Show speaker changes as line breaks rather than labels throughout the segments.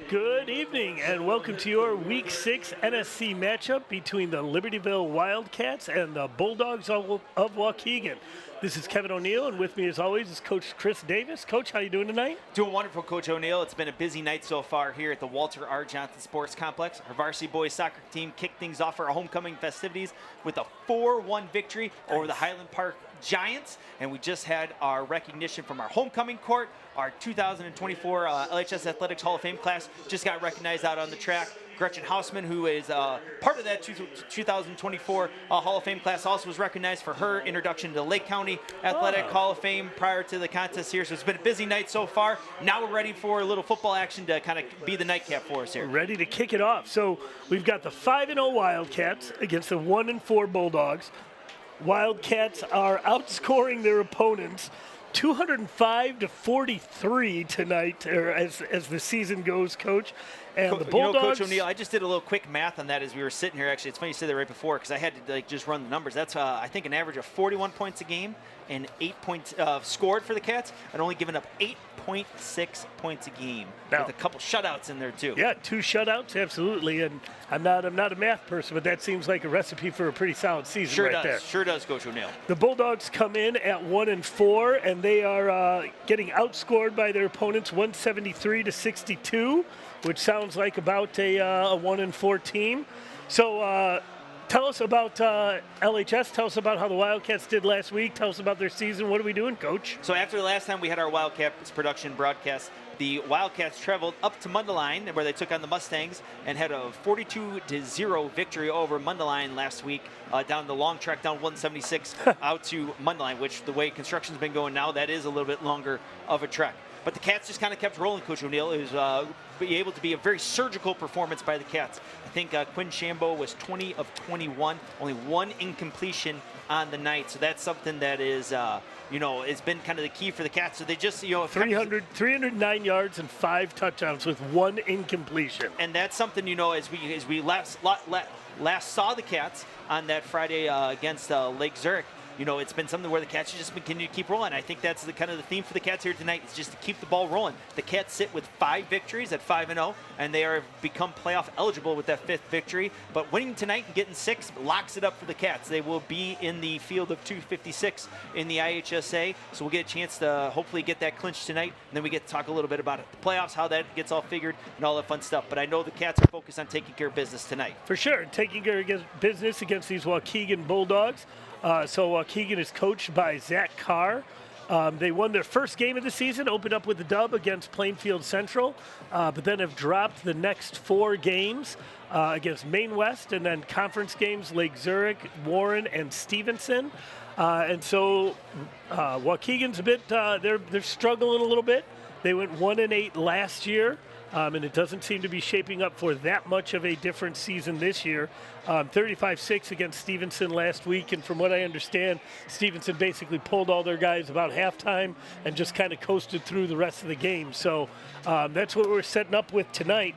Good evening and welcome to your Week 6 NSC matchup between the Libertyville Wildcats and the Bulldogs of Waukegan. This is Kevin O'Neill, and with me as always is Coach Chris Davis. Coach, how you doing tonight?
Doing wonderful, Coach O'Neill. It's been a busy night so far here at the Walter R. Johnson Sports Complex. Our varsity boys soccer team kicked things off for our homecoming festivities with a 4-1 victory over the Highland Park Giants, and we just had our recognition from our homecoming court. Our 2024 LHS Athletics Hall of Fame class just got recognized out on the track. Gretchen Hausman, who is part of that 2024 Hall of Fame class, also was recognized for her introduction to the Lake County Athletic Hall of Fame prior to the contest here. So it's been a busy night so far. Now we're ready for a little football action to kind of be the nightcap for us here.
We're ready to kick it off. So we've got the 5-0 Wildcats against the 1-4 Bulldogs. Wildcats are outscoring their opponents 205-43 tonight, or as the season goes, Coach. And the Bulldogs.
Coach O'Neill, I just did a little quick math on that as we were sitting here. Actually, it's funny you said that right before because I had to just run the numbers. That's I think an average of 41 points a game and 8 points scored for the Cats, and only giving up 8.6 points a game with a couple shutouts in there too.
Yeah, 2 shutouts, absolutely. And I'm not a math person, but that seems like a recipe for a pretty solid season there.
Sure does, Coach O'Neill.
The Bulldogs come in at 1-4, and they are getting outscored by their opponents 173-62. Which sounds like about a 1-4 team. So tell us about LHS. Tell us about how the Wildcats did last week. Tell us about their season. What are we doing, Coach?
So after the last time we had our Wildcats production broadcast, the Wildcats traveled up to Mundelein, where they took on the Mustangs, and had a 42-0 victory over Mundelein last week, down the long track, down 176 out to Mundelein, which the way construction's been going now, that is a little bit longer of a trek. But the Cats just kind of kept rolling, Coach O'Neill. It was able to be a very surgical performance by the Cats. I think Quinn Shambo was 20 of 21, only 1 incompletion on the night. So that's something that is, it's been kind of the key for the Cats. So they just,
309 yards and 5 touchdowns with 1 incompletion.
And that's something, as we last saw the Cats on that Friday against Lake Zurich. It's been something where the Cats have just continue to keep rolling. I think that's the kind of the theme for the Cats here tonight is just to keep the ball rolling. The Cats sit with 5 victories at 5-0, and they are become playoff eligible with that 5th victory. But winning tonight and getting 6 locks it up for the Cats. They will be in the field of 256 in the IHSA, so we'll get a chance to hopefully get that clinched tonight, and then we get to talk a little bit about the playoffs, how that gets all figured, and all that fun stuff. But I know the Cats are focused on taking care of business tonight.
For sure, taking care of business against these Waukegan Bulldogs. So Waukegan is coached by Zach Carr. They won their first game of the season, opened up with a dub against Plainfield Central, but then have dropped the next 4 games against Maine West, and then conference games Lake Zurich, Warren, and Stevenson. And so Waukegan's a bit, they're struggling a little bit. They went 1-8 last year. And it doesn't seem to be shaping up for that much of a different season this year. 35-6 against Stevenson last week, and from what I understand, Stevenson basically pulled all their guys about halftime and just kind of coasted through the rest of the game. So that's what we're setting up with tonight.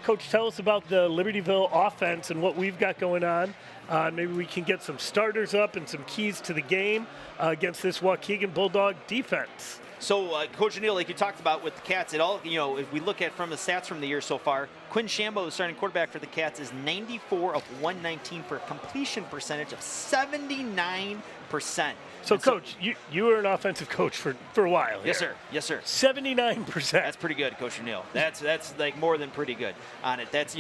Coach, tell us about the Libertyville offense and what we've got going on. Maybe we can get some starters up and some keys to the game against this Waukegan Bulldog defense.
So, Coach O'Neill, like you talked about with the Cats, if we look at from the stats from the year so far, Quinn Shambo, the starting quarterback for the Cats, is 94 of 119 for a completion percentage of 79%.
So, Coach, you were an offensive coach for a while here.
Yes, sir.
79%.
That's pretty good, Coach O'Neill. That's like more than pretty good on it. That's,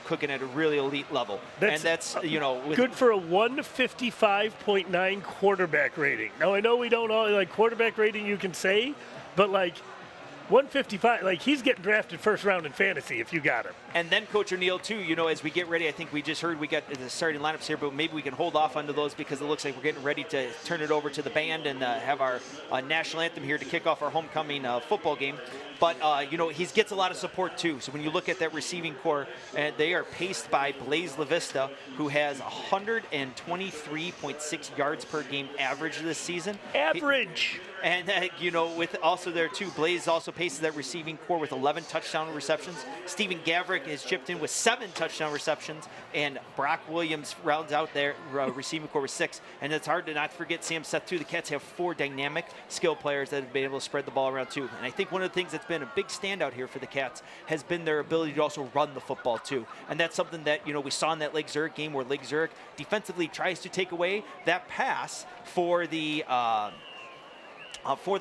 cooking at a really elite level. That's
good for a 155.9 quarterback rating. Now, I know we don't all, quarterback rating you can say, but 155, he's getting drafted first round in fantasy if you got him.
And then, Coach O'Neill, too, as we get ready, I think we just heard we got the starting lineups here, but maybe we can hold off onto those because it looks like we're getting ready to turn it over to the band and have our national anthem here to kick off our homecoming football game. But, he gets a lot of support, too. So when you look at that receiving core, they are paced by Blaze LaVista, who has 123.6 yards per game average this season.
Average!
And, with also there too, Blaze also paces that receiving core with 11 touchdown receptions. Steven Gavrick is chipped in with 7 touchdown receptions. And Brock Williams rounds out their receiving core with 6. And it's hard to not forget Sam Seth, too. The Cats have 4 dynamic skill players that have been able to spread the ball around, too. And I think one of the things that's been a big standout here for the Cats has been their ability to also run the football, too. And that's something that, we saw in that Lake Zurich game where Lake Zurich defensively tries to take away that pass for the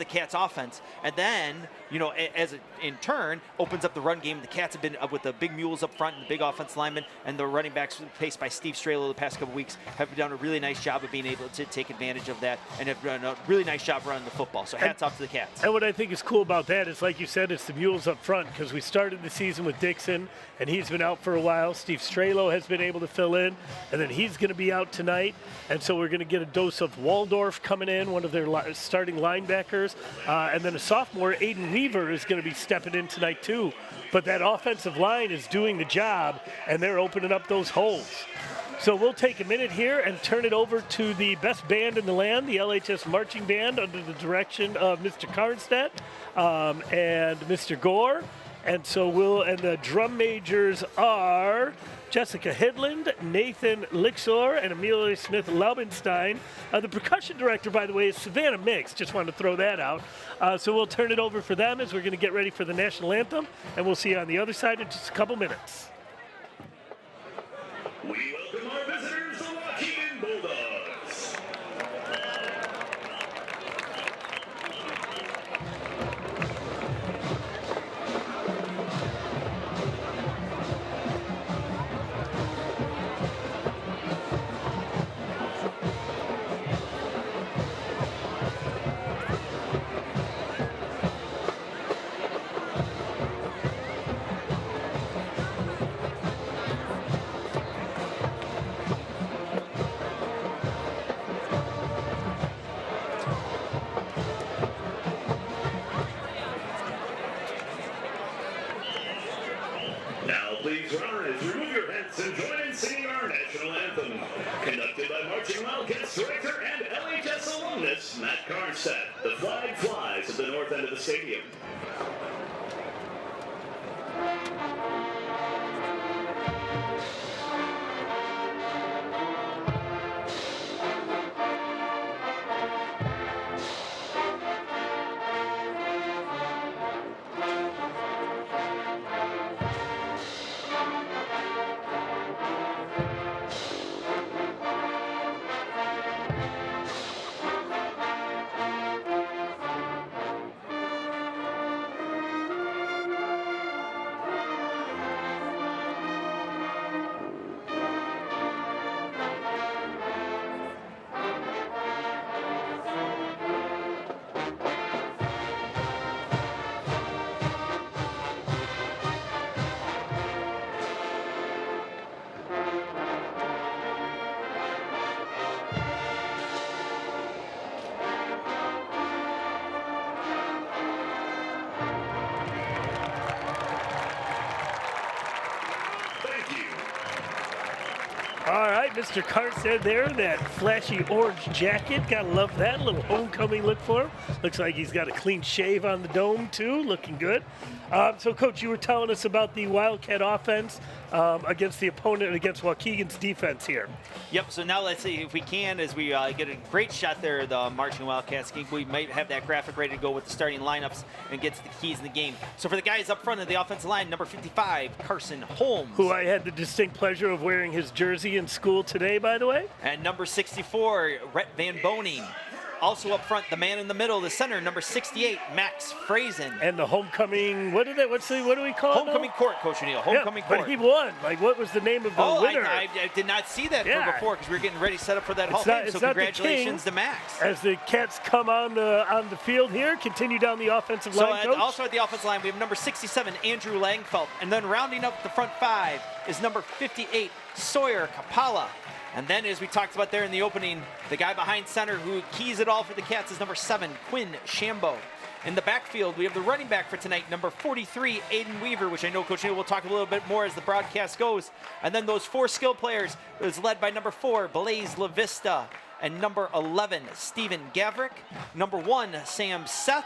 Cats offense, and then as it in turn opens up the run game. The Cats have been with the big mules up front and the big offense linemen and the running backs paced by Steve Strelo the past couple weeks have done a really nice job of being able to take advantage of that and have done a really nice job running the football. So hats off to the Cats.
And what I think is cool about that is, like you said, it's the mules up front, because we started the season with Dixon and he's been out for a while. Steve Strelo has been able to fill in, and then he's going to be out tonight. And so we're going to get a dose of Waldorf coming in, one of their starting linebackers. And then a sophomore, Aiden Weaver, is going to be stepping in tonight too. But that offensive line is doing the job, and they're opening up those holes. So we'll take a minute here and turn it over to the best band in the land, the LHS Marching Band, under the direction of Mr. Karnstedt and Mr. Gore. And so the drum majors are Jessica Hidland, Nathan Lixor, and Amelia Smith-Laubenstein. The percussion director, by the way, is Savannah Mix. Just wanted to throw that out. So we'll turn it over for them as we're going to get ready for the national anthem, and we'll see you on the other side in just a couple minutes.
We welcome our visitors, the Waukegan Bulldogs. Now please rise, remove your hats, and join in singing our national anthem. Conducted by Marching Wildcats director and LHS alumnus Matt Karnstedt. The flag flies at the north end of the stadium.
All right, Mr. Karnstedt there in that flashy orange jacket. Gotta love that. A little homecoming look for him. Looks like he's got a clean shave on the dome, too. Looking good. So, Coach, you were telling us about the Wildcat offense against the opponent, against Waukegan's defense here.
Yep, so now let's see if we can, as we get a great shot there, the Marching Wildcats game. We might have that graphic ready to go with the starting lineups and get to the keys in the game. So for the guys up front of the offensive line, number 55, Carson Holmes.
Who I had the distinct pleasure of wearing his jersey in school today, by the way.
And number 64, Rhett Van Boning. Also up front, the man in the middle, the center, number 68, Max Frazen.
And the homecoming, what do we call it?
Homecoming court, Coach O'Neill. Homecoming court.
But he won. Like, what was the name of the winner?
I did not see that from before because we were getting ready set up for that Hall of Fame. So congratulations to Max.
As the Cats come on the field here, continue down the offensive line, Coach.
Also at the offensive line, we have number 67, Andrew Langfeld. And then rounding up the front five is number 58, Sawyer Kapala. And then, as we talked about there in the opening, the guy behind center who keys it all for the Cats is number 7, Quinn Shambo. In the backfield, we have the running back for tonight, number 43, Aiden Weaver, which I know Coach Neal will talk a little bit more as the broadcast goes. And then those 4 skill players is led by number 4, Blaze LaVista. and number 11, Steven Gavrick. Number 1, Sam Seth.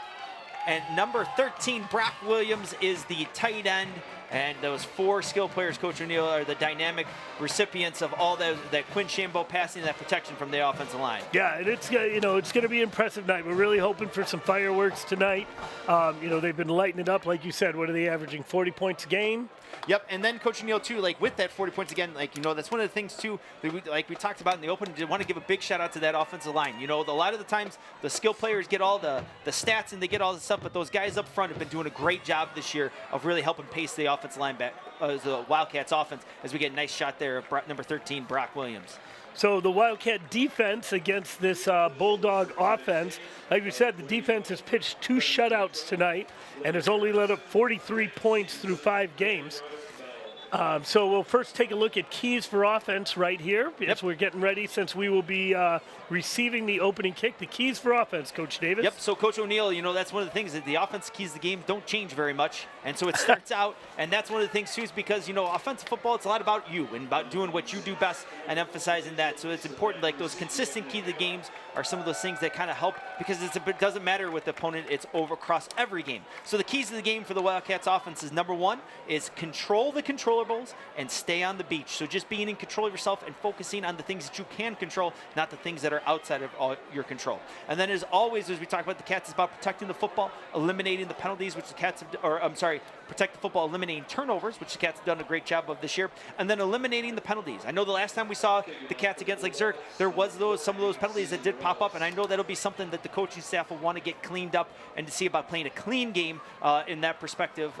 And number 13, Brock Williams, is the tight end. And those 4 skill players, Coach O'Neill, are the dynamic recipients of all that Quinn Shambo passing, that protection from the offensive line.
Yeah, and it's it's going to be an impressive night. We're really hoping for some fireworks tonight. They've been lighting it up, like you said. What are they averaging? 40 points a game.
Yep, and then Coach O'Neill too, like with that 40 points again, that's one of the things too that we talked about in the open. I want to give a big shout out to that offensive line. A lot of the times the skill players get all the stats and they get all the stuff, but those guys up front have been doing a great job this year of really helping pace the offensive line back, the Wildcats offense, as we get a nice shot there of number 13, Brock Williams.
So the Wildcat defense against this Bulldog offense, like we said, the defense has pitched 2 shutouts tonight and has only let up 43 points through 5 games. So we'll first take a look at keys for offense right here as we're getting ready, since we will be receiving the opening kick. The keys for offense, Coach Davis.
Yep, so Coach O'Neill, that's one of the things that the offense keys of the game don't change very much. And so it starts out, and that's one of the things too, is because, offensive football, it's a lot about you and about doing what you do best and emphasizing that. So it's important, like those consistent keys of the games are some of those things that kind of help, because it doesn't matter with the opponent, it's over across every game. So the keys of the game for the Wildcats offense is number 1 is control the controllables and stay on the beach. So just being in control of yourself and focusing on the things that you can control, not the things that are outside of your control. And then as always, as we talk about the Cats, it's about protecting the football, eliminating the penalties, which the Cats have, protect the football, eliminating turnovers, which the Cats have done a great job of this year, and then eliminating the penalties. I know the last time we saw the Cats against Lake Zurich, there was some of those penalties that did pop up, and I know that'll be something that the coaching staff will want to get cleaned up and to see about playing a clean game in that perspective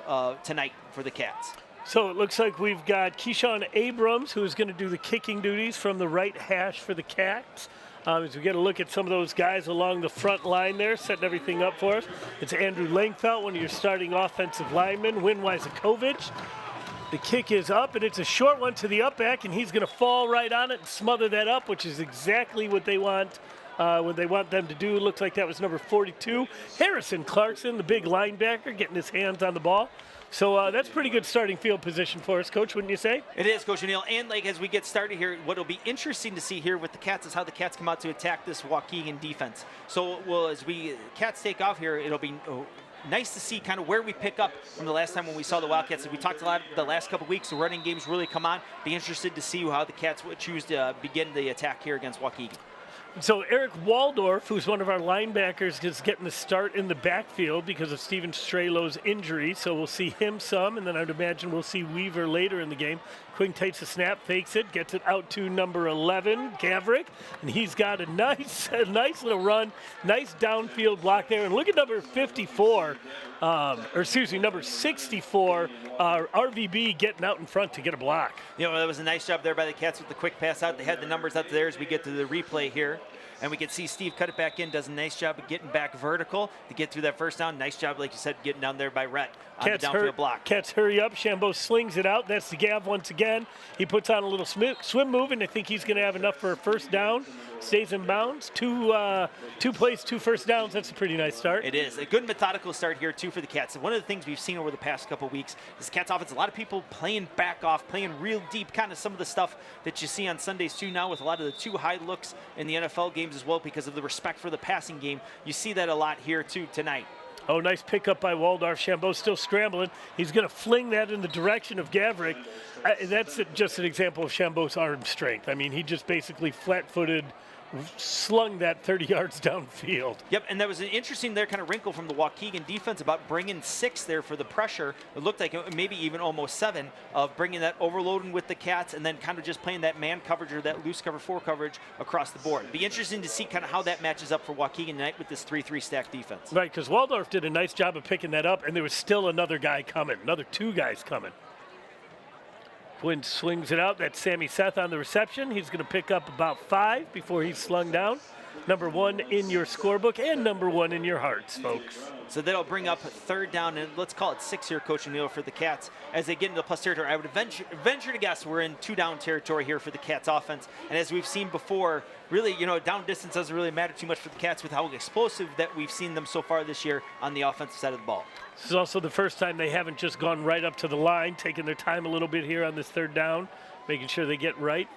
tonight for the Cats.
So it looks like we've got Keyshawn Abrams, who is going to do the kicking duties from the right hash for the Cats. As we get a look at some of those guys along the front line there, setting everything up for us. It's Andrew Langfeld, one of your starting offensive linemen, Win Wysakovich. The kick is up, and it's a short one to the up back, and he's going to fall right on it and smother that up, which is exactly what they want when they want them to do. It looks like that was number 42, Harrison Clarkson, the big linebacker, getting his hands on the ball. So that's pretty good starting field position for us, Coach, wouldn't you say?
It is, Coach O'Neill. And as we get started here, what will be interesting to see here with the Cats is how the Cats come out to attack this Waukegan defense. So, as Cats take off here, it'll be nice to see kind of where we pick up from the last time when we saw the Wildcats. We talked a lot the last couple weeks. The running games really come on. Be interested to see how the Cats would choose to begin the attack here against Waukegan.
So Eric Waldorf, who's one of our linebackers, is getting the start in the backfield because of Steven Strelow's injury. So we'll see him some, and then I'd imagine we'll see Weaver later in the game. Quinn takes a snap, fakes it, gets it out to number 11, Gavrick, and he's got a nice little run, nice downfield block there. And look at number 54, number 64, RVB getting out in front to get a block.
That was a nice job there by the Cats with the quick pass out. They had the numbers up there as we get to the replay here. And we can see Steve cut it back in, does a nice job of getting back vertical to get through that first down. Nice job, like you said, getting down there by Rhett on the downfield block.
Cats hurry up. Shambo slings it out. That's the Gav once again. He puts on a little swim move, and I think he's going to have enough for a first down. Stays in bounds. Two plays, 2 first downs. That's a pretty nice start.
It is. A good methodical start here, too, for the Cats. And one of the things we've seen over the past couple weeks is Cats offense, a lot of people playing back off, playing real deep, kind of some of the stuff that you see on Sundays, too, now with a lot of the too high looks in the NFL games as well because of the respect for the passing game. You see that a lot here, too, tonight.
Oh, nice pickup by Waldorf. Shambo still scrambling. He's going to fling that in the direction of Gavrick. That's just an example of Shambo's arm strength. I mean, he just basically flat-footed, slung that 30 yards downfield.
Yep, and that was an interesting there kind of wrinkle from the Waukegan defense about bringing 6 there for the pressure. It looked like maybe even almost 7 of bringing that overloading with the Cats and then kind of just playing that man coverage or that loose cover 4 coverage across the board. Be interesting to see kind of how that matches up for Waukegan tonight with this 3-3 stack defense.
Right, because Waldorf did a nice job of picking that up, and there was still another guy coming, another 2 guys coming. Quinn swings it out. That's Sammy Seth on the reception. He's going to pick up about 5 before he's slung down. Number 1 in your scorebook and number 1 in your hearts, folks.
So that'll bring up 3rd down, and let's call it 6 here, Coach O'Neill, for the Cats. As they get into plus territory, I would venture to guess we're in 2-down territory here for the Cats offense. And as we've seen before, really, down distance doesn't really matter too much for the Cats with how explosive that we've seen them so far this year on the offensive side of the ball.
This is also the first time they haven't just gone right up to the line, taking their time a little bit here on this 3rd down, making sure they get right.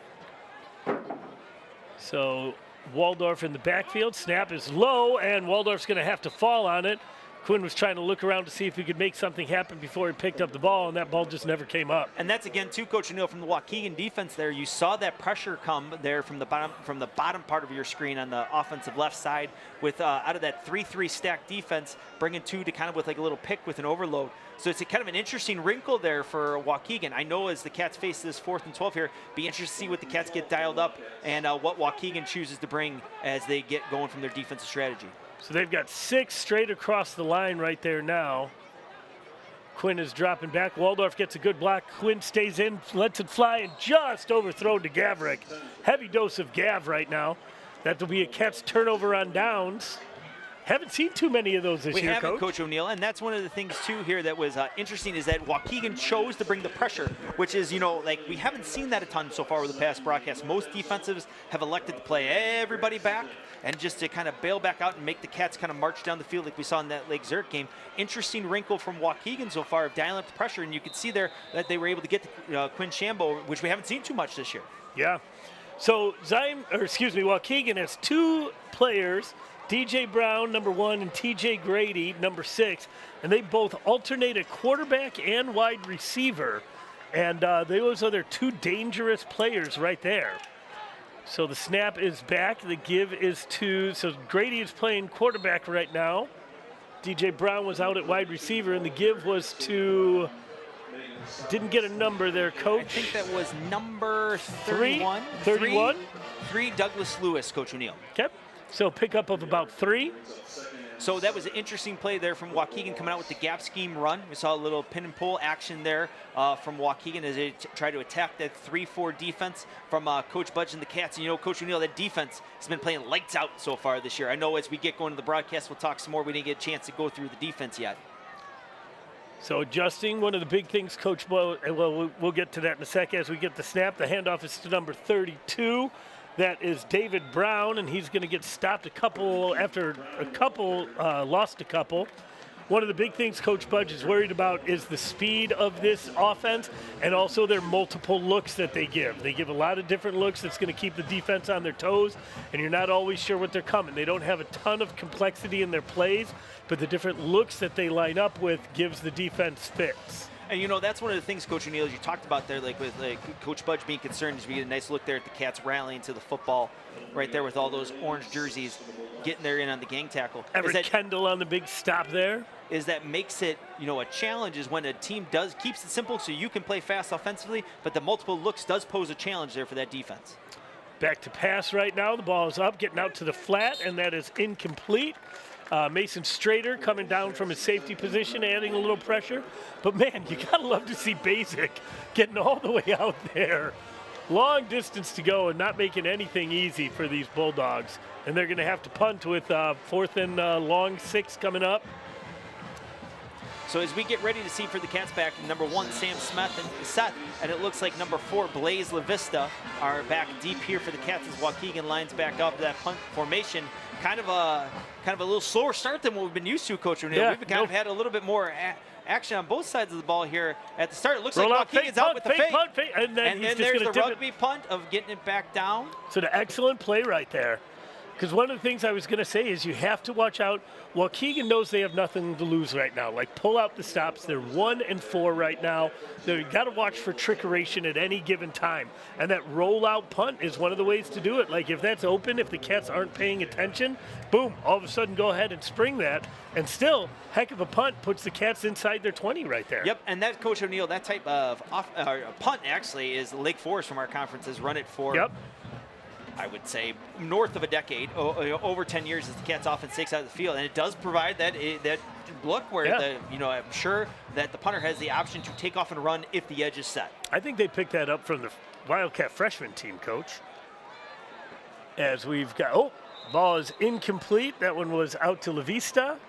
So Waldorf in the backfield. Snap is low, and Waldorf's going to have to fall on it. Quinn was trying to look around to see if he could make something happen before he picked up the ball, and that ball just never came up.
And that's again too, Coach O'Neill, from the Waukegan defense there. You saw that pressure come there from the bottom part of your screen on the offensive left side with out of that 3-3 stack defense, bringing 2 to kind of with like a little pick with an overload. So it's a kind of an interesting wrinkle there for Waukegan. I know as the Cats face this 4th and 12 here, be interested to see what the Cats get dialed up and what Waukegan chooses to bring as they get going from their defensive strategy.
So they've got 6 straight across the line right there now. Quinn is dropping back. Waldorf gets a good block. Quinn stays in, lets it fly, and just overthrown to Gavrick. Heavy dose of Gav right now. That will be a Cats turnover on downs. Haven't seen too many of those this year,
Coach. We haven't, Coach O'Neill, and that's one of the things, too, here that was interesting is that Waukegan chose to bring the pressure, which is, like we haven't seen that a ton so far with the past broadcast. Most defensives have elected to play everybody back and just to kind of bail back out and make the Cats kind of march down the field like we saw in that Lake Zurich game. Interesting wrinkle from Waukegan so far of dialing up the pressure, and you could see there that they were able to get to Quinn Shambo, which we haven't seen too much this year.
Yeah. So Waukegan has 2 players, DJ Brown, number 1, and TJ Grady, number 6, and they both alternate at quarterback and wide receiver, and those are their 2 dangerous players right there. So the snap is back. The give is so Grady is playing quarterback right now. DJ Brown was out at wide receiver, and the give was to, didn't get a number there, Coach.
I think that was number 31.
31?
3 Douglas Lewis, Coach O'Neill.
Okay. So pickup of about 3.
So that was an interesting play there from Waukegan coming out with the gap scheme run. We saw a little pin and pull action there from Waukegan as they try to attack that 3-4 defense from Coach Budge and the Cats. And Coach O'Neill, that defense has been playing lights out so far this year. I know as we get going to the broadcast, we'll talk some more. We didn't get a chance to go through the defense yet.
So adjusting, one of the big things, Coach Bo, we'll get to that in a second as we get the snap. The handoff is to number 32. That is David Brown, and he's going to get stopped lost a couple. One of the big things Coach Budge is worried about is the speed of this offense and also their multiple looks that they give. They give a lot of different looks that's going to keep the defense on their toes, and you're not always sure what they're coming. They don't have a ton of complexity in their plays, but the different looks that they line up with gives the defense fits.
And that's one of the things, Coach O'Neill, as you talked about there, like with Coach Budge being concerned, as we get a nice look there at the Cats rallying to the football right there with all those orange jerseys getting there in on the gang tackle.
Everett Kendall on the big stop there.
Is that makes it, a challenge is when a team keeps it simple so you can play fast offensively, but the multiple looks does pose a challenge there for that defense.
Back to pass right now. The ball is up, getting out to the flat, and that is incomplete. Mason Strader coming down from his safety position, adding a little pressure. But, man, you got to love to see Basic getting all the way out there. Long distance to go and not making anything easy for these Bulldogs. And they're going to have to punt with 4th and long 6 coming up.
So as we get ready to see for the Cats back, number 1, Sam Seth, and it looks like number 4, Blaze LaVista are back deep here for the Cats as Waukegan lines back up that punt formation. Kind of a little slower start than what we've been used to, Coach O'Neill.
Yeah,
We've kind of had a little bit more action on both sides of the ball here at the start. It looks like Waukegan's out with the fake.
Punt, and then
there's the rugby punt of getting it back down.
So the excellent play right there. Because one of the things I was going to say is you have to watch out. Waukegan knows they have nothing to lose right now. Like, pull out the stops. They're 1-4 right now. They've got to watch for trickeration at any given time. And that rollout punt is one of the ways to do it. Like, if that's open, if the Cats aren't paying attention, boom, all of a sudden go ahead and spring that. And still, heck of a punt puts the Cats inside their 20 right there.
Yep, and that, Coach O'Neill, that type of punt actually is Lake Forest from our conference has run it for.
Yep.
I would say north of a decade, over 10 years as the Cats often takes out of the field, and it does provide that look where I'm sure that the punter has the option to take off and run if the edge is set.
I think they picked that up from the Wildcat freshman team, Coach. As we've got, ball is incomplete. That one was out to La Vista.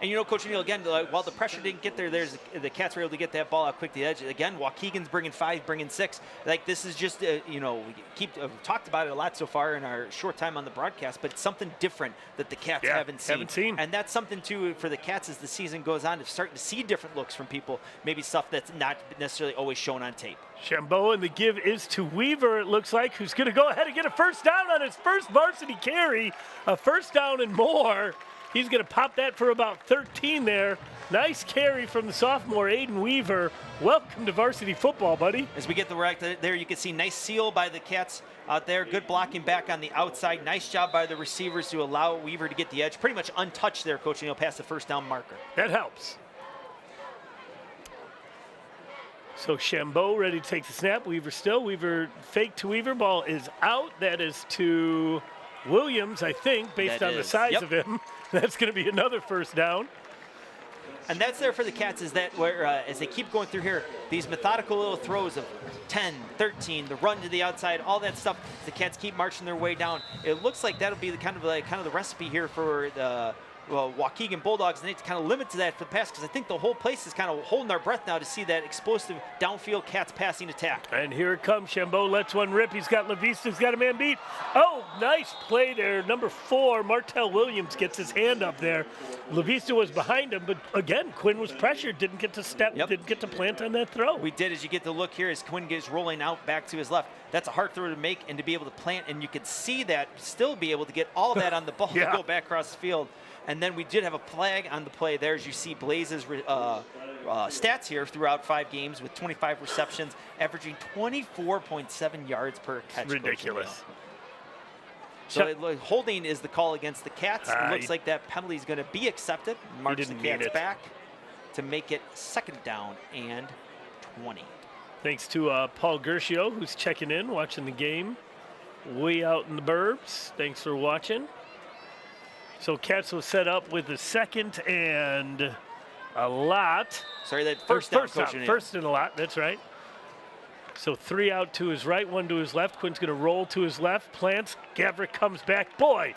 And Coach O'Neill, again, while the pressure didn't get there, the Cats were able to get that ball out quick to the edge. Again, Waukegan's bringing 5, bringing 6. Like, this is just, we we've talked about it a lot so far in our short time on the broadcast, but it's something different that the Cats haven't seen. And that's something, too, for the Cats as the season goes on, to starting to see different looks from people, maybe stuff that's not necessarily always shown on tape.
Chambeau, and the give is to Weaver, it looks like, who's going to go ahead and get a first down on his first varsity carry. A first down and more. He's going to pop that for about 13 there. Nice carry from the sophomore, Aiden Weaver. Welcome to varsity football, buddy.
As we get the right there, you can see nice seal by the Cats out there. Good blocking back on the outside. Nice job by the receivers to allow Weaver to get the edge. Pretty much untouched there, Coach O'Neill, past the first down marker.
That helps. So Chambeau ready to take the snap. Weaver still. Weaver fake to Weaver. Ball is out. That is to Williams, I think, based on the size of him. That's going to be another first down.
And that's there for the Cats, is that where, as they keep going through here, these methodical little throws of 10, 13, the run to the outside, all that stuff, the Cats keep marching their way down. It looks like that'll be the kind of the recipe here for the Waukegan Bulldogs. They need to kind of limit to that for the pass, because I think the whole place is kind of holding their breath now to see that explosive downfield Cats passing attack.
And here it comes. Chambeau lets one rip. He's got LaVista's got a man beat. Oh, nice play there. Number 4, Martell Williams gets his hand up there. LaVista was behind him, but again, Quinn was pressured. Didn't get to step, didn't get to plant on that throw.
We did, as you get to look here, as Quinn gets rolling out back to his left. That's a hard throw to make, and to be able to plant, and you could see that, still be able to get all that on the ball to go back across the field. And then we did have a flag on the play there, as you see Blaze's stats here throughout 5 games with 25 receptions, averaging 24.7 yards per catch.
Ridiculous.
So holding is the call against the Cats. It looks like that penalty is going to be accepted. Marks the Cats back to make it 2nd down and 20.
Thanks to Paul Gershio, who's checking in, watching the game way out in the burbs. Thanks for watching. So Cats will set up with the 2nd and a lot.
Sorry, that first down.
First and a lot, that's right. So 3 out to his right, 1 to his left. Quinn's going to roll to his left, plants. Gavrick comes back. Boy,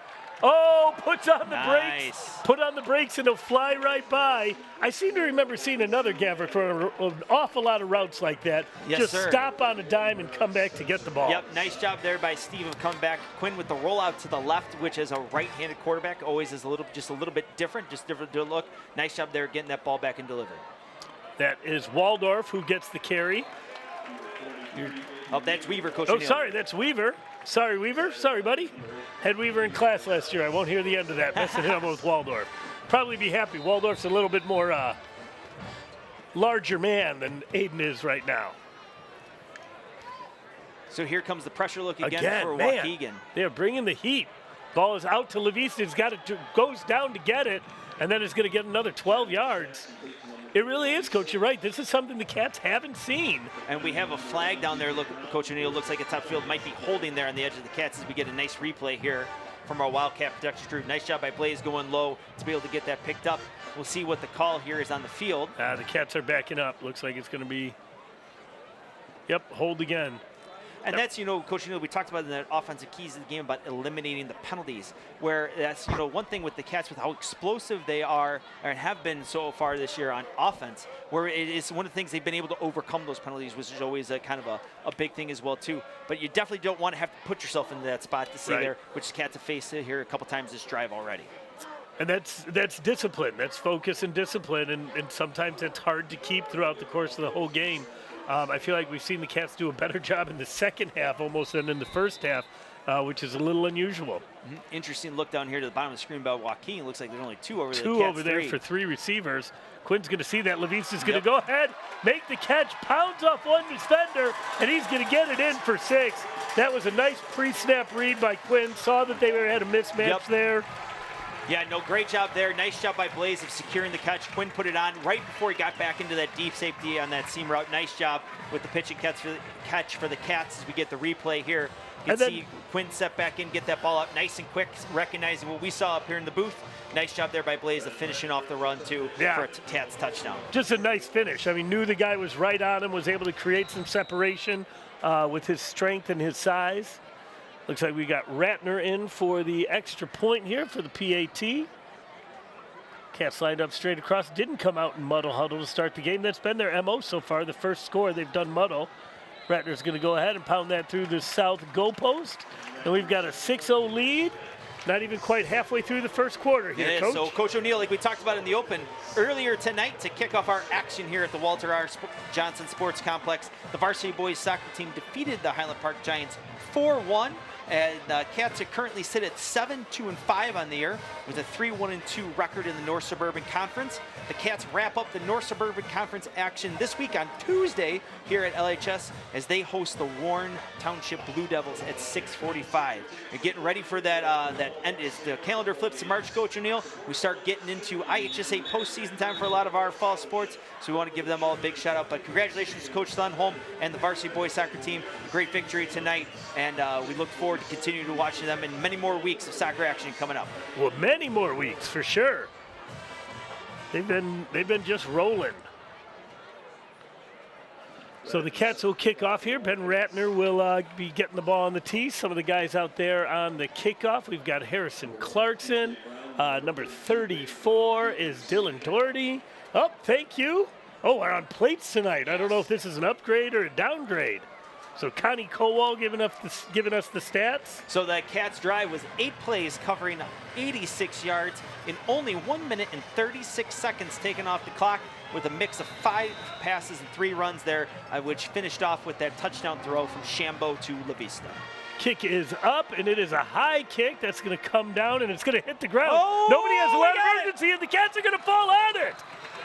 puts on the brakes. Put on the brakes and he'll fly right by. I seem to remember seeing another Gavrick run an awful lot of routes like that.
Yes,
Just stop on a dime and come back to get the ball.
Yep, nice job there by Steve of coming back. Quinn with the rollout to the left, which is a right-handed quarterback, always is just a little bit different, just different to look. Nice job there getting that ball back and delivered.
That is Waldorf who gets the carry.
That's Weaver, Coach.
Oh, sorry, that's Weaver. Sorry, Weaver. Sorry, buddy. Had Weaver in class last year. I won't hear the end of that. Messing him up with Waldorf. Probably be happy. Waldorf's a little bit more larger man than Aiden is right now.
So here comes the pressure look again for Waukegan.
They're bringing the heat. Ball is out to LaVista. He's got it, goes down to get it, and then it's going to get another 12 yards. It really is, Coach. You're right. This is something the Cats haven't seen.
And we have a flag down there. Look, Coach O'Neill, looks like it's upfield. Might be holding there on the edge of the Cats as we get a nice replay here from our Wildcat production crew. Nice job by Blaze going low to be able to get that picked up. We'll see what the call here is on the field.
The Cats are backing up. Looks like it's going to be, hold again.
And that's, Coach O'Neill, we talked about in the offensive keys of the game about eliminating the penalties, where that's, one thing with the Cats with how explosive they are and have been so far this year on offense, where it is one of the things they've been able to overcome those penalties, which is always a kind of a big thing as well, too. But you definitely don't want to have to put yourself into that spot to see there, which the Cats have faced here a couple times this drive already.
And that's discipline. That's focus and discipline, and sometimes it's hard to keep throughout the course of the whole game. I feel like we've seen the Cats do a better job in the second half almost than in the first half, which is a little unusual.
Interesting look down here to the bottom of the screen about Waukegan. Looks like there's only 2 over there.
2 over there for 3 receivers. Quinn's going to see that. Levista's going to go ahead, make the catch, pounds off one defender, and he's going to get it in for 6. That was a nice pre-snap read by Quinn. Saw that they had a mismatch there.
Yeah, great job there. Nice job by Blaze of securing the catch. Quinn put it on right before he got back into that deep safety on that seam route. Nice job with the pitch and catch for the Cats as we get the replay here. You can see Quinn step back in, get that ball up nice and quick, recognizing what we saw up here in the booth. Nice job there by Blaze of finishing off the run, too, for a Cats touchdown.
Just a nice finish. I mean, knew the guy was right on him, was able to create some separation with his strength and his size. Looks like we got Ratner in for the extra point here for the PAT. Wildcats lined up straight across. Didn't come out in muddle huddle to start the game. That's been their MO so far. The first score, they've done muddle. Ratner's going to go ahead and pound that through the south goalpost. And we've got a 6-0 lead. Not even quite halfway through the first quarter here, Coach.
So, Coach O'Neill, like we talked about in the open earlier tonight, to kick off our action here at the Walter R. Johnson Sports Complex, the varsity boys soccer team defeated the Highland Park Giants 4-1. And the Cats are currently sit at 7-2-5 on the year with a 3-1-2 record in the North Suburban Conference. The Cats wrap up the North Suburban Conference action this week on Tuesday here at LHS as they host the Warren Township Blue Devils at 6:45. They're getting ready for that. That end is the calendar flips to March, Coach O'Neill. We start getting into IHSA postseason time for a lot of our fall sports, so we want to give them all a big shout out. But congratulations to Coach Thunholm and the varsity boys soccer team. Great victory tonight, and we look forward to continue to watch them in many more weeks of soccer action coming up.
Well, many more weeks for sure. They've been just rolling. So the Cats will kick off here. Ben Ratner will be getting the ball on the tee. Some of the guys out there on the kickoff. We've got Harrison Clarkson. Number 34 is Dylan Doherty. Oh, thank you. Oh, we're on plates tonight. I don't know if this is an upgrade or a downgrade. So Connie Kowal giving us the stats.
So that Cats drive was 8 plays covering 86 yards in only 1 minute and 36 seconds taken off the clock, with a mix of 5 passes and 3 runs there, which finished off with that touchdown throw from Shambo to La Vista.
Kick is up, and it is a high kick that's going to come down, and it's going to hit the ground.
Oh,
nobody has a lot of urgency, and the Cats are going to fall on it.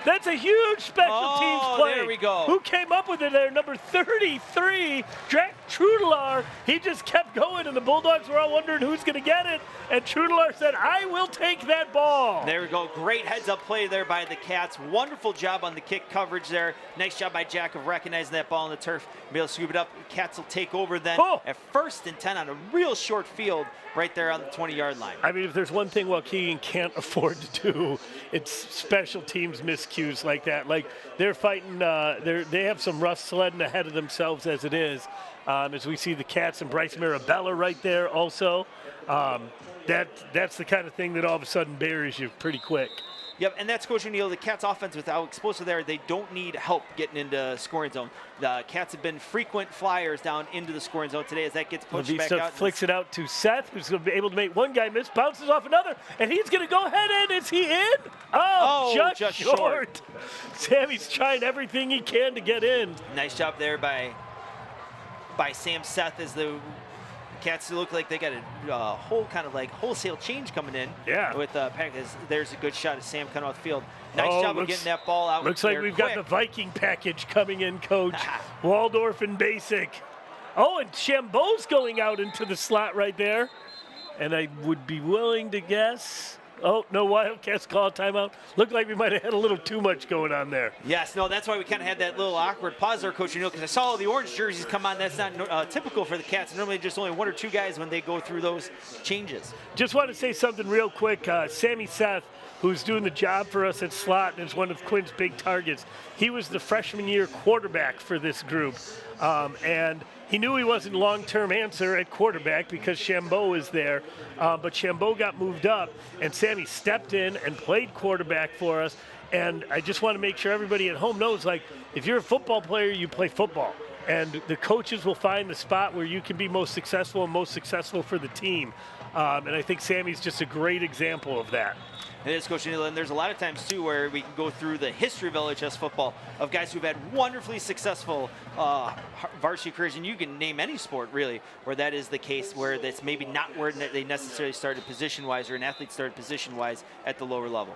That's a huge special teams play.
There we go.
Who came up with it there? Number 33, Drac Trudelar. He just kept going, and the Bulldogs were all wondering who's going to get it. And Trudelar said, I will take that ball.
There we go. Great heads-up play there by the Cats. Wonderful job on the kick coverage there. Nice job by Jack of recognizing that ball on the turf. Be able to scoop it up. Cats will take over then at 1st and 10 on a real short field right there on the 20-yard line.
I mean, if there's one thing Waukegan can't afford to do, it's special teams miscues like that. Like, they're fighting, they have some rough sledding ahead of themselves as it is. As we see the Cats and Bryce Mirabella right there also. That's the kind of thing that all of a sudden buries you pretty quick.
Yep, and that's Coach O'Neill. The Cats offense, without explosive there, they don't need help getting into scoring zone. The Cats have been frequent flyers down into the scoring zone today as that gets pushed back out.
Flicks it out to Seth, who's going to be able to make one guy miss, bounces off another, and he's going to go ahead and is he in? Just short. Sammy's trying everything he can to get in.
Nice job there by Sam Seth as the Cats look like they got a whole kind of like wholesale change coming in.
Yeah.
With there's a good shot of Sam coming off the field. Nice job of getting that ball out.
Looks like we've got the Viking package coming in, Coach. Waldorf and basic. Oh, and Shambo's going out into the slot right there. And I would be willing to guess. Oh, no, Wildcats call a timeout. Looked like we might have had a little too much going on there.
Yes, no, that's why we kind of had that little awkward pause there, Coach O'Neill, because I saw all the orange jerseys come on. That's not typical for the Cats. Normally just only 1 or 2 guys when they go through those changes.
Just want to say something real quick. Sammy Seth, who's doing the job for us at slot and is one of Quinn's big targets, he was the freshman year quarterback for this group. And he knew he wasn't long-term answer at quarterback because Shambo is there, but Shambo got moved up, and Sammy stepped in and played quarterback for us. And I just want to make sure everybody at home knows, like, if you're a football player, you play football. And the coaches will find the spot where you can be most successful and most successful for the team. And I think Sammy's just a great example of that.
It is, Coach O'Neill, and there's a lot of times, too, where we can go through the history of LHS football of guys who've had wonderfully successful varsity careers, and you can name any sport, really, where that is the case, where that's maybe not where they necessarily started position-wise or an athlete started position-wise at the lower level.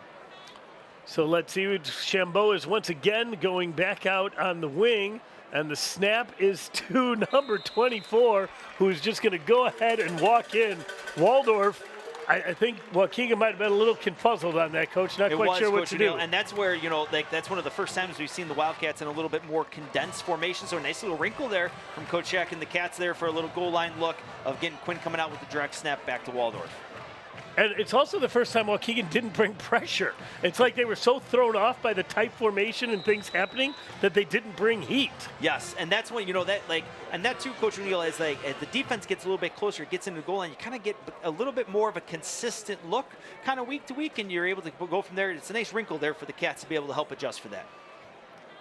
So let's see. Shambo is once again going back out on the wing, and the snap is to number 24, who's just going to go ahead and walk in. Waldorf, I think Waukegan might have been a little confuzzled on that, Coach. Not quite sure what to do.
And that's where, that's one of the first times we've seen the Wildcats in a little bit more condensed formation. So a nice little wrinkle there from Coach Shack and the Cats there for a little goal line look of getting Quinn coming out with the direct snap back to Waldorf.
And it's also the first time Waukegan didn't bring pressure. It's like they were so thrown off by the tight formation and things happening that they didn't bring heat.
Yes, and that's when, and that too, Coach O'Neill, is like, as the defense gets a little bit closer, gets into the goal line, you kind of get a little bit more of a consistent look kind of week to week, and you're able to go from there. It's a nice wrinkle there for the Cats to be able to help adjust for that.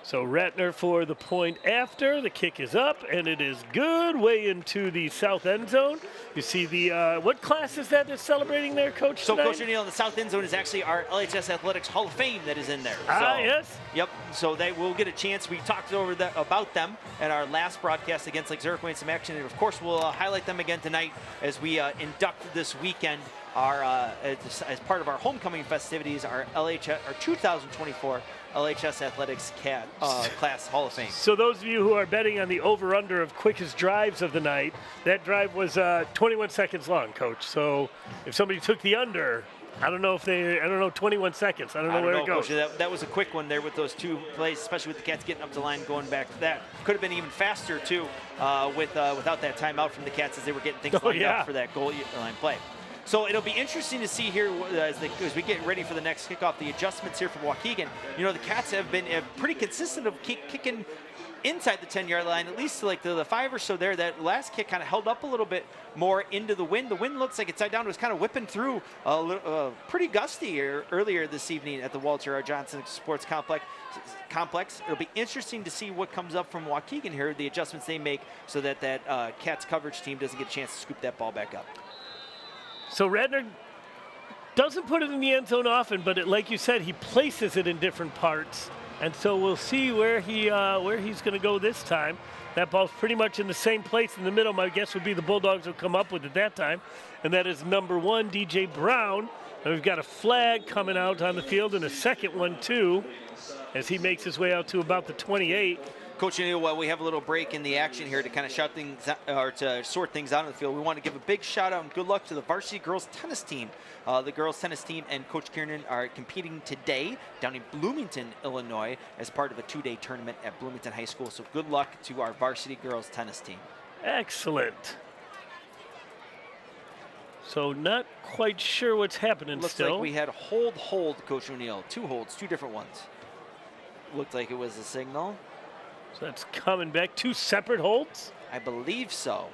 So Ratner for the point after. The kick is up, and it is good way into the south end zone. You see the, what class is that that's celebrating there, Coach?
So,
tonight?
Coach O'Neill, the south end zone is actually our LHS Athletics Hall of Fame that is in there.
Yes.
Yep, so they will get a chance. We talked about them at our last broadcast against Lake Zurich, some action, and of course we'll highlight them again tonight as we induct this weekend our as part of our homecoming festivities, our 2024 LHS Athletics Class Hall of Fame.
So those of you who are betting on the over-under of quickest drives of the night, that drive was 21 seconds long, Coach. So if somebody took the under, I don't know, 21 seconds. I don't know where it goes.
Coach, that was a quick one there with those two plays, especially with the Cats getting up the line, going back to that. Could have been even faster, too, without that timeout from the Cats as they were getting things lined up for that goal line play. So it'll be interesting to see here as we get ready for the next kickoff, the adjustments here for Waukegan. The Cats have been pretty consistent of kicking inside the 10-yard line, at least like the 5 or so there. That last kick kind of held up a little bit more into the wind. The wind looks like it's side down. It was kind of whipping through pretty gusty earlier this evening at the Walter R. Johnson Sports Complex. It'll be interesting to see what comes up from Waukegan here, the adjustments they make so that Cats coverage team doesn't get a chance to scoop that ball back up.
So Radner doesn't put it in the end zone often, but like you said, he places it in different parts. And so we'll see where he's going to go this time. That ball's pretty much in the same place in the middle. My guess would be the Bulldogs will come up with it that time. And that is number 1, DJ Brown. And we've got a flag coming out on the field and a second one, too, as he makes his way out to about the 28.
Coach O'Neill, while we have a little break in the action here to kind of to sort things out on the field, we want to give a big shout out and good luck to the varsity girls tennis team. The girls tennis team and Coach Kiernan are competing today down in Bloomington, Illinois, as part of a 2-day tournament at Bloomington High School. So good luck to our varsity girls tennis team.
Excellent. So not quite sure what's happening
Looks
still.
like we had hold, Coach O'Neill. 2 holds, 2 different ones. Looked like it was a signal.
So that's coming back. 2 separate holds?
I believe so.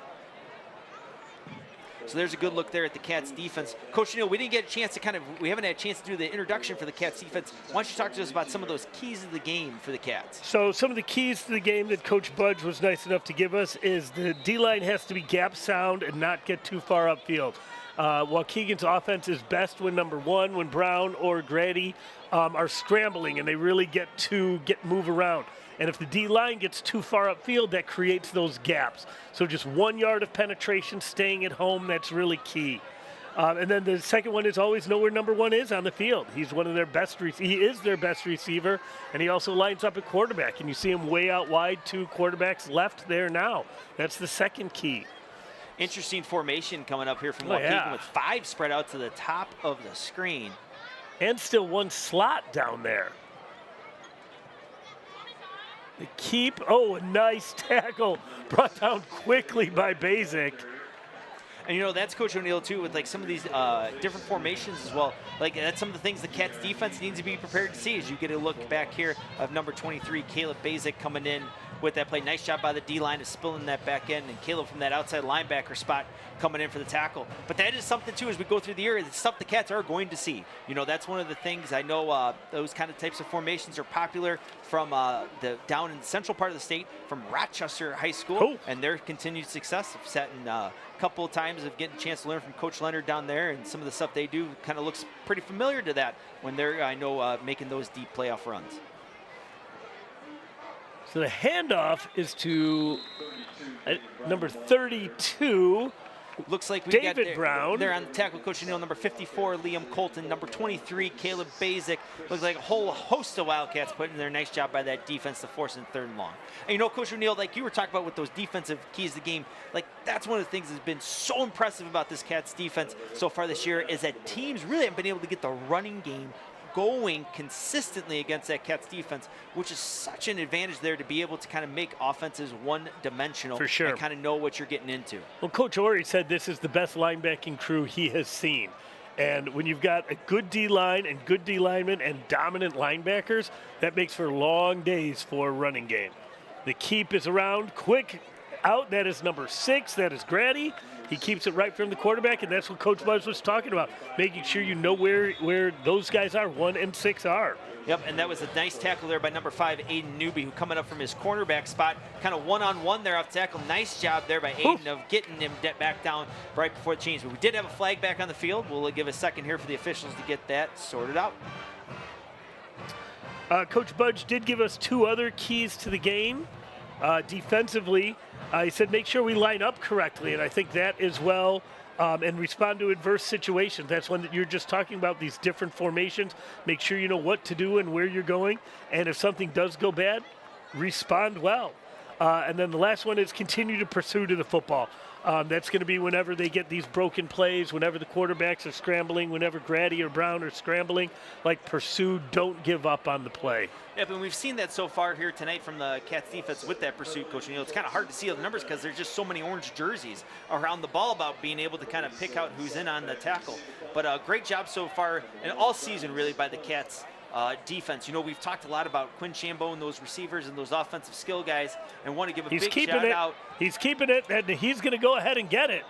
So there's a good look there at the Cats defense. Coach O'Neill, we haven't had a chance to do the introduction for the Cats defense. Why don't you talk to us about some of those keys of the game for the Cats?
So some of the keys to the game that Coach Budge was nice enough to give us is the D-line has to be gap sound and not get too far upfield. Waukegan's offense is best when number 1, when Brown or Grady are scrambling and they really move around. And if the D-line gets too far upfield, that creates those gaps. So just 1 yard of penetration, staying at home, that's really key. And then the second one is always know where number 1 is on the field. He's one of their best. He is their best receiver, and he also lines up at quarterback. And you see him way out wide, 2 quarterbacks left there now. That's the second key.
Interesting formation coming up here from Waukegan with 5 spread out to the top of the screen.
And still 1 slot down there. The keep, a nice tackle brought down quickly by Basic.
And that's Coach O'Neill too with like some of these different formations as well. Like that's some of the things the Cats defense needs to be prepared to see as you get a look back here of number 23, Caleb Basic coming in with that play. Nice job by the D-line of spilling that back end, and Caleb from that outside linebacker spot coming in for the tackle. But that is something too as we go through the year. It's stuff the Cats are going to see. That's one of the things I know those kind of types of formations are popular from down in the central part of the state from Rochester High School and their continued success. I've sat in a couple of times of getting a chance to learn from Coach Leonard down there, and some of the stuff they do kind of looks pretty familiar to that when they're, making those deep playoff runs.
So the handoff is to number 32.
Looks like we
David
got
Brown.
There on the tackle, Coach O'Neill, number 54, Liam Colton, number 23, Caleb Basic. Looks like a whole host of Wildcats putting their nice job by that defense to force in 3rd and long. And Coach O'Neill, like you were talking about with those defensive keys to the game, like that's one of the things that's been so impressive about this Cats defense so far this year is that teams really haven't been able to get the running game going consistently against that Cats defense, which is such an advantage there to be able to kind of make offenses one-dimensional
for sure,
and kind of know what you're getting into.
Well, Coach Ori said this is the best linebacking crew he has seen. And when you've got a good D-line and good D-linemen and dominant linebackers, that makes for long days for a running game. The keep is around, quick out. That is number 6. That is Grady. He keeps it right from the quarterback, and that's what Coach Buzz was talking about, making sure you know where those guys are, 1 and 6 are.
Yep, and that was a nice tackle there by number 5, Aiden Newby, who coming up from his cornerback spot, kind of one-on-one there off tackle. Nice job there by Aiden of getting him back down right before the change. But we did have a flag back on the field. We'll give a second here for the officials to get that sorted out.
Coach Budge did give us 2 other keys to the game. Defensively, he said make sure we line up correctly, and I think that as well, and respond to adverse situations. That's one that you're just talking about, these different formations. Make sure you know what to do and where you're going, and if something does go bad, respond well. And then the last one is continue to pursue to the football. That's going to be whenever they get these broken plays, whenever the quarterbacks are scrambling, whenever Grady or Brown are scrambling, like pursue, don't give up on the play.
Yep, and we've seen that so far here tonight from the Cats defense with that pursuit, Coach O'Neill. It's kind of hard to see the numbers because there's just so many orange jerseys around the ball about being able to kind of pick out who's in on the tackle. But great job so far, and all season really by the Cats defense. You know, we've talked a lot about Quinn Shambo and those receivers and those offensive skill guys, and want to give a big shout out.
He's keeping it, and he's going to go ahead and get it.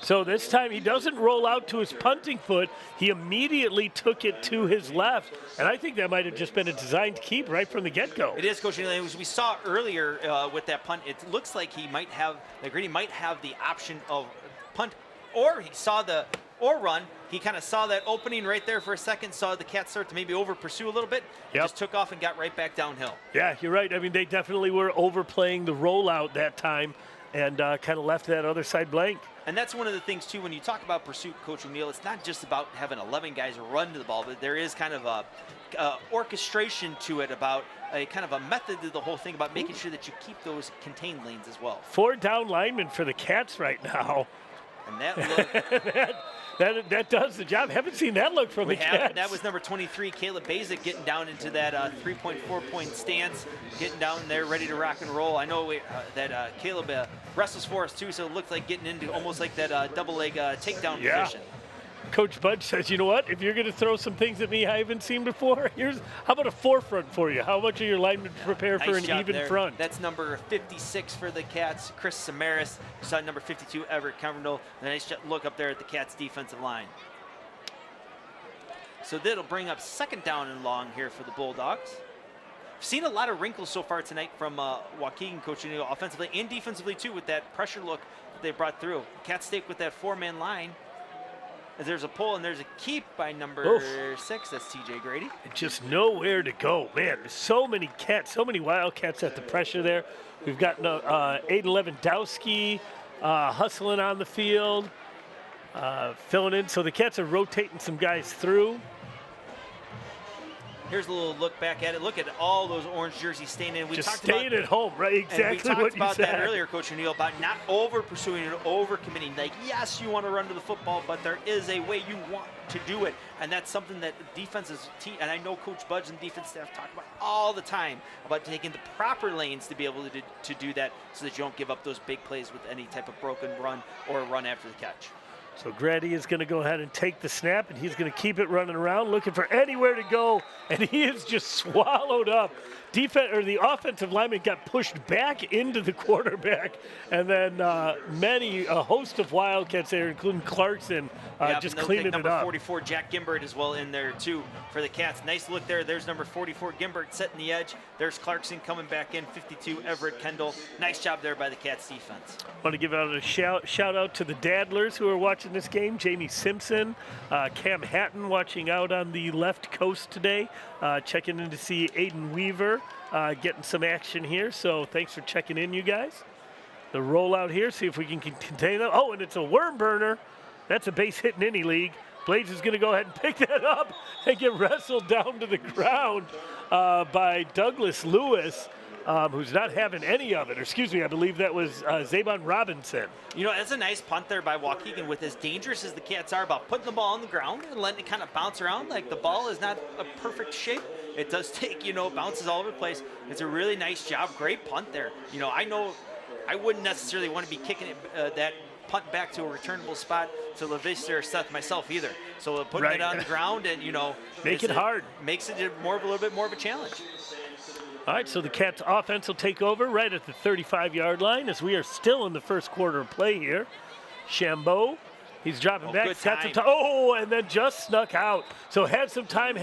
So this time he doesn't roll out to his punting foot. He immediately took it to his left, and I think that might have just been a designed keep right from the get-go.
It is, Coach O'Neill. As we saw earlier with that punt, it looks like he might have, Grady might have the option of punt, or he saw the or run. He kind of saw that opening right there for a second, saw the Cats start to maybe over-pursue a little bit, just took off and got right back downhill. Yeah,
you're right. I mean, they definitely were overplaying the rollout that time and kind of left that other side blank.
And that's one of the things, too, when you talk about pursuit, Coach O'Neill, it's not just about having 11 guys run to the ball, but there is kind of a orchestration to it, about a kind of a method to the whole thing, about making sure that you keep those contained lanes as well.
4 down linemen for the Cats right now.
And that look,
that does the job. Haven't seen that look from the Cats.
That was number 23, Caleb Basic, getting down into that 3.4-point stance, getting down there ready to rock and roll. I know that Caleb wrestles for us too, so it looked like getting into almost like that double leg takedown position.
Coach Budge says, you know what, if you're going to throw some things at me I haven't seen before, how about a forefront for you? How much are your linemen prepare for an even front?
That's number 56 for the Cats, Chris Samaras. You saw number 52, Everett Cumberland. A nice look up there at the Cats defensive line. So that'll bring up 2nd down and long here for the Bulldogs. We've seen a lot of wrinkles so far tonight from Waukegan, Coach O'Neill, offensively and defensively too, with that pressure look that they brought through. Cats stick with that 4-man line. There's a pull and there's a keep by number 6. That's TJ Grady.
Just nowhere to go, man. There's so many Cats, so many Wildcats at the pressure there. We've got Aiden Lewandowski hustling on the field, filling in. So the Cats are rotating some guys through.
Here's a little look back at it. Look at all those orange jerseys staying in.
We just staying at home, right? Exactly what you said.
We talked about that earlier, Coach O'Neill, about not over-pursuing and over-committing. Like, yes, you want to run to the football, but there is a way you want to do it. And that's something that defenses, and I know Coach Budge and defense staff talk about all the time, about taking the proper lanes to be able to do that so that you don't give up those big plays with any type of broken run or run after the catch.
So Grady is going to go ahead and take the snap, and he's going to keep it running around, looking for anywhere to go, and he is just swallowed up. The offensive lineman got pushed back into the quarterback, and then a host of Wildcats there, including Clarkson, just cleaning it up.
Number 44, Jack Gimbert, as well in there too for the Cats. Nice look there. There's number 44, Gimbert, setting the edge. There's Clarkson coming back in, 52, Everett Kendall. Nice job there by the Cats defense.
I want to give out a shout out to the Dadlers who are watching this game. Jamie Simpson, Cam Hatton watching out on the left coast today, checking in to see Aiden Weaver getting some action here. So thanks for checking in, you guys. The rollout here, see if we can contain them. Oh, and it's a worm burner. That's a base hit in any league. Blades is going to go ahead and pick that up and get wrestled down to the ground by Douglas Lewis, who's not having any of it. Or excuse me, I believe that was Zabon Robinson.
You know, that's a nice punt there by Waukegan, with as dangerous as the Cats are about putting the ball on the ground and letting it kind of bounce around. Like, the ball is not a perfect shape. It does take, bounces all over the place. It's a really nice job. Great punt there. I know I wouldn't necessarily want to be kicking it that punt back to a returnable spot. to La Vista or Seth myself either. So putting it on the ground and,
make it hard.
Makes it a little bit more of a challenge.
All right, so the Cats offense will take over right at the 35-yard line as we are still in the first quarter of play here. Shambo, he's dropping back.
Good time.
And then just snuck out. So had some time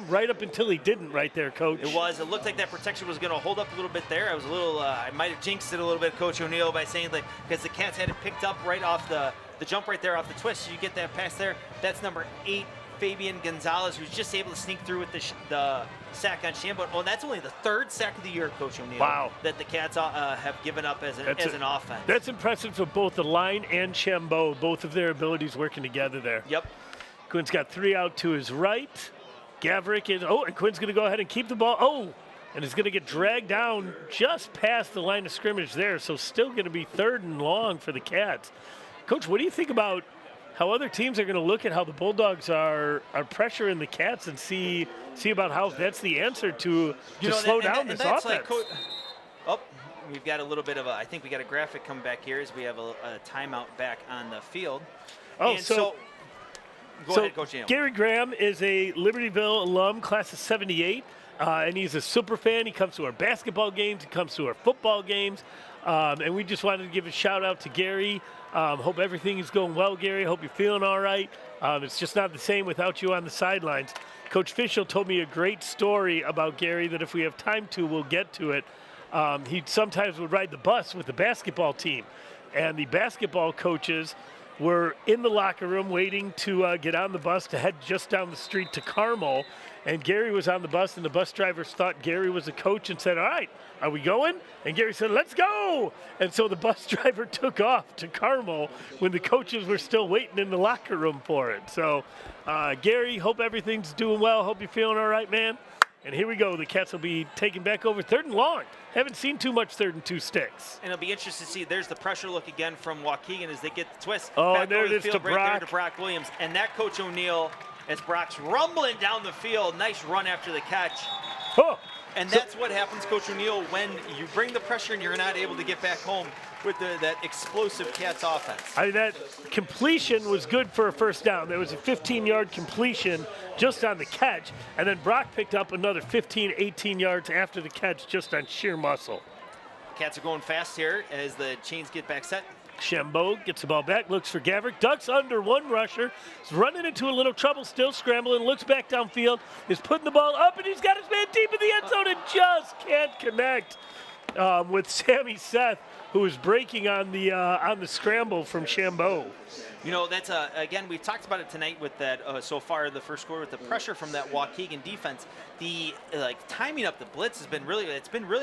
right up until he didn't right there, Coach.
It looked like that protection was going to hold up a little bit there. I was a little, I might have jinxed it a little bit, Coach O'Neill, by saying that because the Cats had it picked up right off the jump right there off the twist. You get that pass there. That's number 8, Fabian Gonzalez, who's just able to sneak through with the sack on Shambo. Oh, that's only the 3rd sack of the year, Coach O'Neill.
Wow.
That the Cats have given up as an offense.
That's impressive for both the line and Shambo, both of their abilities working together there.
Yep.
Quinn's got 3 out to his right. Gavrick is, and Quinn's going to go ahead and keep the ball. And he's going to get dragged down just past the line of scrimmage there. So still going to be 3rd and long for the Cats. Coach, what do you think about how other teams are going to look at how the Bulldogs are pressuring the Cats and see about how that's the answer to slow down this offense?
We've got a little bit of I think we got a graphic coming back here as we have a timeout back on the field. Go ahead, Coach Neal.
Gary Graham is a Libertyville alum, class of 78, and he's a super fan. He comes to our basketball games. He comes to our football games. And we just wanted to give a shout out to Gary. Hope everything is going well, Gary. Hope you're feeling all right. It's just not the same without you on the sidelines. Coach Fischel told me a great story about Gary that if we have time to, we'll get to it. He sometimes would ride the bus with the basketball team. And the basketball coaches were in the locker room waiting to get on the bus to head just down the street to Carmel. And Gary was on the bus, and the bus drivers thought Gary was a coach and said, all right, are we going? And Gary said, let's go. And so the bus driver took off to Carmel when the coaches were still waiting in the locker room for it. So, Gary, hope everything's doing well. Hope you're feeling all right, man. And here we go. The Cats will be taking back over 3rd and long. Haven't seen too much 3rd and 2 sticks.
And it'll be interesting to see. There's the pressure look again from Waukegan as they get the twist.
Oh,
back
and there it is to Brock.
Right there to Brock Williams. And that Coach O'Neill, as Brock's rumbling down the field. Nice run after the catch.
Oh.
And that's what happens, Coach O'Neill, when you bring the pressure and you're not able to get back home with that explosive Cats offense.
I mean, that completion was good for a first down. There was a 15-yard completion just on the catch, and then Brock picked up another 15, 18 yards after the catch just on sheer muscle.
Cats are going fast here as the chains get back set.
Shambo gets the ball back, looks for Gavrick, ducks under one rusher, is running into a little trouble, still scrambling, looks back downfield, is putting the ball up, and he's got his man deep in the end zone and just can't connect with Sammy Seth, who is breaking on the scramble from Shambo.
That's again, we've talked about it tonight with that so far in the first quarter with the pressure from that Waukegan defense. The timing up the blitz has been really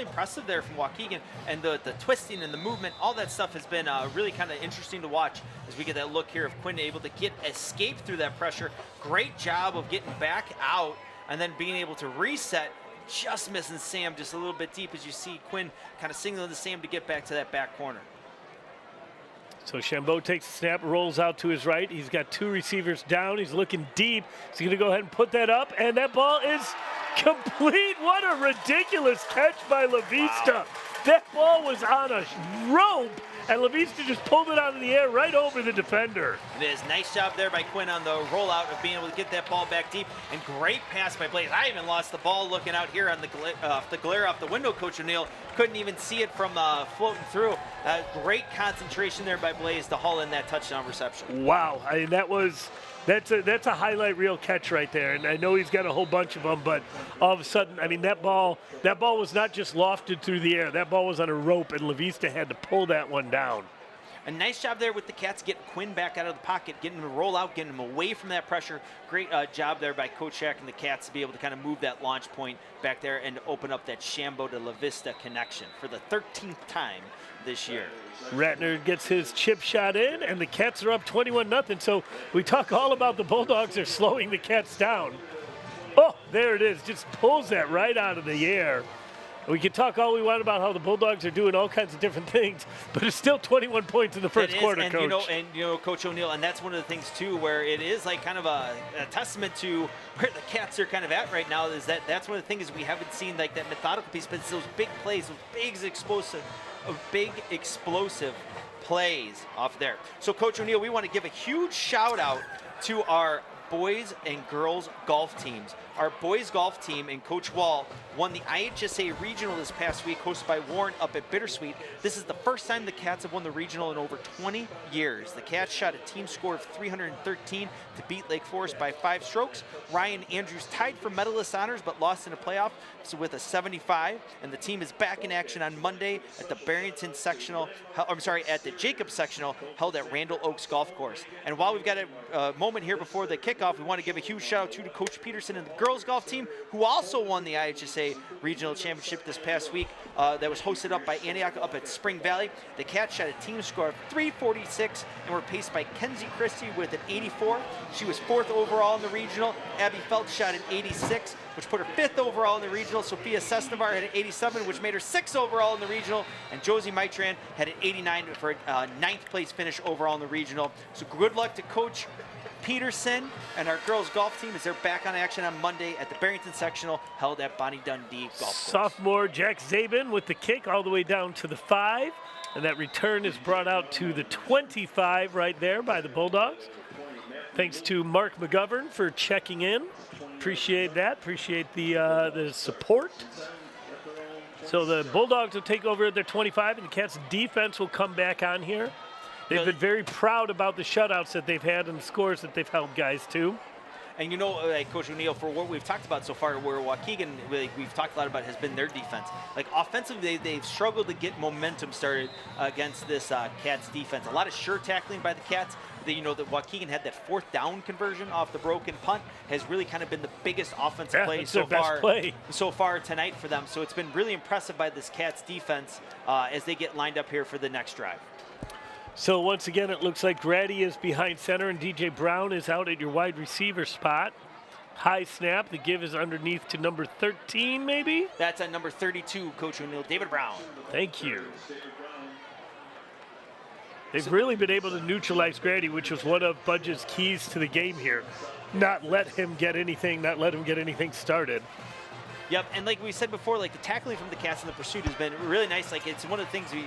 impressive there from Waukegan, and the twisting and the movement, all that stuff has been really kind of interesting to watch as we get that look here of Quinn able to escape through that pressure. Great job of getting back out and then being able to reset. Just missing Sam just a little bit deep as you see Quinn kind of signaling to Sam to get back to that back corner.
So Shambo takes the snap, rolls out to his right. He's got 2 receivers down. He's looking deep. He's going to go ahead and put that up, and that ball is complete. What a ridiculous catch by La Vista. Wow. That ball was on a rope, and La Vista just pulled it out of the air right over the defender.
It is. Nice job there by Quinn on the rollout of being able to get that ball back deep, and great pass by Blaze. I even lost the ball looking out here on the glare off the window, Coach O'Neill. Couldn't even see it from floating through. Great concentration there by Blaze to haul in that touchdown reception.
Wow. I mean, that's a highlight reel catch right there, and I know he's got a whole bunch of them, but all of a sudden, I mean, that ball was not just lofted through the air. That ball was on a rope, and La Vista had to pull that one down.
A nice job there with the Cats getting Quinn back out of the pocket, getting him to roll out, getting him away from that pressure. Great job there by Coach Shack and the Cats to be able to kind of move that launch point back there and open up that Shambo to La Vista connection for the 13th time this year.
Ratner gets his chip shot in, and the Cats are up 21-0. So we talk all about the Bulldogs are slowing the Cats down. Oh, there it is. Just pulls that right out of the air. We can talk all we want about how the Bulldogs are doing all kinds of different things, but it's still 21 points in the first quarter,
and,
Coach.
Coach O'Neill, and that's one of the things, too, where it is like kind of a testament to where the Cats are kind of at right now, is that's one of the things we haven't seen, like that methodical piece, but it's those big plays, those big explosive plays off there. So, Coach O'Neill, we want to give a huge shout out to our boys and girls golf teams. Our boys golf team and Coach Wall won the IHSA Regional this past week, hosted by Warren up at Bittersweet. This is the first time the Cats have won the Regional in over 20 years. The Cats shot a team score of 313 to beat Lake Forest by 5 strokes. Ryan Andrews tied for medalist honors but lost in a playoff with a 75. And the team is back in action on Monday at the Barrington Sectional, at the Jacob Sectional held at Randall Oaks Golf Course. And while we've got a moment here before the kickoff, we want to give a huge shout out to Coach Peterson and the girls golf team, who also won the IHSA Regional Championship this past week. That was hosted up by Antioch up at Spring Valley. The Cats shot a team score of 346 and were paced by Kenzie Christie with an 84. She was 4th overall in the regional. Abby Feltz shot an 86, which put her 5th overall in the regional. Sophia Sesnavar had an 87, which made her 6th overall in the regional. And Josie Mitran had an 89 for a 9th place finish overall in the regional. So good luck to Coach Peterson and our girls golf team as they're back on action on Monday at the Barrington Sectional held at Bonnie Dundee Golf Course.
Sophomore Jack Zabin with the kick all the way down to the 5. And that return is brought out to the 25 right there by the Bulldogs. Thanks to Mark McGovern for checking in. Appreciate that. Appreciate the support. So the Bulldogs will take over at their 25, and the Cats defense will come back on here. They've been very proud about the shutouts that they've had and the scores that they've held guys to.
And you know, like Coach O'Neill, for what we've talked about so far, where Waukegan, we've talked a lot about, has been their defense. Like offensively, they've struggled to get momentum started against this Cats defense. A lot of sure tackling by the Cats. You know, that Waukegan had that 4th down conversion off the broken punt has really kind of been the biggest offensive play so far tonight for them. So it's been really impressive by this Cats defense as they get lined up here for the next drive.
So once again, it looks like Grady is behind center and DJ Brown is out at your wide receiver spot. High snap. The give is underneath to number 13, maybe?
That's at number 32, Coach O'Neill, David Brown.
Thank you. They've really been able to neutralize Grady, which was one of Budge's keys to the game here. Not let him get anything started.
Yep, and like we said before, like the tackling from the Cats in the pursuit has been really nice. Like it's one of the things we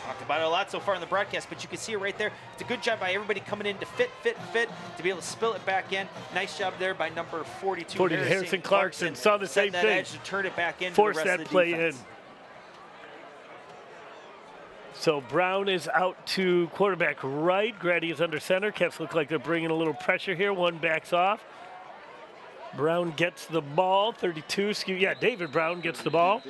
talked about it a lot so far in the broadcast, but you can see it right there. It's a good job by everybody coming in to fit, to be able to spill it back in. Nice job there by number 42,
Harrison Clarkson. Saw the same thing.
Edge to turn it back in.
Force
the rest
that
of the
play
defense.
in. So Brown is out to quarterback right. Grady is under center. Cats look like they're bringing a little pressure here. One backs off. Brown gets the ball. 32. David Brown gets the ball.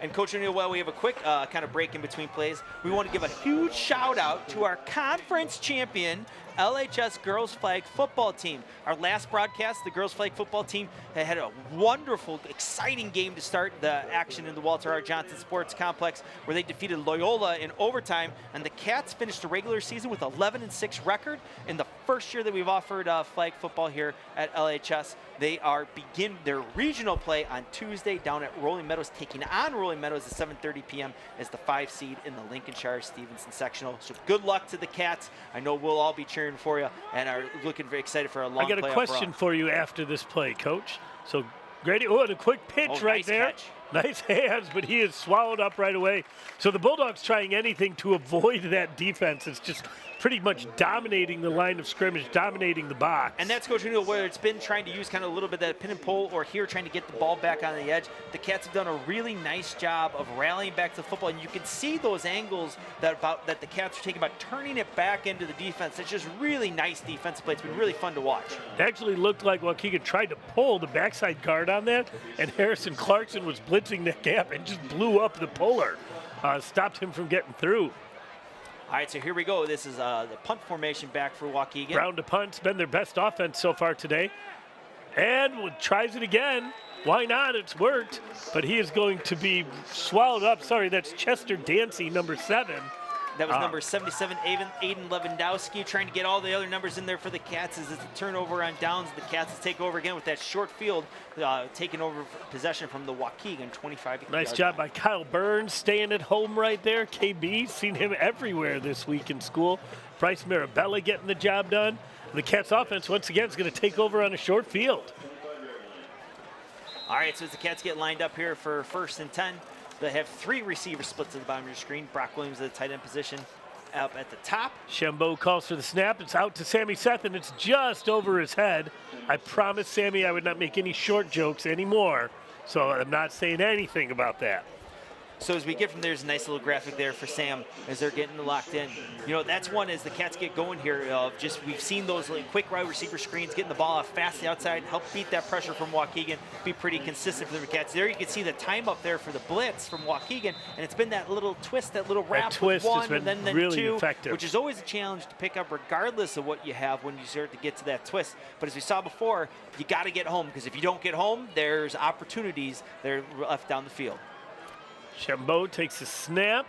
And Coach O'Neill, while we have a quick kind of break in between plays, we want to give a huge shout out to our conference champion, LHS girls flag football team. Our last broadcast, the girls flag football team had a wonderful, exciting game to start the action in the Walter R. Johnson Sports Complex, where they defeated Loyola in overtime, and the Cats finished the regular season with 11-6 record. In the first year that we've offered flag football here at LHS, they begin their regional play on Tuesday down at Rolling Meadows, taking on Rolling Meadows at 7:30 p.m. as the 5 seed in the Lincolnshire Stevenson sectional. So good luck to the Cats. I know we'll all be cheering for you and are looking very excited for a long playoff run.
I got a question for you after this play, Coach. So Grady, and a quick pitch right there.
Catch.
Nice hands, but he is swallowed up right away. So the Bulldogs trying anything to avoid that defense. It's just pretty much dominating the line of scrimmage, dominating the box.
And that's Coach O'Neill, where it's been trying to use kind of a little bit of that pin and pull, or here trying to get the ball back on the edge. The Cats have done a really nice job of rallying back to the football, and you can see those angles that the Cats are taking about turning it back into the defense. It's just really nice defensive play. It's been really fun to watch.
It actually looked like Waukegan tried to pull the backside guard on that, and Harrison Clarkson was blitzing that gap and just blew up the puller. Stopped him from getting through.
All right, so here we go. This is the punt formation back for Waukegan.
Brown to punt. It's been their best offense so far today. And tries it again. Why not? It's worked. But he is going to be swallowed up. Sorry, that's Chester Dancy, number 7.
That was number 77, Aiden Lewandowski, trying to get all the other numbers in there for the Cats as it's a turnover on downs. The Cats take over again with that short field, taking over possession from the Waukegan 25.
Nice job by Kyle Burns staying at home right there. KB, seen him everywhere this week in school. Bryce Marabella getting the job done. The Cats offense, once again, is going to take over on a short field.
All right, so as the Cats get lined up here for 1st and 10, They have 3 receiver splits at the bottom of your screen. Brock Williams at the tight end position up at the top.
Shambo calls for the snap. It's out to Sammy Seth, and it's just over his head. I promised Sammy I would not make any short jokes anymore, so I'm not saying anything about that.
So as we get from there's a nice little graphic there for Sam as they're getting locked in. You know, that's one as the Cats get going here. We've seen those quick wide receiver screens, getting the ball off fast to the outside, help beat that pressure from Waukegan, be pretty consistent for the Cats. There you can see the time up there for the blitz from Waukegan, and it's been that little twist, that little wrap with one and then
really
2,
effective.
Which is always a challenge to pick up regardless of what you have when you start to get to that twist. But as we saw before, you got to get home, because if you don't get home, there's opportunities that are left down the field.
Shambo takes a snap.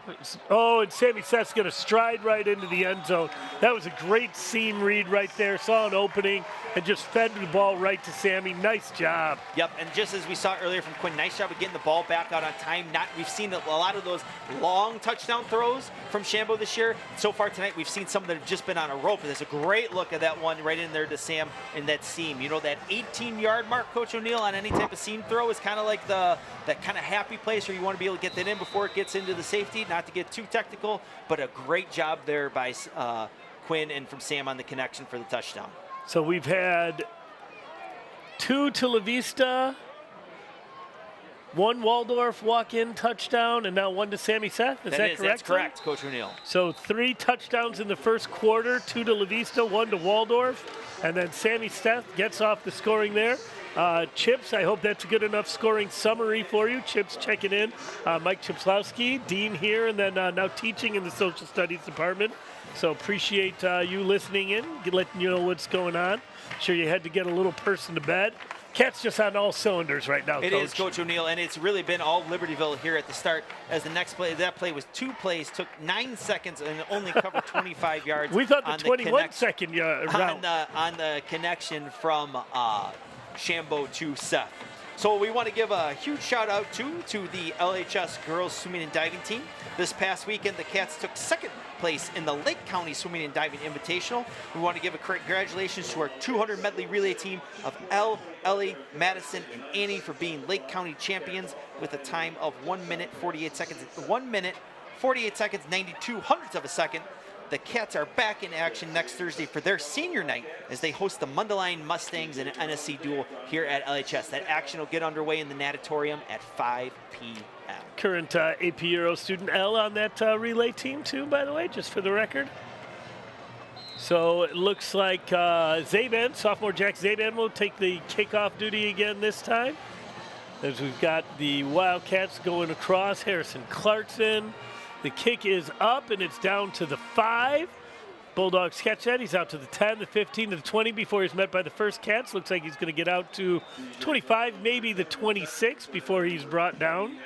Oh, and Sammy Seth's going to stride right into the end zone. That was a great seam read right there. Saw an opening and just fed the ball right to Sammy. Nice job.
Yep, and just as we saw earlier from Quinn, nice job of getting the ball back out on time. We've seen a lot of those long touchdown throws from Shambo this year. So far tonight, we've seen some that have just been on a rope. There's a great look at that one right in there to Sam in that seam. You know, that 18-yard mark, Coach O'Neill, on any type of seam throw is kind of like that kind of happy place where you want to be able to get that in before it gets into the safety, not to get too technical, but a great job there by Quinn and from Sam on the connection for the touchdown.
So we've had 2 to La Vista, 1 Waldorf walk-in touchdown, and now 1 to Sammy Seth. Is that correct?
That's correct, Coach O'Neill.
So 3 touchdowns in the first quarter, 2 to La Vista, 1 to Waldorf, and then Sammy Seth gets off the scoring there. Chips, I hope that's a good enough scoring summary for you. Chips checking in. Mike Chipslowski, Dean here, and then now teaching in the Social Studies Department. So appreciate you listening in, letting you know what's going on. Sure you had to get a little person to bed. Cats just on all cylinders right now, Coach.
It is, Coach O'Neill, and it's really been all Libertyville here at the start. As the next play, that play was 2 plays, took 9 seconds, and only covered 25 yards.
We thought the 21-second route.
On the connection from Shambo to Seth. So we want to give a huge shout out to the LHS girls swimming and diving team. This past weekend, the Cats took 2nd place in the Lake County Swimming and Diving Invitational. We want to give a congratulations to our 200 medley relay team of Ellie, Madison, and Annie for being Lake County champions with a time of 1 minute 48 seconds. 1 minute 48 seconds 92 hundredths of a second. The Cats are back in action next Thursday for their senior night as they host the Mundelein Mustangs in an NSC duel here at LHS. That action will get underway in the natatorium at 5 p.m.
Current AP Euro student L on that relay team too, by the way, just for the record. So it looks like Zaban, sophomore Jack Zaban, will take the kickoff duty again this time. As we've got the Wildcats going across, Harrison Clarkson. The kick is up, and it's down to the 5. Bulldogs catch that. He's out to the 10, the 15, to the 20 before he's met by the first Cats. Looks like he's going to get out to 25, maybe the 26 before he's brought down.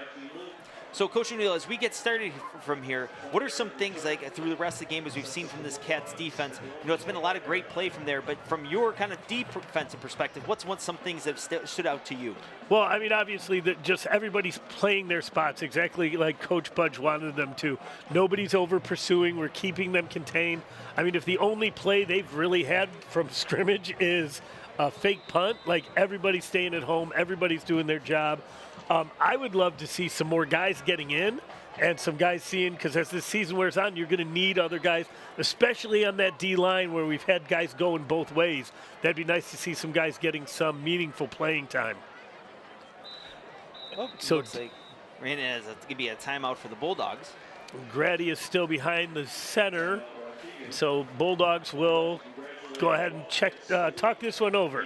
So, Coach O'Neill, as we get started from here, what are some things like through the rest of the game as we've seen from this Cats defense? You know, it's been a lot of great play from there, but from your kind of defensive perspective, what's some things that stood out to you?
Well, I mean, obviously, just everybody's playing their spots exactly like Coach Budge wanted them to. Nobody's over pursuing. We're keeping them contained. I mean, if the only play they've really had from scrimmage is a fake punt, like everybody's staying at home, everybody's doing their job. I would love to see some more guys getting in and some guys seeing, because as this season wears on, you're going to need other guys, especially on that D-line where we've had guys going both ways. That'd be nice to see some guys getting some meaningful playing time.
Oh, so looks like ran it as it's going to be a timeout for the Bulldogs.
Grady is still behind the center, so Bulldogs will go ahead and talk this one over.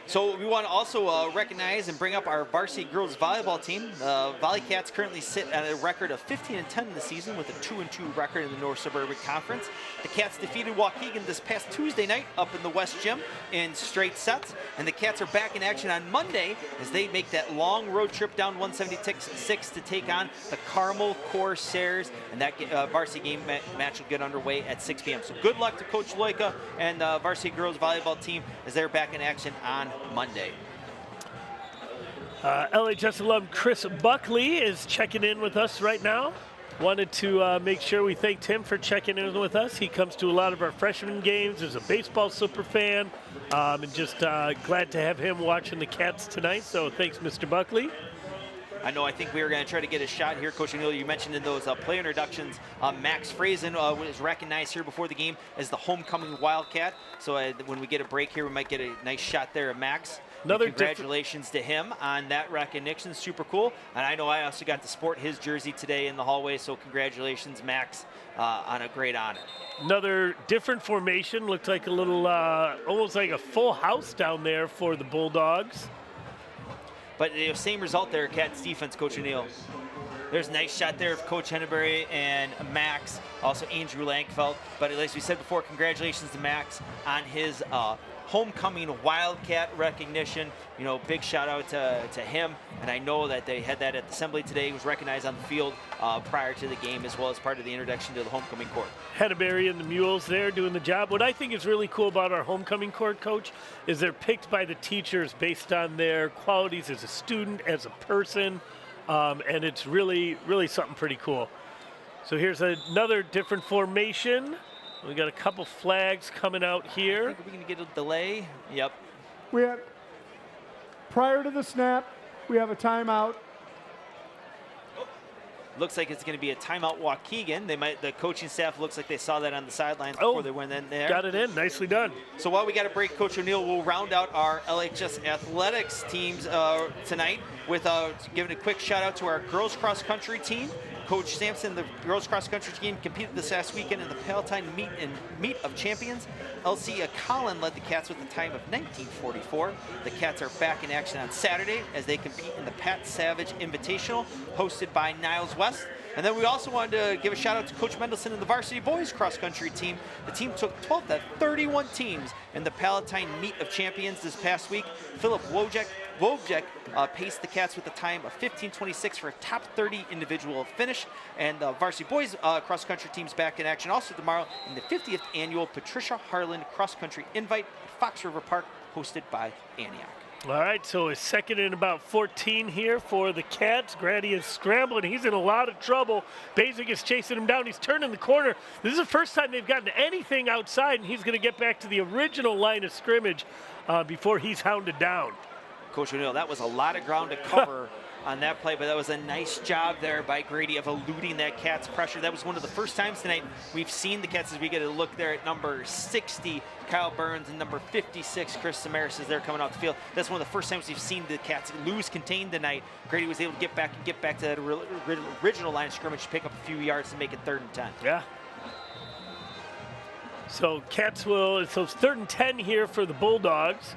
So we want to also recognize and bring up our varsity girls volleyball team. Volley Cats currently sit at a record of 15-10 in the season with a 2-2 record in the North Suburban Conference. The Cats defeated Waukegan this past Tuesday night up in the West Gym in straight sets, and the Cats are back in action on Monday as they make that long road trip down 176 to take on the Carmel Corsairs, and that varsity game match will get underway at 6 p.m. So good luck to Coach Loika and the varsity girls volleyball team as they're back in action on Monday.
LHS alum Chris Buckley is checking in with us right now. Wanted to make sure we thanked him for checking in with us. He comes to a lot of our freshman games, is a baseball super fan, and just glad to have him watching the Cats tonight. So thanks, Mr. Buckley.
I think we were going to try to get a shot here. Coach O'Neill, you mentioned in those play introductions, Max Frazen was recognized here before the game as the homecoming Wildcat. So when we get a break here, we might get a nice shot there of Max. Congratulations to him on that recognition. Super cool. And I know I also got to sport his jersey today in the hallway, so congratulations, Max, on a great honor.
Another different formation. Looked like a little, almost like a full house down there for the Bulldogs.
But same result there, Cats defense, Coach O'Neill. There's a nice shot there of Coach Henneberry and Max, also Andrew Langfeld. But as we said before, congratulations to Max on his homecoming Wildcat recognition. Big shout out to him. And I know that they had that at the assembly today. He was recognized on the field prior to the game, as well as part of the introduction to the homecoming court.
Henneberry and the Mules there doing the job. What I think is really cool about our homecoming court, Coach, is they're picked by the teachers based on their qualities as a student, as a person, and it's really, really something pretty cool. So here's another different formation. We got a couple flags coming out here.
I think we're going to get a delay. Yep.
We have, prior to the snap, we have a timeout.
Looks like it's going to be a timeout Waukegan. The coaching staff looks like they saw that on the sidelines before they went in there.
Got it in. Nicely done.
So while we got a break, Coach O'Neill will round out our LHS athletics teams tonight with giving a quick shout out to our girls cross country team. Coach Sampson, the girls cross country team, competed this last weekend in the Palatine Meet of Champions. LC Collin led the Cats with a time of 19:44. The Cats are back in action on Saturday as they compete in the Pat Savage Invitational, hosted by Niles West. And then we also wanted to give a shout out to Coach Mendelson and the varsity boys cross country team. The team took 12th out of 31 teams in the Palatine Meet of Champions this past week. Philip Wojek paced the Cats with a time of 15:26 for a top 30 individual finish. And the varsity boys cross country team's back in action also tomorrow in the 50th annual Patricia Harlan Cross Country Invite at Fox River Park, hosted by Antioch.
All right, so a second and about 14 here for the Cats. Grady is scrambling. He's in a lot of trouble. Basic is chasing him down. He's turning the corner. This is the first time they've gotten anything outside, and he's going to get back to the original line of scrimmage before he's hounded down.
Coach O'Neill, that was a lot of ground to cover on that play, but that was a nice job there by Grady of eluding that Cats pressure. That was one of the first times tonight we've seen the Cats, as we get a look there at number 60, Kyle Burns, and number 56, Chris Samaras, as they're coming out the field. That's one of the first times we've seen the Cats lose contained tonight. Grady was able to get back to that original line of scrimmage, pick up a few yards to make it 3rd and 10.
Yeah. So Cats so it's 3rd and 10 here for the Bulldogs.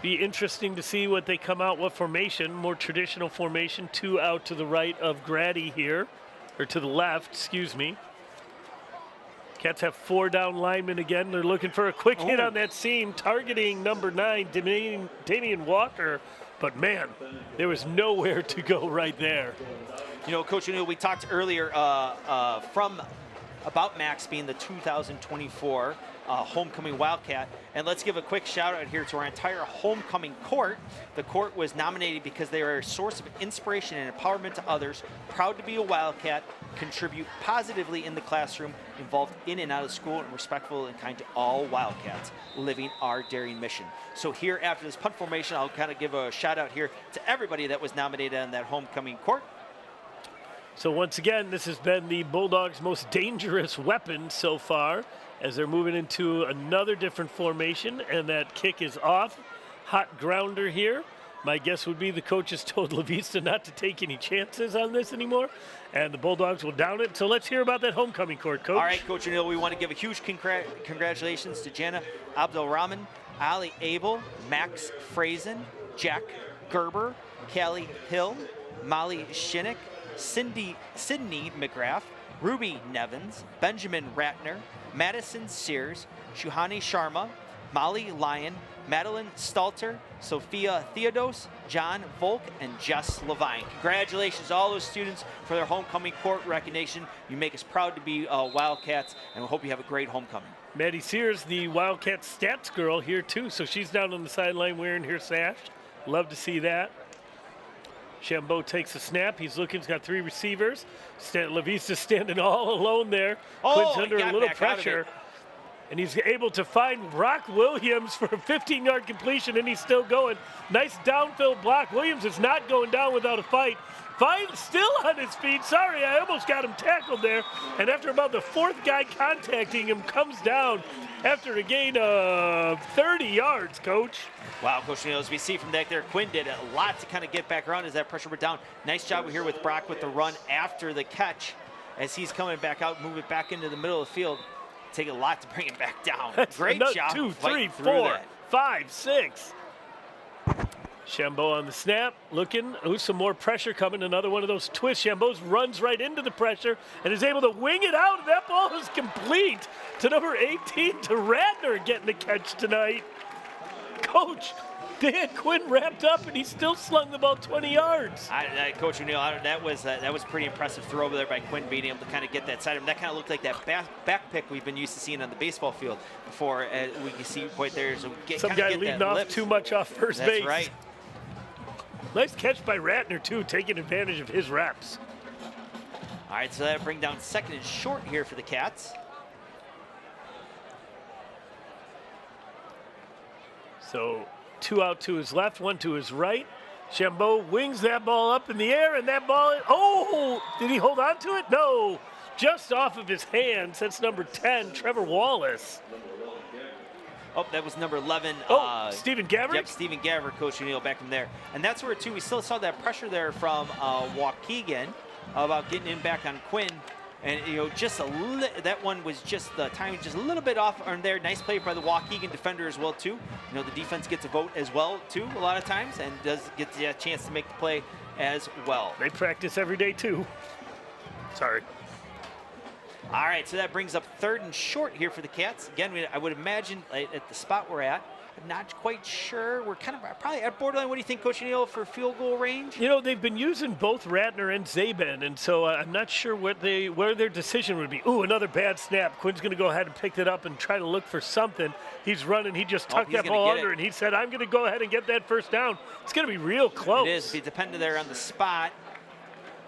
Be interesting to see what they come out, what formation, more traditional formation, 2 out to the right of Grady here, or to the left, excuse me. Cats have 4 down linemen again. They're looking for a quick hit on that seam, targeting number 9, Damian Walker, but man, there was nowhere to go right there.
Coach O'Neill, we talked earlier about Max being the 2024 homecoming Wildcat. And let's give a quick shout out here to our entire homecoming court. The court was nominated because they are a source of inspiration and empowerment to others, proud to be a Wildcat, contribute positively in the classroom, involved in and out of school, and respectful and kind to all Wildcats, living our daring mission. So here after this punt formation, I'll kind of give a shout out here to everybody that was nominated on that homecoming court.
So once again, this has been the Bulldogs' most dangerous weapon so far, as they're moving into another different formation, and that kick is off. Hot grounder here. My guess would be the coaches told La Vista not to take any chances on this anymore, and the Bulldogs will down it. So let's hear about that homecoming court, Coach.
All right, Coach O'Neill, we want to give a huge congratulations to Jana Abdelrahman, Ali Abel, Max Frazen, Jack Gerber, Callie Hill, Molly Shinnick, Sydney McGrath, Ruby Nevins, Benjamin Ratner, Madison Sears, Shuhani Sharma, Molly Lyon, Madeline Stalter, Sophia Theodos, John Volk, and Jess Levine. Congratulations to all those students for their homecoming court recognition. You make us proud to be Wildcats, and we hope you have a great homecoming.
Maddie Sears, the Wildcat stats girl here too, so she's down on the sideline wearing her sash. Love to see that. Chambeau takes a snap. He's looking. He's got 3 receivers. La Vista standing all alone there. Quinn's under a little pressure. And he's able to find Brock Williams for a 15-yard completion, and he's still going. Nice downfield block. Williams is not going down without a fight. Still on his feet. Sorry, I almost got him tackled there. And after about the fourth guy contacting him, comes down after a gain of 30 yards, Coach.
Wow, Coach O'Neill, as we see from back there, Quinn did a lot to kind of get back around as that pressure went down. Nice job here with Brock with the run after the catch as he's coming back out, moving back into the middle of the field. Take a lot to bring him back down. Great job.
2, 3, 4, 5, 6. Shambo on the snap, looking. Ooh, some more pressure coming. Another one of those twists. Shambo runs right into the pressure and is able to wing it out. That ball is complete to number 18, to Radner, getting the catch tonight. Coach, Dan Quinn wrapped up, and he still slung the ball 20 yards.
Coach O'Neill, that was a pretty impressive throw over there by Quinn, being able to kind of get that side of him. That kind of looked like that back pick we've been used to seeing on the baseball field before. We can see right there. So
some guy leading off too much off first base.
That's right.
Nice catch by Ratner, too, taking advantage of his reps.
All right, so that'll bring down 2nd and short here for the Cats.
So 2 out to his left, 1 to his right. Shambo wings that ball up in the air, and that ball, oh, did he hold on to it? No, just off of his hands. That's number 10, Trevor Wallace.
Oh, that was number 11.
Stephen Gaverick?
Yep, Stephen Gaverick, Coach O'Neill back from there. And that's where, too, we still saw that pressure there from Waukegan about getting in back on Quinn. And, you know, that one was just the timing just a little bit off on there. Nice play by the Waukegan defender as well, too. You know, the defense gets a vote as well, too, a lot of times, and does get the chance to make the play as well.
They practice every day, too. Sorry.
All right, so that brings up 3rd and short here for the Cats. Again, I would imagine at the spot we're at, I'm not quite sure. We're kind of probably at borderline. What do you think, Coach O'Neill, for field goal range?
You know, they've been using both Ratner and Zaben, and so I'm not sure where their decision would be. Ooh, another bad snap. Quinn's going to go ahead and pick it up and try to look for something. He's running. He just tucked that ball under, and he said, I'm going to go ahead and get that first down. It's going to be real close.
It is. Be dependent there on the spot.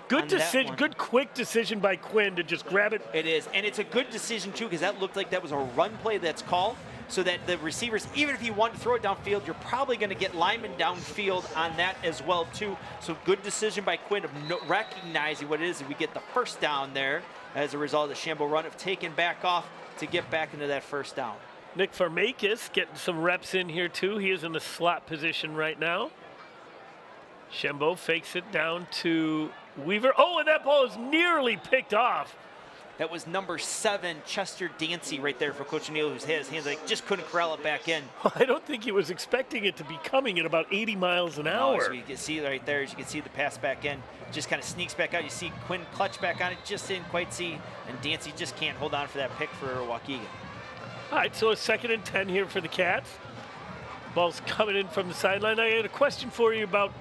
Good decision, good quick decision by Quinn to just grab it.
It is, and it's a good decision too, because that looked like that was a run play that's called, so that the receivers, even if you want to throw it downfield, you're probably going to get linemen downfield on that as well too. So good decision by Quinn of recognizing what it is, and we get the first down there as a result of the Shambo run of taking back off to get back into that first down.
Nick Farmakis getting some reps in here too. He is in the slot position right now. Shambo fakes it down to Weaver. Oh, and that ball is nearly picked off.
That was number 7, Chester Dancy, right there for Coach O'Neill, who's had his hands like just couldn't corral it back in.
I don't think he was expecting it to be coming at about 80 miles an hour.
So you can see right there, as you can see the pass back in, just kind of sneaks back out. You see Quinn clutch back on it, just didn't quite see, and Dancy just can't hold on for that pick for Waukegan.
All right, so a 2nd and 10 here for the Cats. Ball's coming in from the sideline. I had a question for you about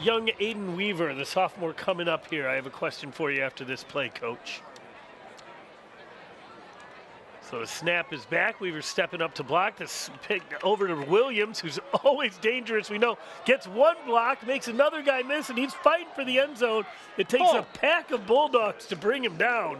young Aiden Weaver, the sophomore coming up here. I have a question for you after this play, Coach. So the snap is back. Weaver stepping up to block. This pick over to Williams, who's always dangerous. We know gets one block, makes another guy miss, and he's fighting for the end zone. It takes a pack of Bulldogs to bring him down.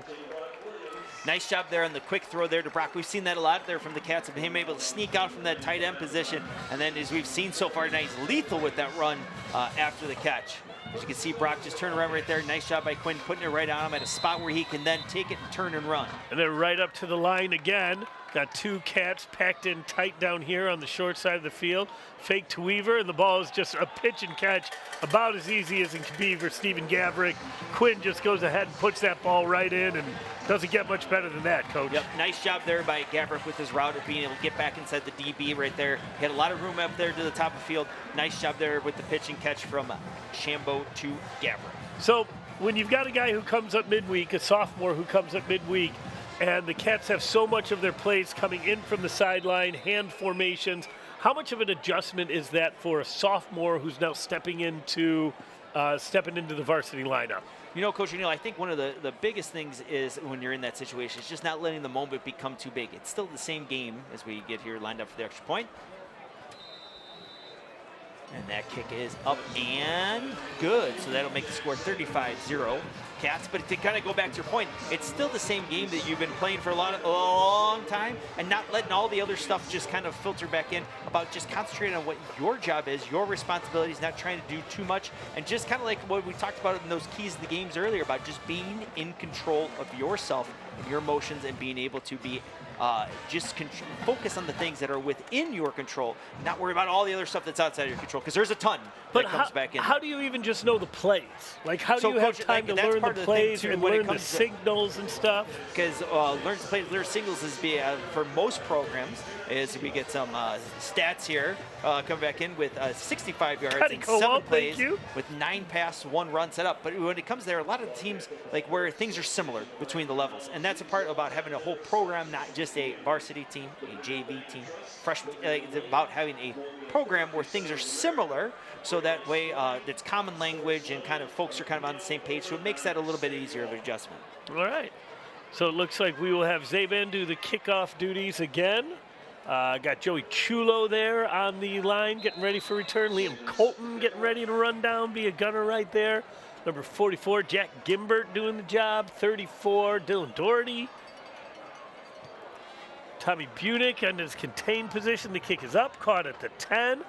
Nice job there on the quick throw there to Brock. We've seen that a lot there from the Cats, of him able to sneak out from that tight end position. And then as we've seen so far tonight, he's lethal with that run after the catch. As you can see, Brock just turned around right there. Nice job by Quinn putting it right on him at a spot where he can then take it and turn and run.
And then right up to the line again. Got 2 Cats packed in tight down here on the short side of the field. Fake to Weaver, and the ball is just a pitch and catch, about as easy as it can be for Stephen Gaverick. Quinn just goes ahead and puts that ball right in, and doesn't get much better than that, Coach.
Yep, nice job there by Gaverick with his route of being able to get back inside the DB right there. He had a lot of room up there to the top of the field. Nice job there with the pitch and catch from Shambo to Gaverick.
So when you've got a guy who comes up midweek, a sophomore who comes up midweek, and the Cats have so much of their plays coming in from the sideline, hand formations, how much of an adjustment is that for a sophomore who's now stepping into the varsity lineup?
You know, Coach O'Neill, I think one of the biggest things is when you're in that situation is just not letting the moment become too big. It's still the same game as we get here lined up for the extra point. And that kick is up and good. So that'll make the score 35-0 Cats. But to kind of go back to your point, it's still the same game that you've been playing for a long time, and not letting all the other stuff just kind of filter back in, about just concentrating on what your job is, your responsibilities, not trying to do too much, and just kind of like what we talked about in those keys of the games earlier, about just being in control of yourself and your emotions, and being able to be focus on the things that are within your control, not worry about all the other stuff that's outside of your control, because there's a ton that comes back in.
How do you even just know the plays? Like, how do you have time to learn the plays and learn the signals and stuff?
Because learn signals is for most programs is we get some stats here come back in with 65 yards and 7 plays with 9 passes, 1 run set up. But when it comes there, a lot of the teams like where things are similar between the levels, and that's a part about having a whole program, not just a varsity team, a JV team, freshman. It's about having a program where things are similar, so that way it's common language and kind of folks are kind of on the same page. So it makes that a little bit easier of an adjustment.
All right. So it looks like we will have Zaban do the kickoff duties again. Got Joey Chulo there on the line, getting ready for return. Liam Colton getting ready to run down, be a gunner right there. Number 44, Jack Gimbert doing the job. 34, Dylan Doherty. Tommy Bunick on his contained position. The kick is up, caught at the 10.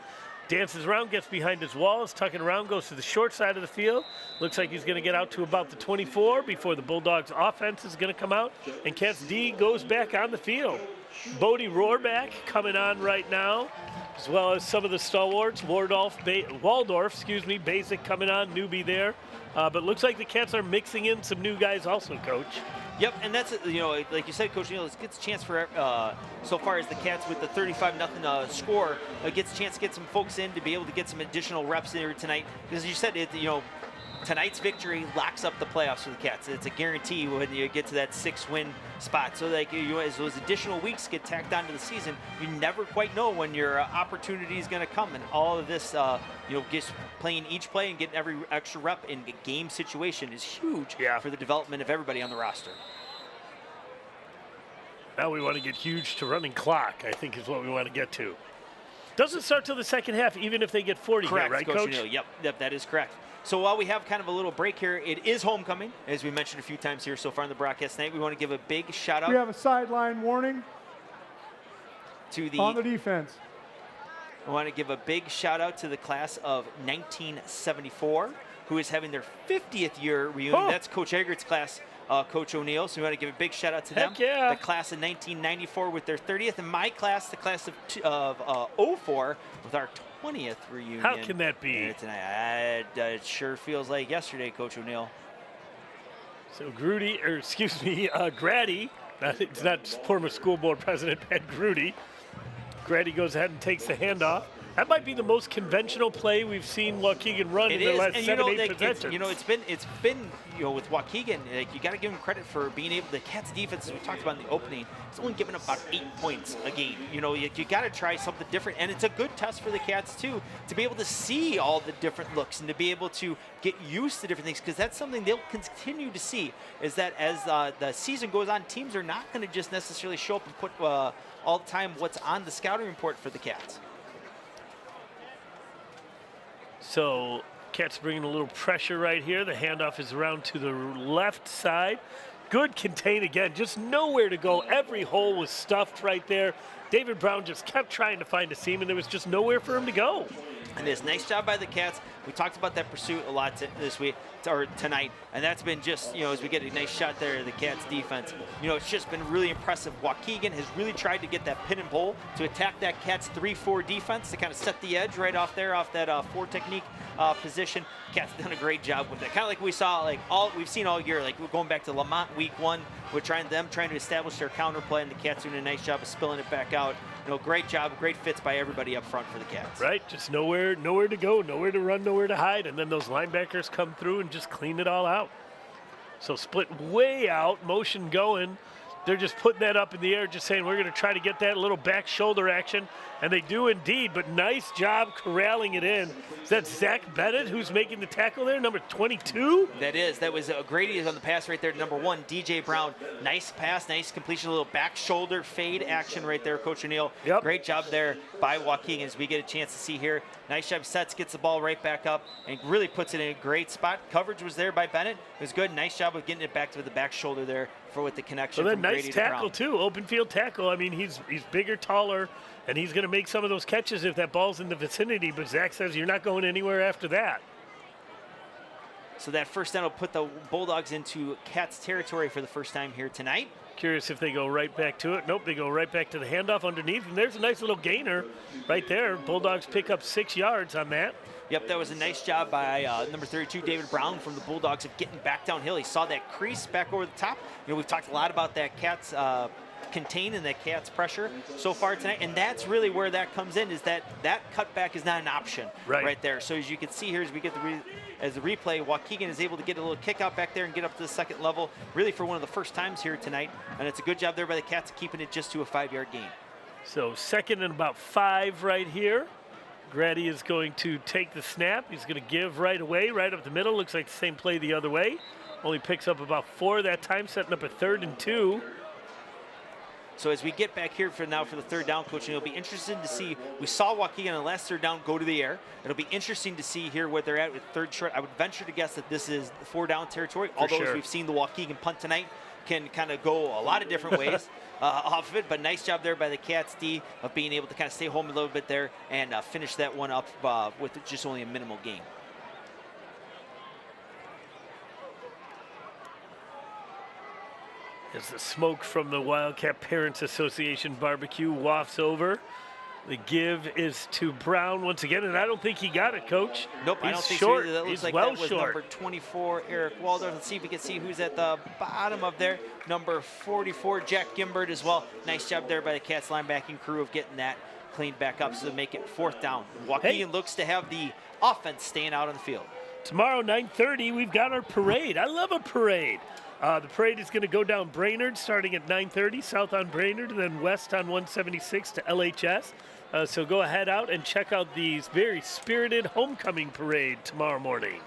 Dances around, gets behind his walls, tucking around, goes to the short side of the field. Looks like he's going to get out to about the 24 before the Bulldogs offense is going to come out. And Cats D goes back on the field. Bodie Rohrback coming on right now, as well as some of the stalwarts. Waldorf, Basic coming on, newbie there. But looks like the Cats are mixing in some new guys also, Coach.
Yep, and that's, like you said, Coach Neal, it gets a chance for, so far as the Cats with the 35-0 score, it gets a chance to get some folks in to be able to get some additional reps in here tonight. Because you said, tonight's victory locks up the playoffs for the Cats. It's a guarantee when you get to that 6-win spot. So like as those additional weeks get tacked onto the season, you never quite know when your opportunity is going to come. And all of this, just playing each play and getting every extra rep in a game situation is huge for the development of everybody on the roster.
Now we want to get huge to running clock, I think is what we want to get to. Doesn't start till the second half, even if they get 40
correct,
here, right,
Coach?
Coach?
Yep, that is correct. So while we have kind of a little break here, it is homecoming, as we mentioned a few times here so far in the broadcast tonight. We want to give a big shout out.
We have a sideline warning on the defense.
I want to give a big shout out to the class of 1974, who is having their 50th year reunion. That's Coach Eggert's class, Coach O'Neill. So we want to give a big shout out to them.
Yeah.
The class of 1994 with their 30th, and my class, the class of 04 with our 20th reunion.
How can that be?
Tonight. It sure feels like yesterday, Coach O'Neill.
So Grady, it's not former school board president Pat Grady. Grady goes ahead and takes the handoff. That might be the most conventional play we've seen Waukegan run in the last 7-8 possessions.
It's been with Waukegan, you got to give them credit for being able. The Cats' defense, as we talked about in the opening, it's only given up about 8 points a game. You got to try something different, and it's a good test for the Cats too, to be able to see all the different looks and to be able to get used to different things, because that's something they'll continue to see. Is that as the season goes on, teams are not going to just necessarily show up and put all the time what's on the scouting report for the Cats.
So Cats bringing a little pressure right here. The handoff is around to the left side. Good contain again, just nowhere to go. Every hole was stuffed right there. David Brown just kept trying to find a seam, and there was just nowhere for him to go.
And this nice job by the Cats. We talked about that pursuit a lot this week or tonight, and that's been just as we get a nice shot there of the Cats defense. It's just been really impressive. Waukegan has really tried to get that pin and pull to attack that Cats 3-4 defense to kind of set the edge right off there, off that 4 technique position. Cats done a great job with that. Kind of like we saw, we've seen all year. We're going back to Lamont week 1. We're trying to establish their counter play, and the Cats doing a nice job of spilling it back out. Great job, great fits by everybody up front for the Cats.
Right, just nowhere to go, nowhere to run, nowhere to hide, and then those linebackers come through and just clean it all out. So split way out, motion going. they're just putting that up in the air, just saying we're going to try to get that little back shoulder action, and they do indeed, but nice job corralling it in. Is that Zach Bennett who's making the tackle there, number 22?
That was Grady is on the pass right there, number 1, DJ Brown. Nice pass, nice completion, a little back shoulder fade action right there, Coach O'Neill.
Yep.
Great job there by Waukegan as we get a chance to see here. Nice job, sets, gets the ball right back up, and really puts it in a great spot. Coverage was there by Bennett. It was good. Nice job of getting it back to the back shoulder there with the connection.
Well, then
from
nice
Grady
tackle
to Brown.
too, open field tackle. I mean, he's bigger, taller, and he's going to make some of those catches if that ball's in the vicinity. But Zach says you're not going anywhere after that.
So that first down will put the Bulldogs into Cats territory for the first time here tonight.
Curious if they go right back to it. Nope, they go right back to the handoff underneath, and there's a nice little gainer right there. Bulldogs pick up 6 yards on that.
Yep, that was a nice job by number 32, David Brown from the Bulldogs of getting back downhill. He saw that crease back over the top. You know, we've talked a lot about that Cats contain and that Cats pressure so far tonight, and that's really where that comes in, is that cutback is not an option right there. So as you can see here, as we get the replay, Waukegan is able to get a little kick out back there and get up to the second level, really for one of the first times here tonight, and it's a good job there by the Cats keeping it just to a 5-yard gain.
So 2nd and about 5 right here. Grady is going to take the snap. He's going to give right away, right up the middle. Looks like the same play the other way. Only picks up about 4 that time, setting up a 3rd and 2.
So as we get back here for the 3rd down, Coach, and it'll be interesting to see. We saw Waukegan on the last 3rd down go to the air. It'll be interesting to see here what they're at with 3rd short. I would venture to guess that this is 4-down territory, although as we've seen the Waukegan punt tonight can kind of go a lot of different ways off of it. But nice job there by the Cats D of being able to kind of stay home a little bit there and finish that one up with just only a minimal gain.
As the smoke from the Wildcat Parents Association barbecue wafts over, the give is to Brown once again, and I don't think he got it, Coach.
Nope,
He's
I don't think
short.
so either. That looks
He's
like
well
that was
short.
number 24, Eric Waldorf. Let's see if we can see who's at the bottom of there. Number 44, Jack Gimbert as well. Nice job there by the Cats linebacking crew of getting that cleaned back up so to make it 4th down. Waukegan looks to have the offense staying out on the field.
Tomorrow, 9:30, we've got our parade. I love a parade. The parade is going to go down Brainerd starting at 9:30, south on Brainerd, and then west on 176 to LHS. So go ahead out and check out these very spirited homecoming parade tomorrow morning.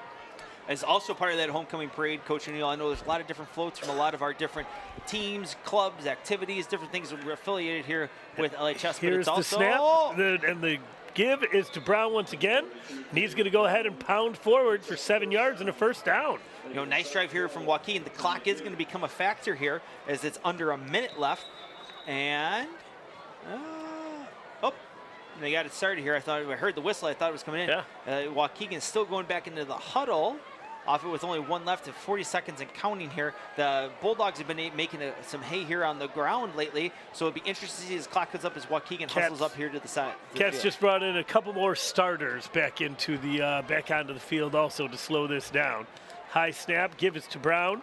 As also part of that homecoming parade, Coach O'Neill, I know there's a lot of different floats from a lot of our different teams, clubs, activities, different things that we're affiliated here with LHS.
Here's
but
the
it's
snap,
also
and the give is to Brown once again, and he's going to go ahead and pound forward for 7 yards and a 1st down.
You know, nice drive here from Waukegan. The clock is going to become a factor here as it's under a minute left. And, they got it started here. I heard the whistle. I thought it was coming in.
Yeah.
Waukegan is still going back into the huddle. Off it with only 1 left and 40 seconds and counting here. The Bulldogs have been making some hay here on the ground lately, so it'll be interesting to see as clock goes up as Waukegan hustles up here to the side.
Cats just brought in a couple more starters back into the back onto the field also to slow this down. High snap, give it to Brown.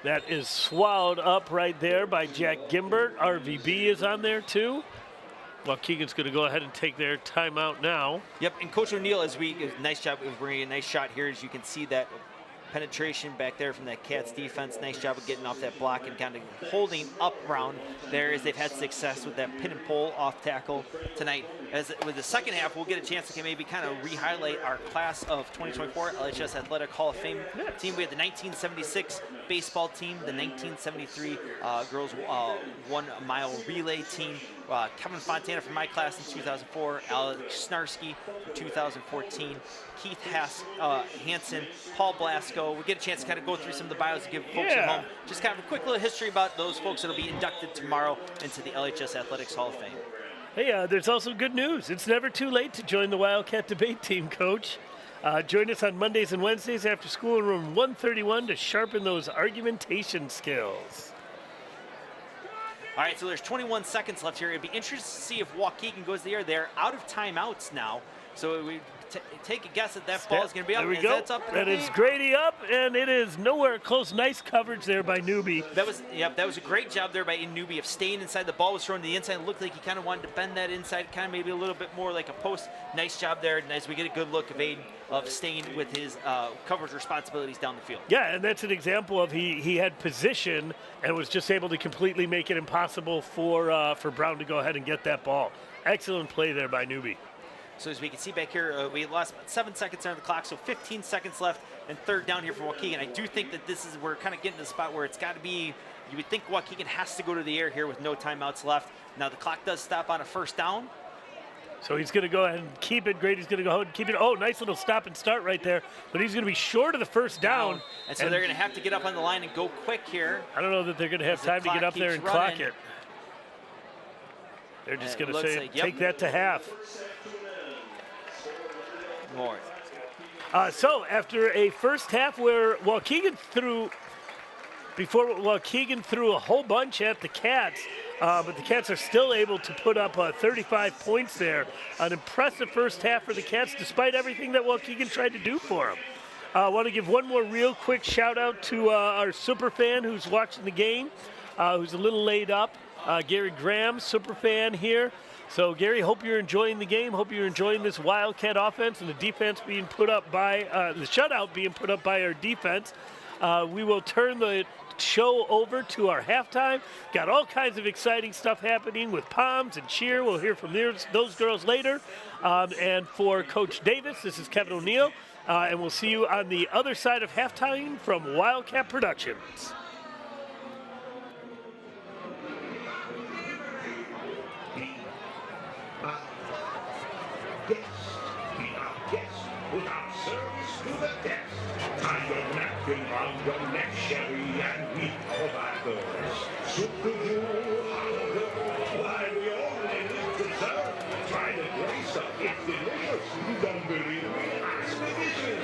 That is swallowed up right there by Jack Gimbert. RVB is on there too. Waukegan's going to go ahead and take their timeout now.
Yep, and Coach O'Neill, nice job, bringing a nice shot here. As you can see that penetration back there from that Cats defense. Nice job of getting off that block and kind of holding up Brown there as they've had success with that pin and pull off tackle tonight. As with the second half, we'll get a chance to maybe kind of re-highlight our class of 2024 LHS Athletic Hall of Fame team. We had the 1976 baseball team, the 1973 girls 1 mile relay team, Kevin Fontana from my class in 2004, Alex Snarsky from 2014, Keith Hansen, Paul Blasco. We get a chance to kind of go through some of the bios to give folks at home just kind of a quick little history about those folks that will be inducted tomorrow into the LHS Athletics Hall of Fame.
Hey, there's also good news. It's never too late to join the Wildcat debate team, Coach. Join us on Mondays and Wednesdays after school in room 131 to sharpen those argumentation skills.
All right, so there's 21 seconds left here. It'd be interesting to see if Waukegan goes there. They're out of timeouts now. So we take a guess that ball is going to be up.
There we go.
That's up.
That is Grady up, and it is nowhere close. Nice coverage there by Newby.
That was a great job there by Newby of staying inside. The ball was thrown to the inside. It looked like he kind of wanted to bend that inside, kind of maybe a little bit more like a post. Nice job there. And as we get a good look of Aiden of staying with his coverage responsibilities down the field.
Yeah, and that's an example of he had position and was just able to completely make it impossible for Brown to go ahead and get that ball. Excellent play there by Newby.
So as we can see back here, we lost about 7 seconds on the clock, so 15 seconds left and third down here for Waukegan. I do think that we're kind of getting to the spot where it's got to be, you would think Waukegan has to go to the air here with no timeouts left. Now the clock does stop on a first down.
So he's going to go ahead and keep it. Grady's going to go ahead and keep it. Oh, nice little stop and start right there. But he's going to be short of the first down.
And so they're going to have to get up on the line and go quick here.
I don't know that they're going to have time to get up there and clock it. They're just going to say,
like, yep,
take that to half.
More.
So after a first half where Waukegan threw a whole bunch at the Cats, but the Cats are still able to put up 35 points there. An impressive first half for the Cats, despite everything that Waukegan tried to do for them. I want to give one more real quick shout out to our super fan who's watching the game, who's a little laid up. Gary Graham, super fan here. So, Gary, hope you're enjoying the game. Hope you're enjoying this Wildcat offense and the defense being put up by the shutout being put up by our defense. We will turn the show over to our halftime. Got all kinds of exciting stuff happening with Palms and Cheer. We'll hear from those girls later. And for Coach Davis, this is Kevin O'Neill. And we'll see you on the other side of halftime from Wildcat Productions.
Without service to the desk. Tie your napkin round your neck, Sherry, and we provide those. Soup to you, why we only live to serve. Try the great stuff, it's delicious. You don't believe me? Ask the dishes.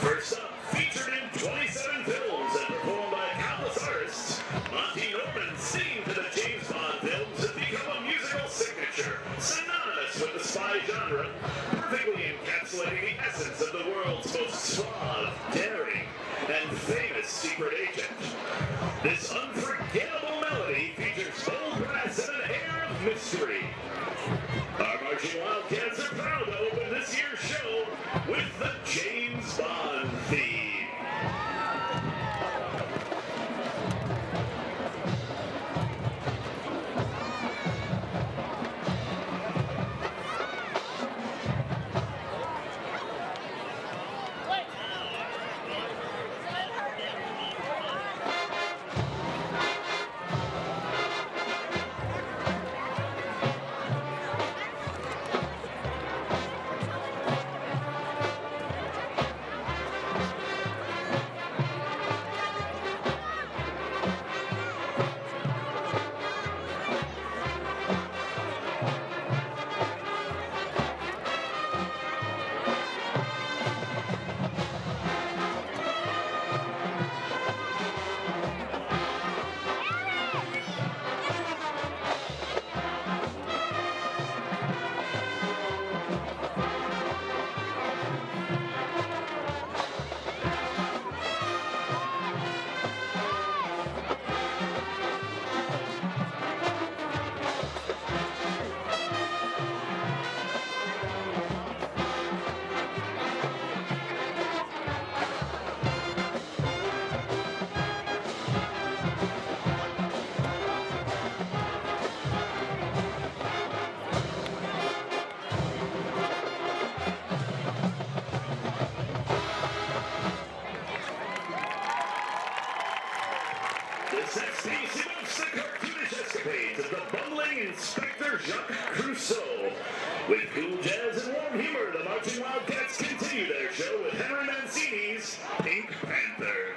First up, featured in 27 films and performed by countless artists, Monty Norman's singing to the James Bond films has become a musical signature, synonymous with the spy genre, perfectly encapsulating the essence of the world's most suave, daring, and famous secret agent. This unforgettable melody features bold brass and an air of mystery. Our marching Wildcats are proud to open this year's show with the James Bond theme. This next piece evokes the cartoonish escapades of the bumbling Inspector Jacques Crusoe. With cool jazz and warm humor, the marching Wildcats continue their show with Henry Mancini's Pink Panther.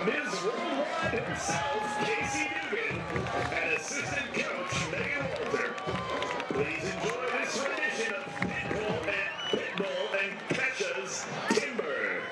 Ms. Worldwide himself, Casey Dugan, and assistant coach Megan Walter. Please enjoy this rendition of Pitbull and Kesha's Timber.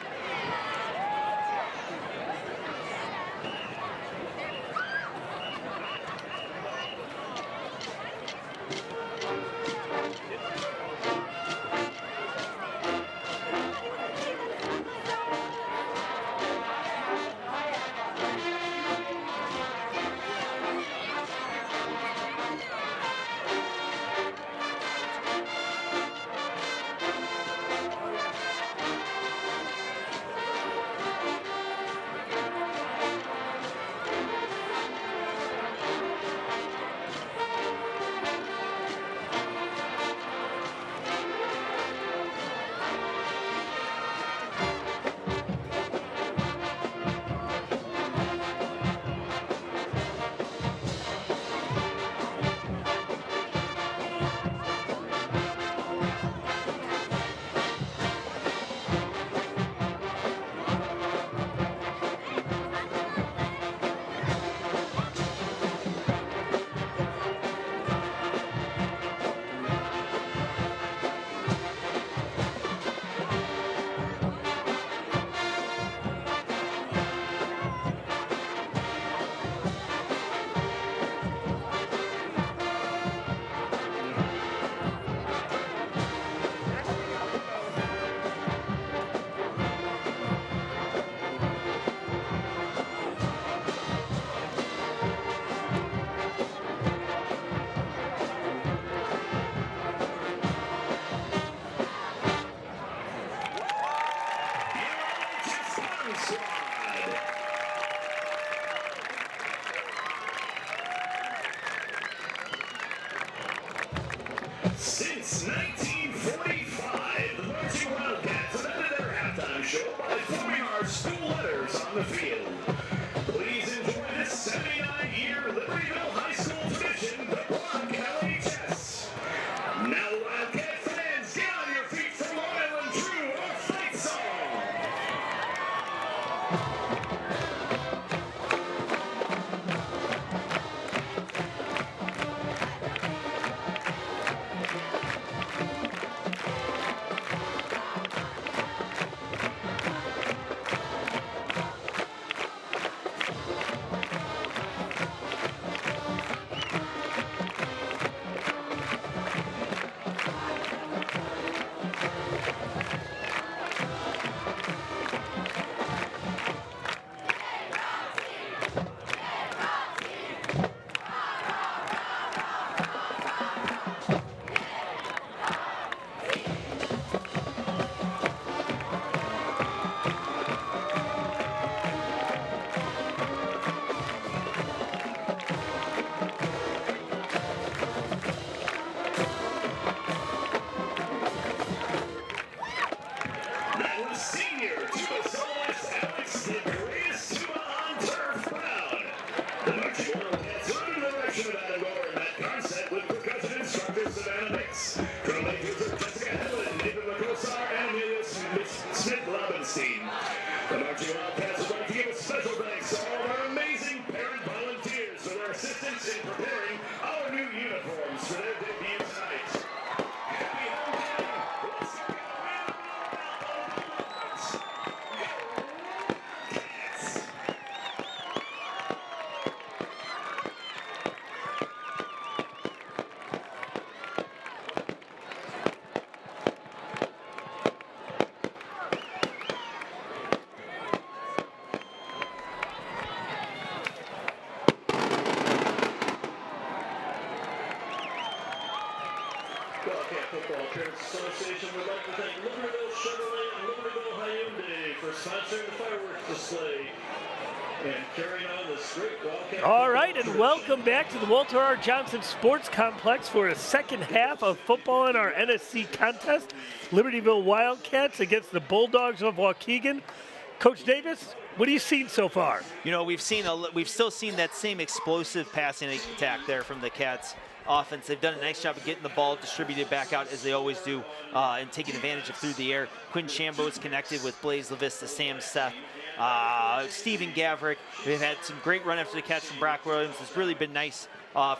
Since 1945, the Varsity Wildcats have ended their halftime show by forming our school letters on the field. Please enjoy this 79-year Libertyville High School tradition, the Block LHS. Now, Wildcat fans, get on your feet for Loyal and True, our fight song. Senior tuba soloist Alex, the greatest tuba on turf proud. The marching Wildcats are under the direction of Adam Gore and Matt Concept with percussion instructor Savannah Mix. Drum majors are Jessica Hedlund, David Lacosar, and Amelia Smith-Robinstein. The marching Wildcats would like to give a special thanks to all of our amazing parent volunteers for their assistance in preparing our new uniforms for their debut tonight. Happy homecoming! Let's go! Wildcat Football Parents Association would like to thank Libertyville Chevrolet and Libertyville Hyundai for sponsoring the fireworks display and carrying on this great Wildcat.
All right, and welcome back to the Walter R. Johnson Sports Complex for a second half of football in our NSC contest. Libertyville Wildcats against the Bulldogs of Waukegan. Coach Davis, what have you seen so far?
You know, we've still seen that same explosive passing attack there from the Cats offense. They've done a nice job of getting the ball distributed back out as they always do and taking advantage of through the air. Quinn Shambo is connected with Blaze LaVista, Sam Seth, Steven Gavrick. They've had some great run after the catch from Brock Williams. It's really been nice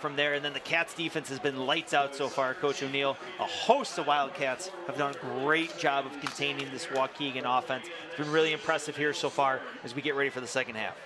from there. And then the Cats defense has been lights out so far, Coach O'Neill. A host of Wildcats have done a great job of containing this Waukegan offense. It's been really impressive here so far as we get ready for the second half.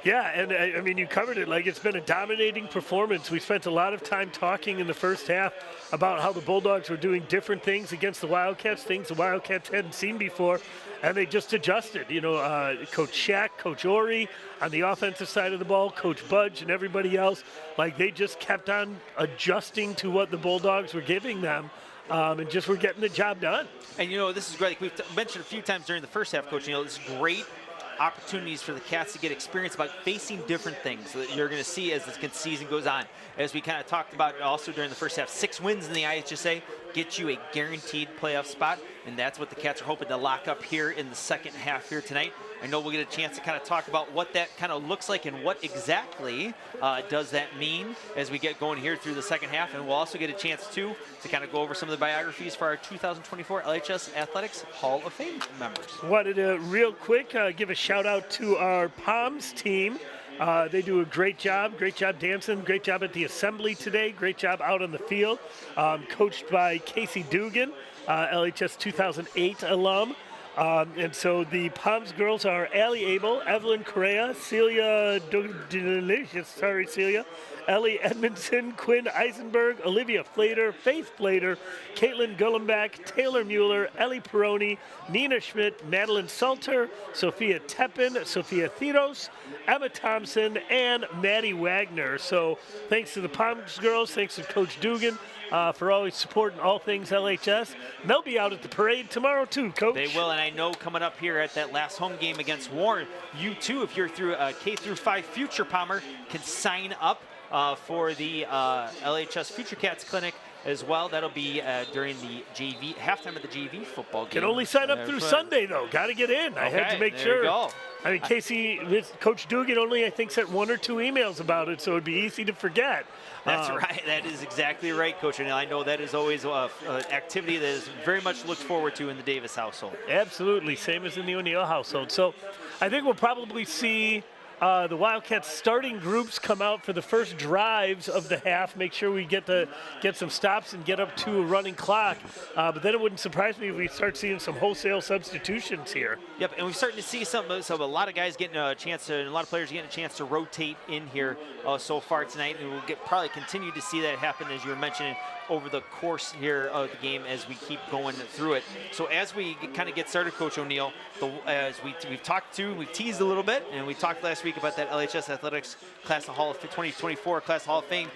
Yeah, and I mean, you covered it. Like, it's been a dominating performance. We spent a lot of time talking in the first half about how the Bulldogs were doing different things against the Wildcats, things the Wildcats hadn't seen before, and they just adjusted. You know, Coach Shack, Coach Ori on the offensive side of the ball, Coach Budge, and everybody else, like, they just kept on adjusting to what the Bulldogs were giving them, and just were getting the job done.
And, you know, this is great. We've mentioned a few times during the first half, Coach O'Neill, this is great opportunities for the Cats to get experience about facing different things that you're going to see as the season goes on. As we kind of talked about also during the first half, 6 wins in the IHSA get you a guaranteed playoff spot, and that's what the Cats are hoping to lock up here in the second half here tonight. I know we'll get a chance to kind of talk about what that kind of looks like and what exactly does that mean as we get going here through the second half. And we'll also get a chance, too, to kind of go over some of the biographies for our 2024 LHS Athletics Hall of Fame members.
Wanted to real quick give a shout out to our Palms team. They do a great job dancing, great job at the assembly today, great job out on the field. Coached by Casey Dugan, LHS 2008 alum. And so the Palms girls are Allie Abel, Evelyn Correa, Celia, Ellie Edmondson, Quinn Eisenberg, Olivia Flater, Faith Flater, Caitlin Gullenbeck, Taylor Mueller, Ellie Peroni, Nina Schmidt, Madeline Salter, Sophia Teppin, Sophia Theros, Emma Thompson, and Maddie Wagner. So thanks to the Palms girls, thanks to Coach Dugan for always supporting all things LHS. And they'll be out at the parade tomorrow too, Coach.
They will, and I know coming up here at that last home game against Warren, you too, if you're through K through 5 Future Palmer, can sign up for the LHS Future Cats Clinic as well. That'll be during the JV, halftime of the JV football game.
Can only sign up through Sunday, though. Got to get in. I had to make sure. I mean, Casey, Coach Dugan only, I think, sent 1 or 2 emails about it, so it'd be easy to forget.
That's right. That is exactly right, Coach. And I know that is always an activity that is very much looked forward to in the Davis household.
Absolutely. Same as in the O'Neill household. So I think we'll probably see the Wildcats starting groups come out for the first drives of the half, make sure we get some stops and get up to a running clock. But then it wouldn't surprise me if we start seeing some wholesale substitutions here.
Yep, and we're starting to see a lot of guys getting a chance to, and a lot of players getting a chance to rotate in here so far tonight, and we'll probably continue to see that happen, as you were mentioning, over the course here of the game as we keep going through it. So as we kind of get started, Coach O'Neill, as we've teased a little bit, and we talked last week about that LHS Athletics Class of Hall of 2024 Class Hall of Fame.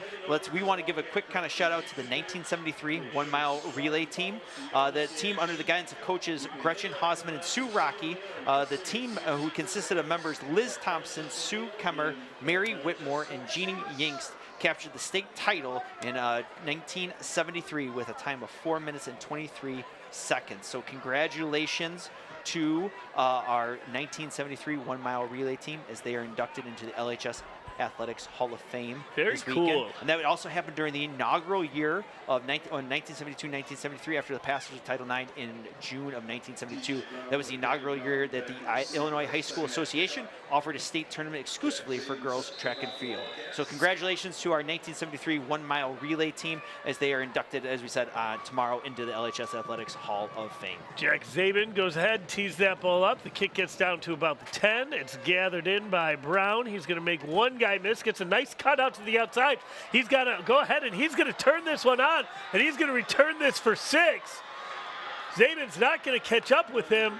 We want to give a quick kind of shout out to the 1973 1-mile relay team. The team under the guidance of coaches Gretchen Hausman and Sue Rocky. The team who consisted of members Liz Thompson, Sue Kemmer, Mary Whitmore, and Jeannie Yingst captured the state title in 1973 with a time of 4 minutes and 23 seconds. So congratulations to our 1973 1-mile relay team as they are inducted into the LHS Athletics Hall of Fame this weekend.
Cool.
And that would also happen during the inaugural year of 1972-1973 after the passage of Title IX in June of 1972. That was the inaugural year that the Illinois High School Association offered a state tournament exclusively for girls track and field. So congratulations to our 1973 1-mile relay team as they are inducted, as we said, tomorrow into the LHS Athletics Hall of Fame.
Jack Zabin goes ahead, tees that ball up. The kick gets down to about the 10. It's gathered in by Brown. He's going to make one guy miss, gets a nice cut out to the outside. He's got to go ahead and he's going to turn this one on, and he's going to return this for 6. Zabin's not going to catch up with him.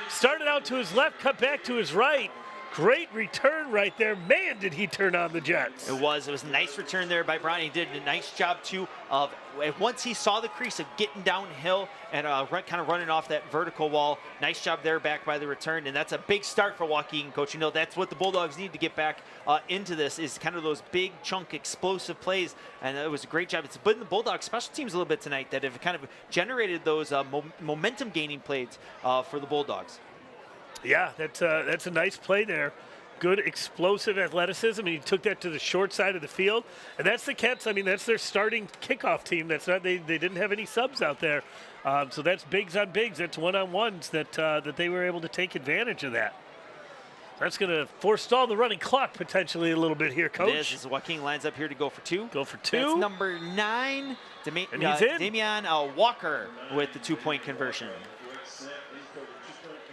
Started out to his left, cut back to his right. Great return right there. Man, did he turn on the Jets.
It was a nice return there by Brown. He did a nice job, too, of once he saw the crease of getting downhill and kind of running off that vertical wall. Nice job there back by the return, and that's a big start for Waukegan, Coach. You know, that's what the Bulldogs need to get back into this, is kind of those big chunk explosive plays, and it was a great job. It's been the Bulldogs special teams a little bit tonight that have kind of generated those momentum gaining plays for the Bulldogs.
Yeah, that's a nice play there. Good explosive athleticism, and he took that to the short side of the field. And that's the Cats. I mean, that's their starting kickoff team. That's not they didn't have any subs out there. So that's bigs on bigs. That's one-on-ones that they were able to take advantage of that. That's going to forestall the running clock potentially a little bit here, Coach.
It is, as Waukegan lines up here to go for 2.
Go for 2.
That's number 9,
and he's in.
Damian Walker with the 2-point conversion.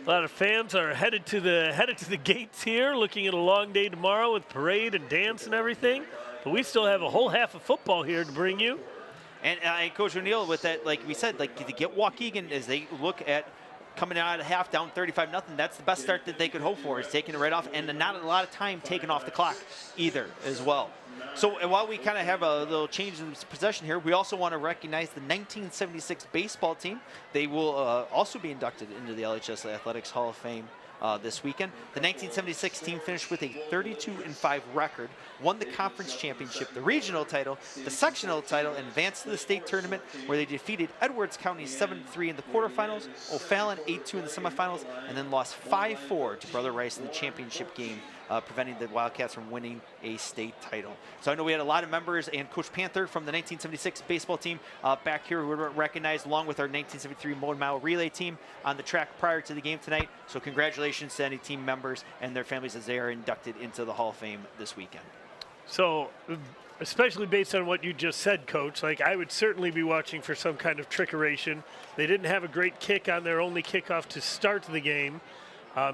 A lot of fans are headed to the gates here, looking at a long day tomorrow with parade and dance and everything. But we still have a whole half of football here to bring you.
And Coach O'Neill, with that, like we said, like to get Waukegan as they look at coming out of half down 35-0, that's the best start that they could hope for, is taking it right off, and not a lot of time taken off the clock either as well. So while we kind of have a little change in possession here, we also want to recognize the 1976 baseball team. They will also be inducted into the LHS Athletics Hall of Fame this weekend. The 1976 team finished with a 32-5 record, won the conference championship, the regional title, the sectional title, and advanced to the state tournament, where they defeated Edwards County 7-3 in the quarterfinals, O'Fallon 8-2 in the semifinals, and then lost 5-4 to Brother Rice in the championship game, preventing the Wildcats from winning a state title. So I know we had a lot of members, and Coach Panther from the 1976 baseball team back here who were recognized, along with our 1973 Mode Mile Relay team on the track prior to the game tonight. So congratulations to any team members and their families as they are inducted into the Hall of Fame this weekend.
So, especially based on what you just said, Coach, like I would certainly be watching for some kind of trickeration. They didn't have a great kick on their only kickoff to start the game.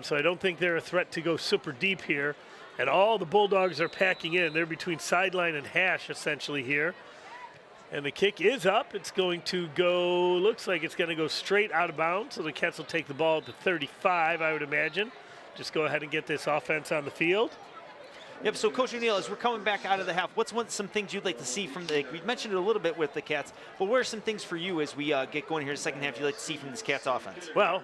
So I don't think they're a threat to go super deep here. And all the Bulldogs are packing in. They're between sideline and hash essentially here. And the kick is up. It's going to go, looks like it's going to go straight out of bounds. So the Cats will take the ball at the 35, I would imagine. Just go ahead and get this offense on the field.
Yep, so Coach O'Neill, as we're coming back out of the half, what's some things you'd like to see from the, we mentioned it a little bit with the Cats, but what are some things for you as we get going here in the second half you'd like to see from this Cats offense?
Well,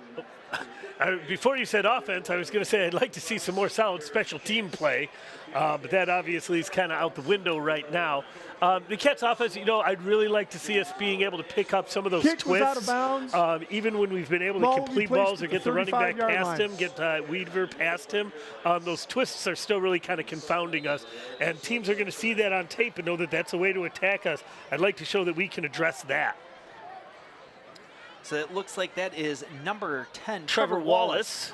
before you said offense, I was going to say I'd like to see some more solid special team play, but that obviously is kind of out the window right now. The Cats offense, I'd really like to see us being able to pick up some of those
Kick
twists.
was out of bounds.
Even when we've been able to complete balls or get the running back past him, get Weaver past him, those twists are still really kind of confounding us. And teams are going to see that on tape and know that that's a way to attack us. I'd like to show that we can address that.
So it looks like that is number 10,
Trevor Wallace.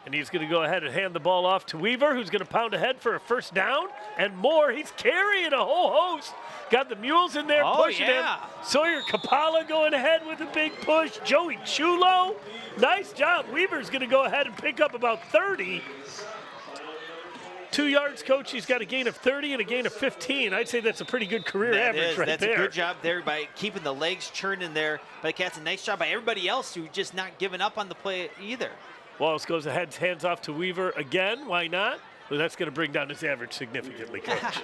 And he's going to go ahead and hand the ball off to Weaver, who's going to pound ahead for a first down and more. He's carrying a whole host. Got the mules in there pushing him. Sawyer Kapala going ahead with a big push. Joey Chulo, nice job. Weaver's going to go ahead and pick up about 30. 2 yards, Coach. He's got a gain of 30 and a gain of 15. I'd say that's a pretty good career average right there.
That's a good job there by keeping the legs churning there by the Cats. A nice job by everybody else who just not giving up on the play either.
Wallace goes ahead, hands off to Weaver again. Why not? Well, that's going to bring down his average significantly, Coach.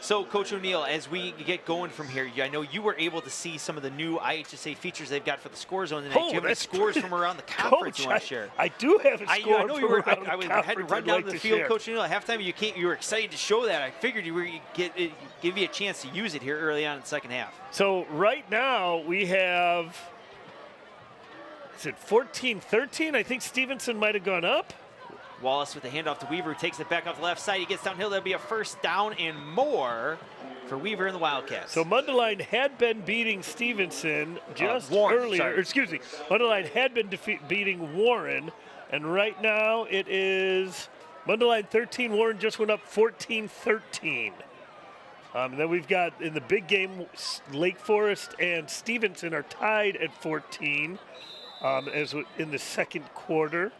So, Coach O'Neill, as we get going from here, I know you were able to see some of the new IHSA features they've got for the score zone tonight. Do you have any scores from around the conference
Coach,
you want to share?
I do have a score
I know you were. I had to run down
like
to the field,
share.
Coach O'Neill. At halftime, you were excited to show that. I figured you were give you a chance to use it here early on in the second half.
So right now we have, is it 14-13? I think Stevenson might have gone up.
Wallace with the handoff to Weaver, who takes it back off the left side. He gets downhill. That'll be a first down and more for Weaver and the Wildcats.
So Mundelein had been beating Stevenson just
Warren,
earlier.
sorry.
Excuse me. Mundelein had been beating Warren, and right now it is Mundelein 13. Warren just went up 14-13. Then we've got in the big game, Lake Forest and Stevenson are tied at 14 as in the second quarter.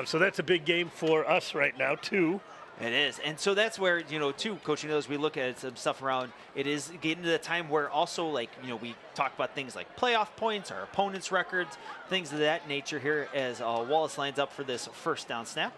So that's a big game for us right now, too.
It is. And so that's where, too, Coach, as we look at some stuff around, it is getting to the time where also, we talk about things like playoff points, our opponents' records, things of that nature here as Wallace lines up for this first down snap.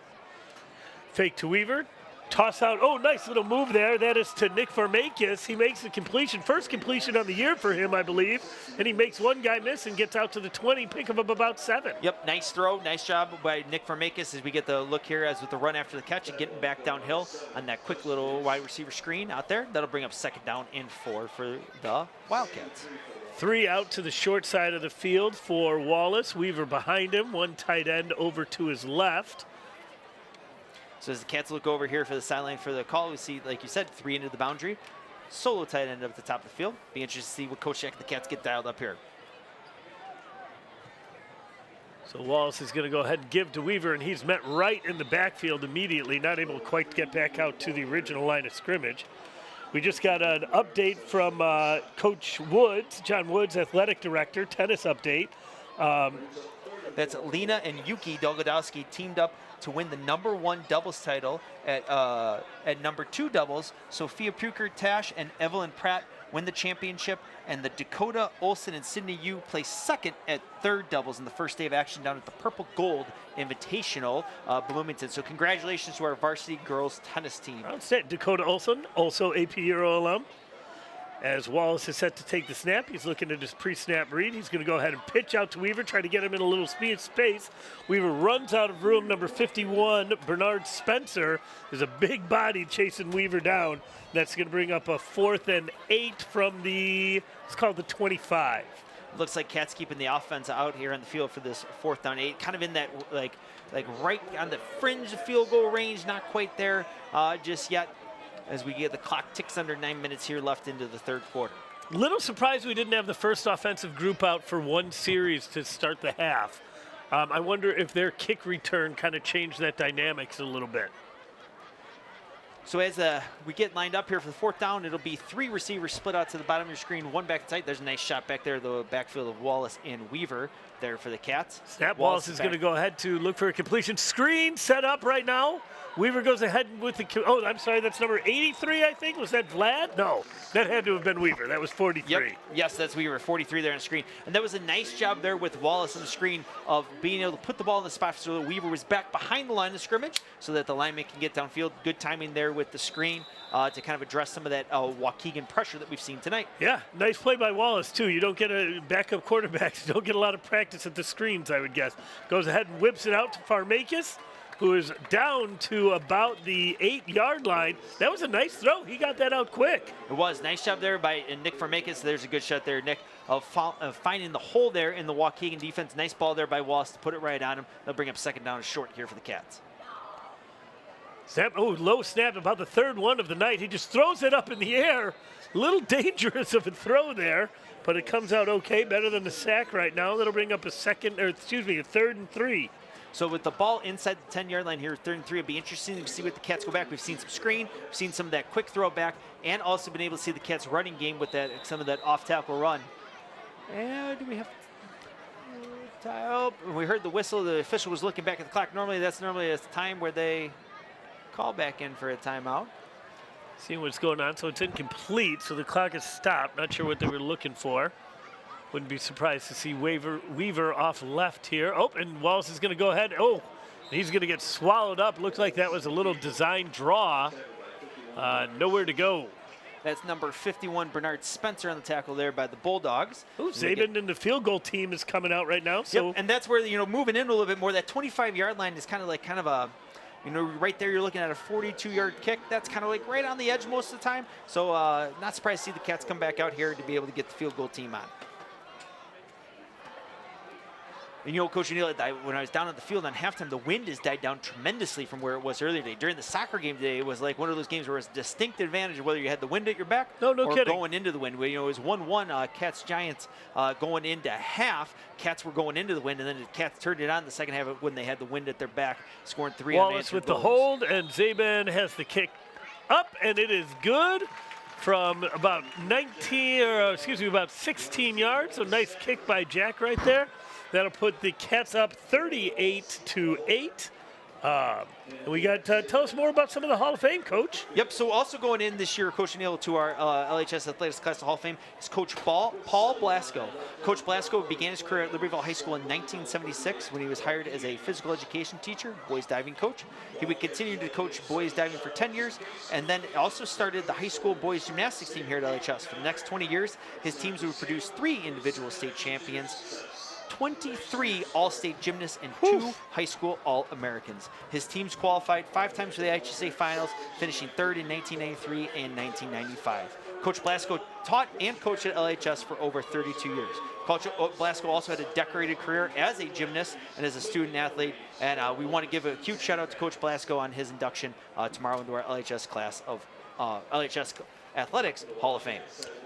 Fake to Weaver. Toss out. Oh, nice little move there. That is to Nick Farmakis. He makes the completion. First completion of the year for him, I believe. And he makes one guy miss and gets out to the 20, pick up about 7.
Yep, nice throw. Nice job by Nick Farmakis as we get the look here as with the run after the catch and getting back downhill on that quick little wide receiver screen out there. That'll bring up second down and 4 for the Wildcats.
3 out to the short side of the field for Wallace. Weaver behind him. One tight end over to his left.
So as the Cats look over here for the sideline for the call, we see, like you said, 3 into the boundary. Solo tight end up at the top of the field. Be interested to see what Coach Jack and the Cats get dialed up here.
So Wallace is going to go ahead and give to Weaver, and he's met right in the backfield immediately, not able to quite get back out to the original line of scrimmage. We just got an update from Coach Woods, John Woods, athletic director, tennis update.
That's Lena and Yuki Dolgodowski teamed up to win the #1 doubles title at #2 doubles. Sophia Puker-Tash and Evelyn Pratt win the championship, and the Dakota Olson and Sydney Yu placed second at third doubles in the first day of action down at the Purple Gold Invitational, Bloomington. So congratulations to our varsity girls tennis team.
Outstanding. Dakota Olson, also AP Euro alum. As Wallace is set to take the snap, he's looking at his pre-snap read. He's going to go ahead and pitch out to Weaver, try to get him in a little space. Weaver runs out of room. Number 51, Bernard Spencer, is a big body chasing Weaver down. That's going to bring up a 4th and 8 from it's called the 25.
Looks like Cats keeping the offense out here on the field for this 4th down 8, kind of in that like right on the fringe of field goal range, not quite there just yet, as we get the clock ticks under 9 minutes here left into the third quarter.
Little surprised we didn't have the first offensive group out for one series to start the half. I wonder if their kick return kind of changed that dynamics a little bit.
So as we get lined up here for the 4th down, it'll be 3 receivers split out to the bottom of your screen, 1 back tight. There's a nice shot back there, the backfield of Wallace and Weaver there for the Cats.
Snap. Wallace is going to go ahead to look for a completion. Screen set up right now. Weaver goes ahead with the, I'm sorry, that's number 83, I think. Was that Vlad? No, that had to have been Weaver. That was 43.
Yep. Yes, that's Weaver, 43 there on the screen. And that was a nice job there with Wallace on the screen of being able to put the ball in the spot so that Weaver was back behind the line of scrimmage so that the lineman can get downfield. Good timing there with the screen to kind of address some of that Waukegan pressure that we've seen tonight.
Yeah, nice play by Wallace, too. You don't get a backup quarterback. You don't get a lot of practice at the screens, I would guess. Goes ahead and whips it out to Farmakis, who is down to about the 8-yard line. That was a nice throw. He got that out quick.
It was. Nice job there by Nick Farmakis. There's a good shot there, Nick, of finding the hole there in the Waukegan defense. Nice ball there by Wallace to put it right on him. They'll bring up 2nd down and short here for the Cats.
Snap, low snap, about the 3rd one of the night. He just throws it up in the air. A little dangerous of a throw there, but it comes out okay, better than the sack right now. That'll bring up a 3rd and 3.
So with the ball inside the 10-yard line here, 3rd and 3, it'll be interesting to see what the Cats go back. We've seen some screen, we've seen some of that quick throw back, and also been able to see the Cats running game with some of that off-tackle run. And do we have we heard the whistle. The official was looking back at the clock. That's normally a time where they call back in for a timeout.
Seeing what's going on, so it's incomplete, so the clock is stopped. Not sure what they were looking for. Wouldn't be surprised to see Weaver off left here. And Wallace is going to go ahead. He's going to get swallowed up. Looks like that was a little design draw. Nowhere to go.
That's number 51, Bernard Spencer, on the tackle there by the Bulldogs.
Zabin and the field goal team is coming out right now. So.
Yep, and that's where, moving in a little bit more, that 25-yard line is kind of a, right there you're looking at a 42-yard kick. That's kind of like right on the edge most of the time. So not surprised to see the Cats come back out here to be able to get the field goal team on. And Coach O'Neill, when I was down on the field on halftime, the wind has died down tremendously from where it was earlier today. During the soccer game today, it was like one of those games where it's a distinct advantage of whether you had the wind at your back
or
kidding. Going into the wind. It was 1-1 Cats-Giants going into half. Cats were going into the wind, and then the Cats turned it on the second half when they had the wind at their back, scoring 3
Wallace with
goals.
The hold, and Zabin has the kick up, and it is good from about about 16 yards. So nice kick by Jack right there. That'll put the Cats up 38-8. And we got tell us more about some of the Hall of Fame, Coach.
Yep. So also going in this year, Coach O'Neill, to our LHS Athletics Class of Hall of Fame is Coach Paul Blasco. Coach Blasco began his career at Libertyville High School in 1976 when he was hired as a physical education teacher, boys diving coach. He would continue to coach boys diving for 10 years, and then also started the high school boys gymnastics team here at LHS. For the next 20 years, his teams would produce 3 individual state champions, 23 all-state gymnasts, and 2 high school All-Americans. His teams qualified 5 times for the IHSA finals, finishing 3rd in 1993 and 1995. Coach Blasco taught and coached at LHS for over 32 years. Coach Blasco also had a decorated career as a gymnast and as a student athlete, and we want to give a huge shout out to Coach Blasco on his induction tomorrow into our LHS class of LHS Athletics Hall of Fame.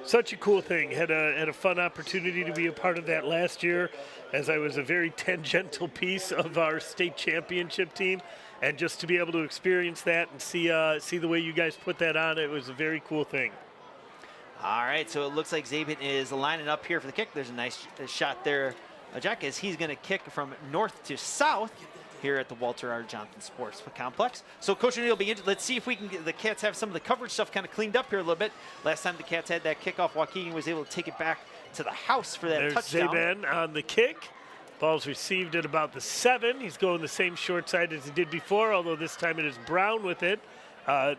Such a cool thing. Had a fun opportunity to be a part of that last year, as I was a very tangential piece of our state championship team, and just to be able to experience that and see the way you guys put that on, it was a very cool thing.
All right, so it looks like Zabin is lining up here for the kick. There's a nice shot there, Jack, as he's going to kick from north to south here at the Walter R. Johnson Sports Complex. So Coach O'Neill, let's see if we can get the Cats have some of the coverage stuff kind of cleaned up here a little bit. Last time the Cats had that kickoff, Waukegan was able to take it back to the house for that
There's
touchdown.
Zabin on the kick. Ball's received at about the 7. He's going the same short side as he did before, although this time it is Brown with it.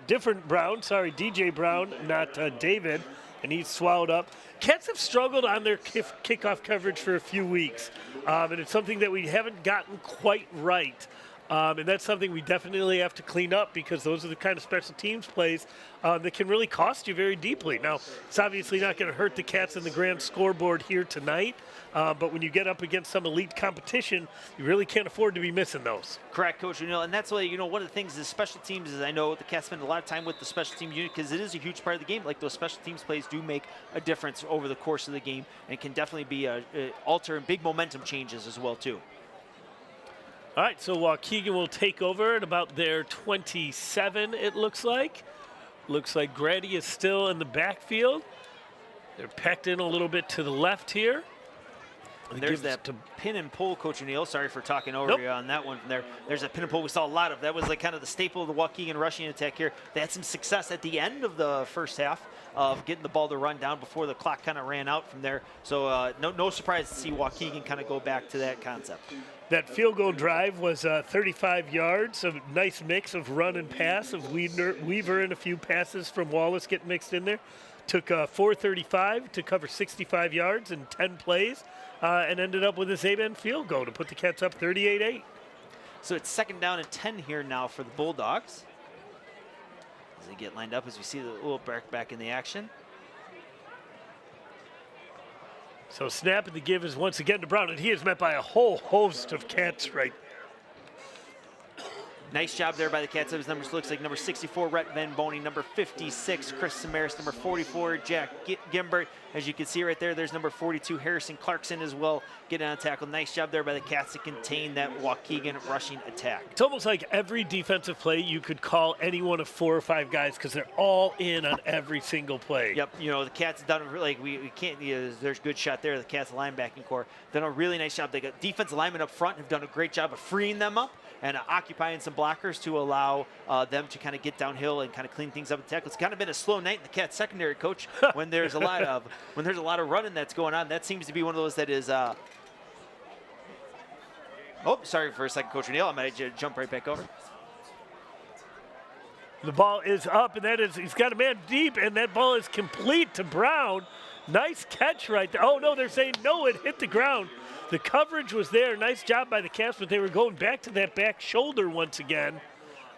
Different Brown, sorry, DJ Brown, not David, and he's swallowed up. Cats have struggled on their kickoff coverage for a few weeks, and it's something that we haven't gotten quite right. And that's something we definitely have to clean up, because those are the kind of special teams plays that can really cost you very deeply. Now, it's obviously not going to hurt the Cats in the grand scoreboard here tonight, but when you get up against some elite competition, you really can't afford to be missing those.
Correct, Coach O'Neill, and that's why, one of the things is special teams is I know the Cats spend a lot of time with the special team unit because it is a huge part of the game. Like, those special teams plays do make a difference over the course of the game and can definitely be alter and big momentum changes as well, too.
All right, so Waukegan will take over at about their 27, it looks like. Looks like Grady is still in the backfield. They're packed in a little bit to the left here.
And there's that pin and pull, Coach O'Neill. Sorry for talking over you on that one from there. There's a pin and pull we saw a lot of. That was like kind of the staple of the Waukegan rushing attack here. They had some success at the end of the first half of getting the ball to run down before the clock kind of ran out from there. So no surprise to see Waukegan kind of go back to that concept.
That field goal drive was 35 yards, a nice mix of run and pass of Weaver and a few passes from Wallace get mixed in there. Took 435 to cover 65 yards in 10 plays and ended up with a Zabin field goal to put the Cats up 38-8.
So it's 2nd down and 10 here now for the Bulldogs. As they get lined up, as we see the little back in the action.
So snap and the give is once again to Brown, and he is met by a whole host of Cats right.
Nice job there by the Cats. His numbers looks like number 64, Rhett Van Boney, number 56, Chris Samaras, number 44, Jack Gimbert. As you can see right there, there's number 42, Harrison Clarkson as well, getting on a tackle. Nice job there by the Cats to contain that Waukegan rushing attack.
It's almost like every defensive play you could call any one of 4 or 5 guys because they're all in on every single play.
Yep, the Cats have done like we can't. There's a good shot there. The Cats linebacking core done a really nice job. They got defensive linemen up front have done a great job of freeing them up and occupying some blockers to allow them to kind of get downhill and kind of clean things up and tackle. It's kind of been a slow night in the Cats secondary, Coach, when there's a lot of running that's going on. That seems to be one of those that is. Oh, sorry for a second, Coach O'Neill. I might jump right back over.
The ball is up, and he's got a man deep, and that ball is complete to Brown. Nice catch right there. Oh, no, they're saying no, it hit the ground. The coverage was there. Nice job by the Cats, but they were going back to that back shoulder once again.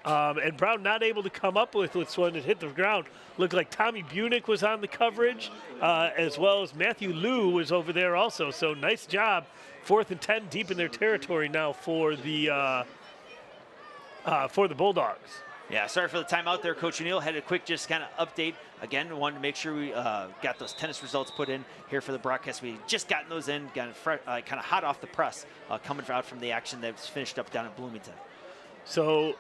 And Brown not able to come up with this one. It hit the ground. Looked like Tommy Bunick was on the coverage, as well as Matthew Liu was over there also. So nice job. 4th and 10 deep in their territory now for the Bulldogs.
Yeah, sorry for the timeout there, Coach O'Neill. Had a quick just kind of update. Again, wanted to make sure we got those tennis results put in here for the broadcast. We just gotten those in, kind of hot off the press, coming out from the action that was finished up down at Bloomington.
So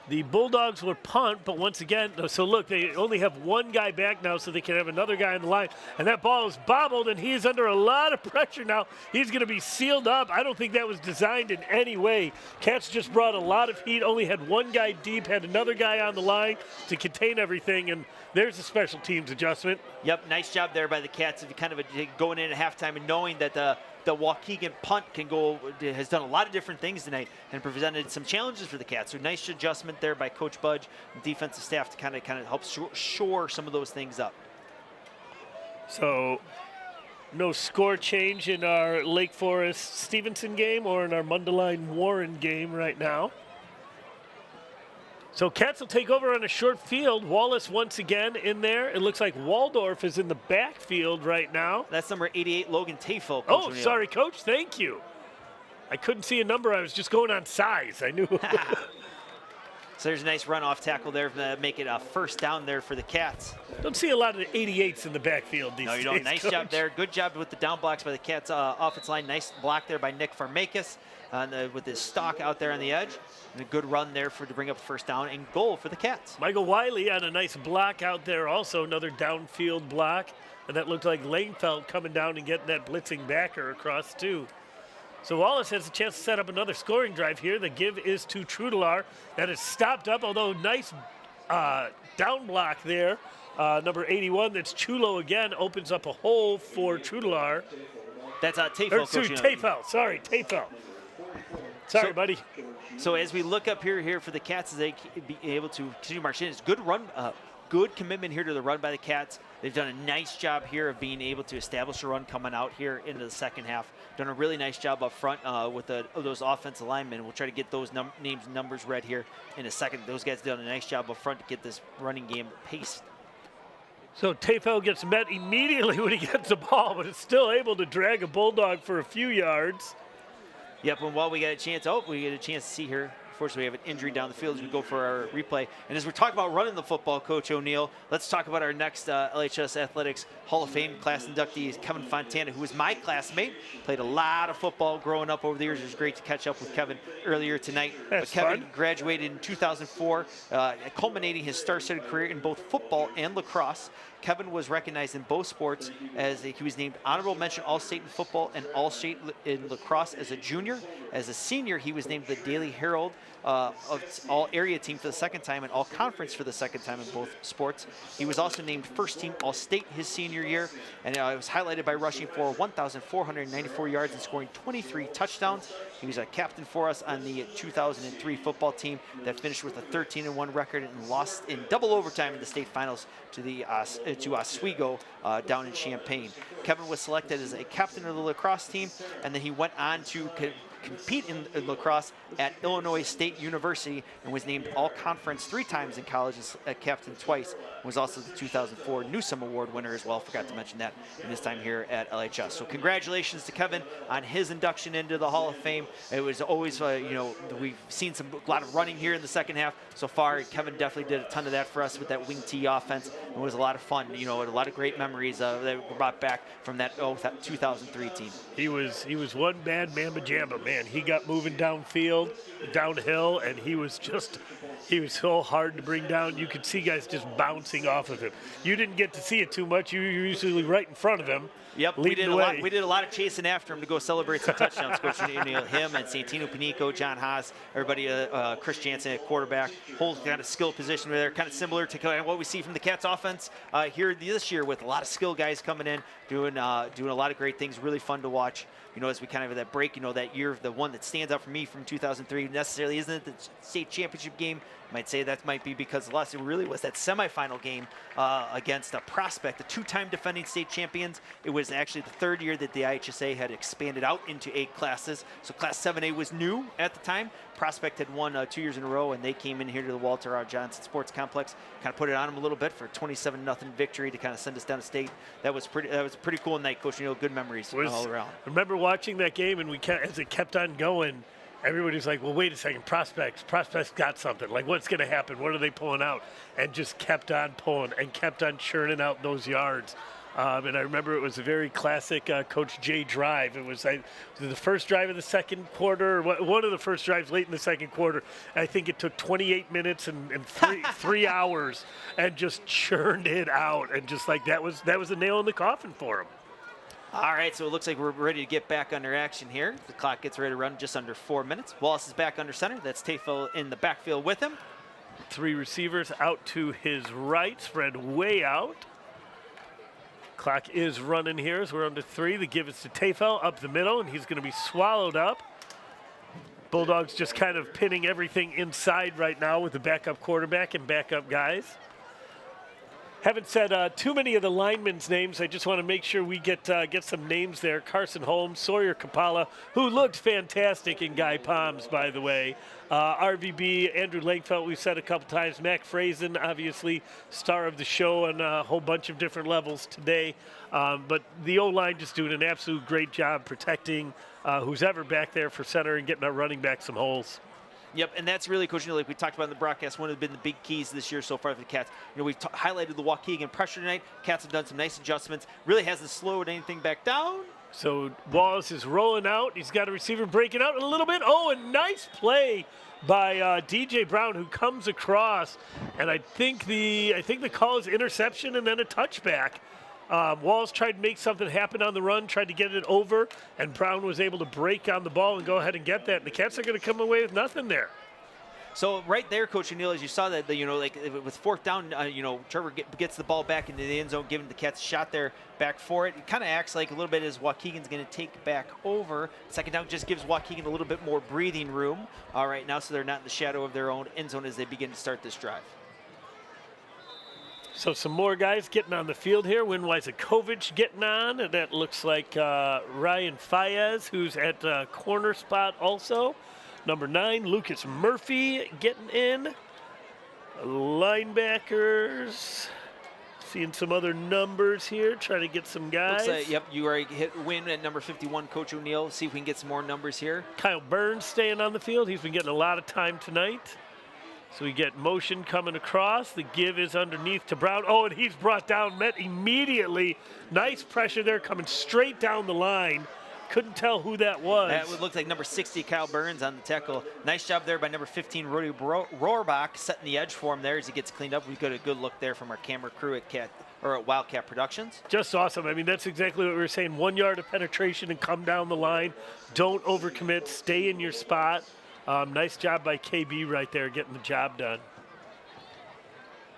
the Bulldogs will punt, but once again, so look, they only have one guy back now, so they can have another guy on the line. And that ball is bobbled, and he is under a lot of pressure now. He's going to be sealed up. I don't think that was designed in any way. Cats just brought a lot of heat, only had one guy deep, had another guy on the line to contain everything, and there's a special teams adjustment.
Yep, nice job there by the Cats. If you kind of going in at halftime and knowing that the Waukegan punt has done a lot of different things tonight and presented some challenges for the Cats. So nice adjustment there by Coach Budge and defensive staff to kind of help shore some of those things up.
So no score change in our Lake Forest-Stevenson game or in our Mundelein-Warren game right now. So Cats will take over on a short field. Wallace once again in there. It looks like Waldorf is in the backfield right now.
That's number 88, Logan Tafel.
Oh, sorry, Coach. Thank you. I couldn't see a number. I was just going on size. I knew.
So there's a nice run off tackle there to make it a first down there for the Cats.
Don't see a lot of the 88s in the backfield these
No, you
days.
don't. Nice
Coach.
job there. Good job with the down blocks by the Cats offensive line. Nice block there by Nick Farmakis with his stalk out there on the edge. And a good run there to bring up a first down and goal for the Cats.
Michael Wiley on a nice block out there also, another downfield block. And that looked like Langfeld coming down and getting that blitzing backer across too. So Wallace has a chance to set up another scoring drive here. The give is to Trudelar. That is stopped up, although nice down block there. Number 81, that's Chulo again, opens up a hole for Trudelar.
That's Tafel.
Tafel. Sorry, buddy.
So as we look up here for the Cats, as they be able to continue marching, it's good run, good commitment here to the run by the Cats. They've done a nice job here of being able to establish a run coming out here into the second half. Done a really nice job up front with those offensive linemen. We'll try to get those names and numbers read here in a second. Those guys done a nice job up front to get this running game paced.
So Tafel gets met immediately when he gets the ball, but is still able to drag a Bulldog for a few yards.
Yep, and while we get a chance, to see here. Unfortunately, we have an injury down the field as we go for our replay. And as we're talking about running the football, Coach O'Neill, let's talk about our next LHS Athletics Hall of Fame class inductee, Kevin Fontana, who was my classmate. Played a lot of football growing up over the years. It was great to catch up with Kevin earlier tonight.
That's
Kevin
fun.
graduated in 2004, culminating his star-studded career in both football and lacrosse. Kevin was recognized in both sports as he was named honorable mention All-State in football and All-State in lacrosse as a junior. As a senior, he was named the Daily Herald of All-Area team for the second time and All-Conference for the second time in both sports. He was also named first team All-State his senior year, and it was highlighted by rushing for 1,494 yards and scoring 23 touchdowns. He was a captain for us on the 2003 football team that finished with a 13-1 record and lost in double overtime in the state finals to Oswego down in Champaign. Kevin was selected as a captain of the lacrosse team, and then he went on to compete in lacrosse at Illinois State University and was named All-Conference 3 times in college and captain twice. Was also the 2004 Newsome Award winner as well. Forgot to mention that in his time here at LHS. So congratulations to Kevin on his induction into the Hall of Fame. It was always, we've seen a lot of running here in the second half so far. Kevin definitely did a ton of that for us with that wing T offense. It was a lot of fun. A lot of great memories that were brought back from that 2003 team.
He was one bad mamba jamba, man. He got moving downfield, downhill, and he was so hard to bring down. You could see guys just bouncing off of him. You didn't get to see it too much. You were usually right in front of him.
Yep, we did a lot of chasing after him to go celebrate some touchdowns. Coach O'Neill, him and Santino Panico, John Haas, everybody, Chris Jansen at quarterback, whole kind of skill position there, kind of similar to kind of what we see from the Cats offense here this year with a lot of skill guys coming in, doing a lot of great things, really fun to watch. As we kind of have that break, that year, the one that stands out for me from 2003 necessarily isn't the state championship game. I might say that might be because the loss, it really was that semifinal game against a Prospect, the 2-time defending state champions. It was actually the third year that the IHSA had expanded out into 8 classes. So Class 7A was new at the time. Prospect had won 2 years in a row, and they came in here to the Walter R. Johnson Sports Complex, kind of put it on them a little bit for a 27-0 victory to kind of send us down to state. That was a pretty cool night, Coach. Good memories all around.
I remember watching that game, and as it kept on going, everybody's like, well, wait a second, Prospects got something. Like, what's going to happen? What are they pulling out? And just kept on pulling and kept on churning out those yards. And I remember it was a very classic Coach J drive. It was the first drive of the second quarter, one of the first drives late in the second quarter. I think it took 28 minutes and 3 hours and just churned it out. And just like that was a nail in the coffin for him.
All right, so it looks like we're ready to get back under action here. The clock gets ready to run just under 4 minutes. Wallace is back under center. That's Tafel in the backfield with him.
3 receivers out to his right, spread way out. Clock is running here as we're under 3. The give is to Tafel up the middle, and he's going to be swallowed up. Bulldogs just kind of pinning everything inside right now with the backup quarterback and backup guys. Haven't said too many of the linemen's names. I just want to make sure we get some names there. Carson Holmes, Sawyer Kapala, who looked fantastic in Guy Palms, by the way. RVB, Andrew Langfeld, we've said a couple times. Mac Frazen, obviously, star of the show on a whole bunch of different levels today. But the O-line just doing an absolute great job protecting who's ever back there for center and getting our running back some holes.
Yep, and that's really, Coach, like we talked about in the broadcast, one of been the big keys this year so far for the Cats. We've highlighted the Waukegan pressure tonight. Cats have done some nice adjustments. Really hasn't slowed anything back down.
So Wallace is rolling out. He's got a receiver breaking out a little bit. Oh, a nice play by DJ Brown, who comes across, and I think the call is interception and then a touchback. Walls tried to make something happen on the run, tried to get it over, and Brown was able to break on the ball and go ahead and get that. And the Cats are going to come away with nothing there.
So right there, Coach O'Neill, as you saw that, like with fourth down, Trevor gets the ball back into the end zone, giving the Cats a shot there back for it. It kind of acts like a little bit as Waukegan's going to take back over. Second down just gives Waukegan a little bit more breathing room right now, so they're not in the shadow of their own end zone as they begin to start this drive.
So some more guys getting on the field here. Winwysakovich getting on. And that looks like Ryan Faez, who's at corner spot also. Number 9, Lucas Murphy getting in. Linebackers. Seeing some other numbers here. Trying to get some guys.
Looks like, yep, you already hit win at number 51, Coach O'Neill. See if we can get some more numbers here.
Kyle Burns staying on the field. He's been getting a lot of time tonight. So we get motion coming across. The give is underneath to Brown. Oh, and he's brought down, met immediately. Nice pressure there coming straight down the line. Couldn't tell who that was.
That would look like number 60, Kyle Burns, on the tackle. Nice job there by number 15, Rudy Rohrbach, setting the edge for him there as he gets cleaned up. We got a good look there from our camera crew at Wildcat Productions.
Just awesome. I mean, that's exactly what we were saying. 1 yard of penetration and come down the line. Don't overcommit. Stay in your spot. Nice job by KB right there, getting the job done.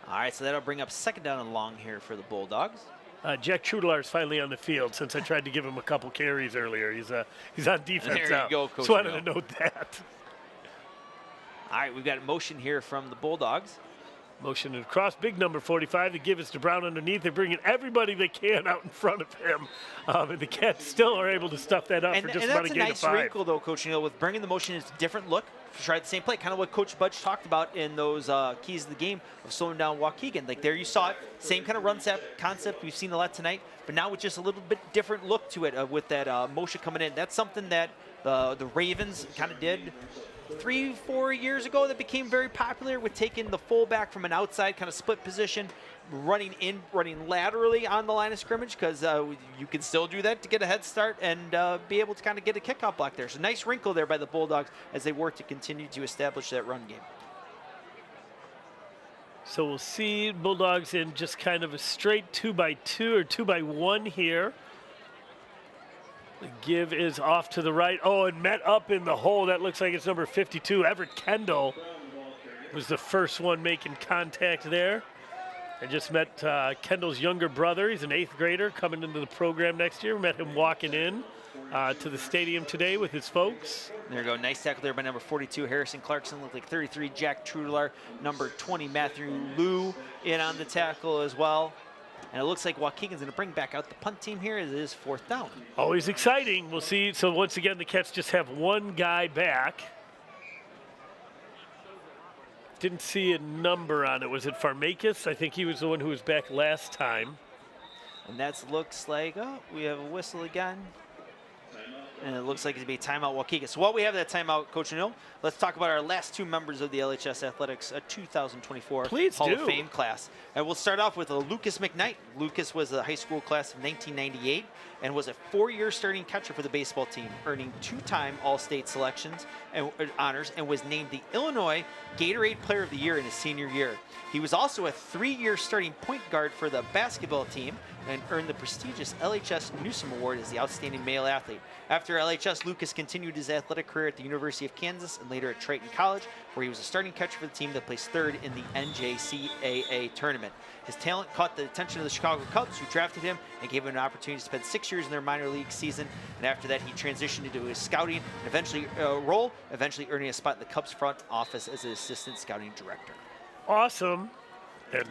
All right, so that'll bring up second down and long here for the Bulldogs.
Jack Trudelaar is finally on the field since I tried to give him a couple carries earlier. He's on defense
there
now.
You go, Coach.
Just wanted to note that.
All right, we've got a motion here from the Bulldogs.
Motion across, big number 45. The give is to Brown underneath. They're bringing everybody they can out in front of him. And the Cats still are able to stuff that up for just about a gain of 5.
That's a nice wrinkle, though, Coach O'Neill, with bringing the motion. It's a different look. Try the same play, kind of what Coach Budge talked about in those keys of the game of slowing down Waukegan. Like there you saw it, same kind of run concept we've seen a lot tonight, but now with just a little bit different look to it with that motion coming in. That's something that the Ravens kind of did 3-4 years ago that became very popular with taking the fullback from an outside kind of split position, running laterally on the line of scrimmage, because you can still do that to get a head start and be able to kind of get a kickoff block there. So nice wrinkle there by the Bulldogs as they work to continue to establish that run game.
So we'll see Bulldogs in just kind of a straight 2x2 or 2x1 here. The give is off to the right. Oh, and met up in the hole. That looks like it's number 52. Everett Kendall was the first one making contact there. I just met Kendall's younger brother. He's an 8th grader coming into the program next year. Met him walking in to the stadium today with his folks.
There you go. Nice tackle there by number 42, Harrison Clarkson. Looked like 33, Jack Trudelaar. Number 20, Matthew Liu, in on the tackle as well. And it looks like Waukegan's going to bring back out the punt team here as it is 4th down.
Always exciting. We'll see. So once again, the Cats just have one guy back. Didn't see a number on it. Was it Farmakis? I think he was the one who was back last time.
And that looks like, oh, we have a whistle again. And it looks like it's going to be a timeout Waukegan. So while we have that timeout, Coach O'Neill, let's talk about our last 2 members of the LHS Athletics 2024 Hall of Fame class. And we'll start off with Lucas McKnight. Lucas was a high school class of 1998 and was a 4-year starting catcher for the baseball team, earning 2-time All-State selections and honors, and was named the Illinois Gatorade Player of the Year in his senior year. He was also a 3-year starting point guard for the basketball team and earned the prestigious LHS Newsom Award as the Outstanding Male Athlete. After LHS, Lucas continued his athletic career at the University of Kansas and later at Triton College, where he was a starting catcher for the team that placed 3rd in the NJCAA tournament. His talent caught the attention of the Chicago Cubs, who drafted him and gave him an opportunity to spend 6 years in their minor league season. And after that, he transitioned into his scouting and eventually earning a spot in the Cubs front office as an assistant scouting director.
Awesome. And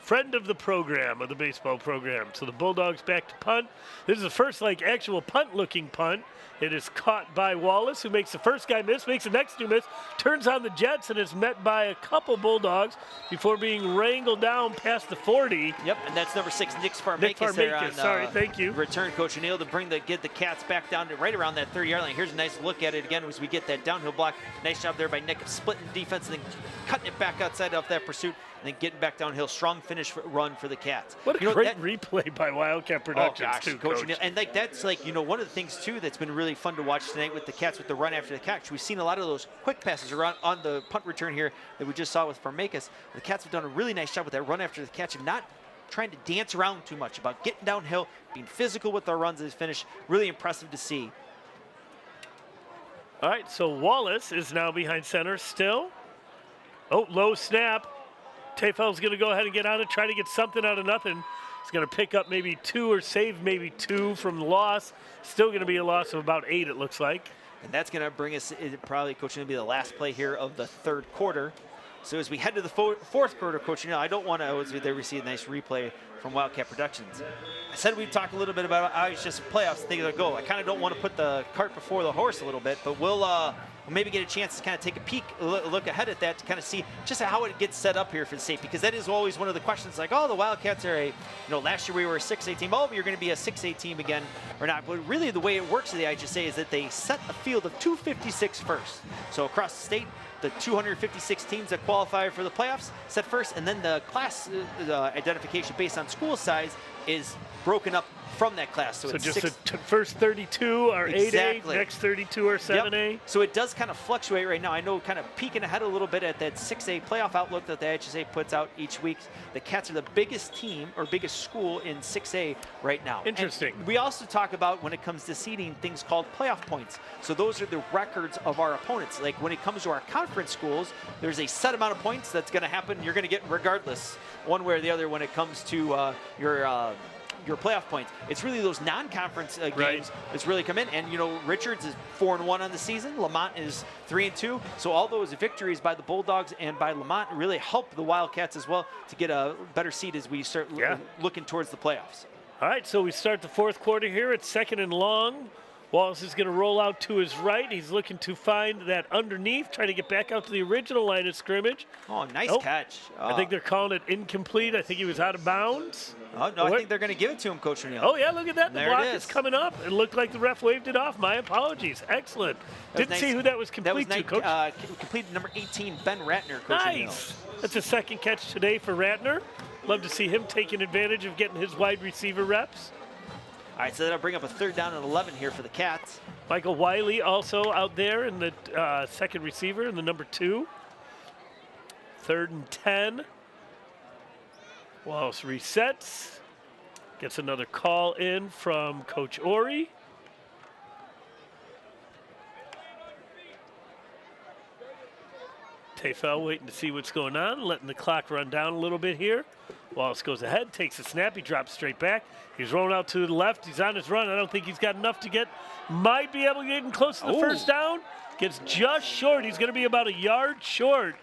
friend of the program, of the baseball program. So the Bulldogs back to punt. This is the first actual punt-looking punt. It is caught by Wallace, who makes the first guy miss, makes the next two miss, turns on the Jets, and is met by a couple Bulldogs before being wrangled down past the 40.
Yep, and that's number 6, Nick Farmakis.
Nick Farmakis, sorry, thank you.
Return, Coach O'Neill, to get the Cats back down to right around that 30-yard line. Here's a nice look at it again as we get that downhill block. Nice job there by Nick of splitting defense and then cutting it back outside of that pursuit and then getting back downhill. Strong run for the Cats.
What a great replay by Wildcat Productions, too, Coach.
O'Neill. And that's one of the things, too, that's been really fun to watch tonight with the Cats with the run after the catch. We've seen a lot of those quick passes around on the punt return here that we just saw with Farmakis. The Cats have done a really nice job with that run after the catch and not trying to dance around too much, about getting downhill, being physical with their runs as finish. Really impressive to see.
All right, so Wallace is now behind center still. Oh, low snap. Tayfel's going to go ahead and get on it, try to get something out of nothing. He's going to pick up maybe 2 or save maybe 2 from the loss. Still going to be a loss of about 8, it looks like.
And that's going to bring us, probably, Coach, going to be the last play here of the third quarter. So as we head to the fourth quarter, Coach, I don't want to, there we see a nice replay from Wildcat Productions. I said we'd talk a little bit about how it's just playoffs, things that go. I kind of don't want to put the cart before the horse a little bit, but we'll maybe get a chance to kind of take a peek, look ahead at that to kind of see just how it gets set up here for the state, because that is always one of the questions, like, oh, the Wildcats are last year we were a 6A team. Oh, you're going to be a 6A team again or not. But really the way it works at the IHSA is that they set a field of 256 first. So across the state, the 256 teams that qualify for the playoffs set first, and then the class identification based on school size is broken up from that class. So it's
just the first 32 are 8A, next 32 are 7A.
Yep. So it does kind of fluctuate right now. I know kind of peeking ahead a little bit at that 6A playoff outlook that the IHSA puts out each week. The Cats are the biggest team or biggest school in 6A right now.
Interesting.
And we also talk about, when it comes to seeding, things called playoff points. So those are the records of our opponents. Like when it comes to our conference schools, there's a set amount of points that's going to happen. You're going to get regardless, one way or the other, when it comes to your playoff points. It's really those non-conference games that's really come in. And, Richards is 4-1 on the season. Lamont is 3-2. So all those victories by the Bulldogs and by Lamont really help the Wildcats as well to get a better seed as we start looking towards the playoffs.
All right, so we start the fourth quarter here. It's 2nd and long. Wallace is going to roll out to his right. He's looking to find that underneath, trying to get back out to the original line of scrimmage.
Oh, nice catch.
I think they're calling it incomplete. I think he was out of bounds.
Oh, no, I think they're going to give it to him, Coach O'Neill.
Oh, yeah, look at that. The
there
block is coming up. It looked like the ref waved it off. My apologies. Excellent. Didn't see who that was complete to, Coach.
Completed number 18, Ben Ratner, Coach O'Neill.
Nice. That's a second catch today for Ratner. Love to see him taking advantage of getting his wide receiver reps.
All right, so that'll bring up a 3rd down and 11 here for the Cats.
Michael Wiley also out there in the second receiver in the number 2. 3rd and 10. Wallace resets. Gets another call in from Coach Ori. Tayfel waiting to see what's going on, letting the clock run down a little bit here. Wallace goes ahead, takes a snap, he drops straight back. He's rolling out to the left, he's on his run. I don't think he's got enough to get, might be able to get him close to the first down. Gets just short, he's gonna be about a yard short.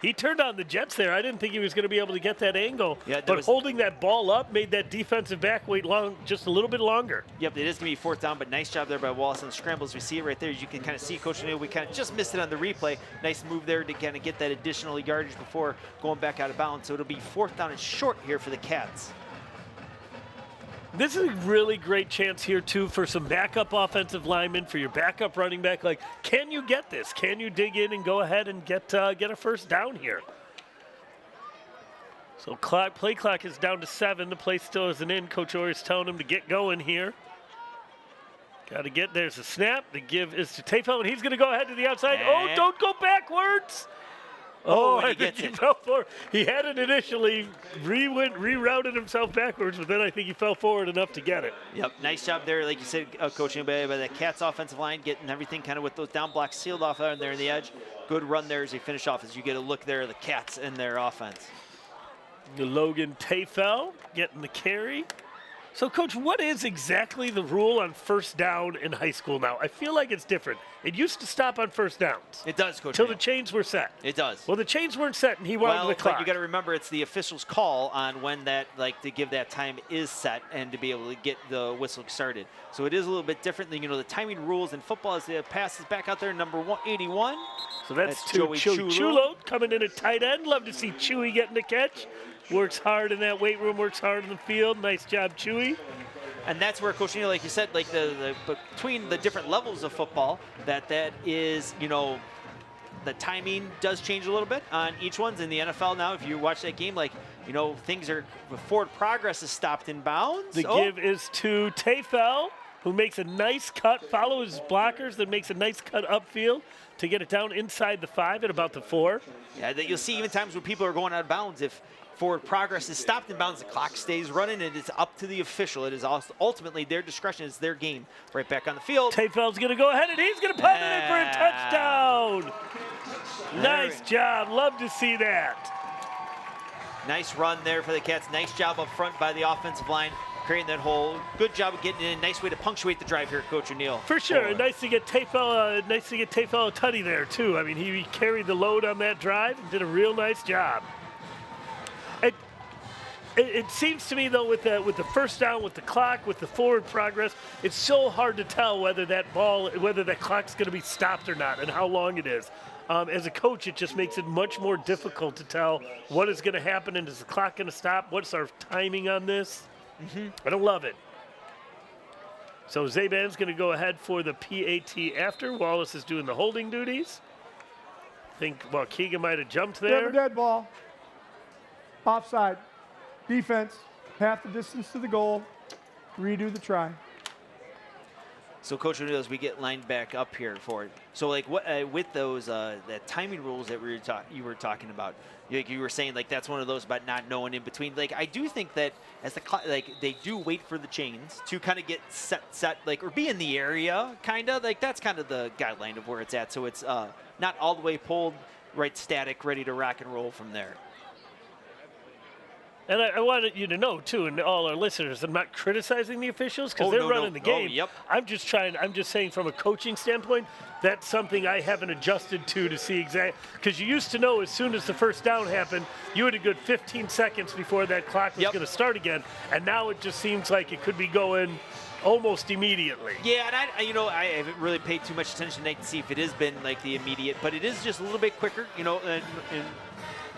He turned on the Jets there. I didn't think he was going to be able to get that angle. Yeah, but holding that ball up made that defensive back wait just a little bit longer.
Yep, it is going to be 4th down, but nice job there by Wallace on the scrambles. We see it right there. You can kind of see, Coach O'Neill, we kind of just missed it on the replay. Nice move there to kind of get that additional yardage before going back out of bounds. So it'll be 4th down and short here for the Cats.
This is a really great chance here, too, for some backup offensive linemen, for your backup running back. Like, can you get this? Can you dig in and go ahead and get a first down here? So play clock is down to 7. The play still isn't in. Coach Ori is telling him to get going here. Got to get, there's a snap. The give is to Tayfel, and he's going to go ahead to the outside. Oh, don't go backwards. Oh, I think he fell forward. He had it initially, rerouted himself backwards, but then I think he fell forward enough to get it.
Yep, nice job there, like you said, coaching by the Cats offensive line, getting everything kind of with those down blocks sealed off there in the edge. Good run there as they finish off, as you get a look there at the Cats and their offense.
Logan Tayfel getting the carry. So, Coach, what is exactly the rule on first down in high school now? I feel like it's different. It used to stop on first downs.
It does, Coach.
Until
Neal.
the chains were set.
It does.
Well, the chains weren't set, and he wanted the clock.
But you got to remember, it's the official's call on when that, to give that time is set and to be able to get the whistle started. So it is a little bit different than, the timing rules in football. As the pass is back out there, number 81.
So that's to
Joey
Chulo coming in at tight end. Love to see Chewy getting the catch. Works hard in that weight room, works hard in the field. Nice job, Chewy.
And that's where, Coach Neal, like you said, the between the different levels of football, that is, the timing does change a little bit on each one's. In the NFL now, if you watch that game, things are, forward progress is stopped in bounds.
The give is to Tafel, who makes a nice cut, follows blockers, then makes a nice cut upfield to get it down inside the 5 at about the 4.
Yeah, that you'll see even times when people are going out of bounds, if forward progress is stopped in bounds, the clock stays running, and it's up to the official. It is ultimately their discretion. It's their game. Right back on the field.
Tafel's going to go ahead, and he's going to punt it in for a touchdown. Nice job. Love to see that.
Nice run there for the Cats. Nice job up front by the offensive line, creating that hole. Good job of getting in. Nice way to punctuate the drive here, Coach O'Neill.
For sure. Nice to get Tafel a tutty there, too. I mean, he carried the load on that drive and did a real nice job. It seems to me, though, with the first down, with the clock, with the forward progress, it's so hard to tell whether that clock's going to be stopped or not and how long it is. As a coach, it just makes it much more difficult to tell what is going to happen and is the clock going to stop? What's our timing on this? I don't love it. So Zaban's going to go ahead for the PAT after. Wallace is doing the holding duties. I think Waukegan might have jumped
We have
there.
a dead ball. Offside. Defense, half the distance to the goal. Redo the try.
So, Coach O'Neill, as we get lined back up here for it, so what with those the timing rules that you were talking about, you were saying that's one of those about not knowing in between. I do think that as they do wait for the chains to kind of get set or be in the area, that's kind of the guideline of where it's at. So it's not all the way pulled, right, static, ready to rock and roll from there.
And I wanted you to know, too, and all our listeners, I'm not criticizing the officials because they're running the game.
Yep.
I'm just saying from a coaching standpoint, that's something I haven't adjusted to see exactly. Because you used to know as soon as the first down happened, you had a good 15 seconds before that clock was going to start again. And now it just seems like it could be going almost immediately.
Yeah, and I haven't really paid too much attention tonight to see if it has been the immediate, but it is just a little bit quicker,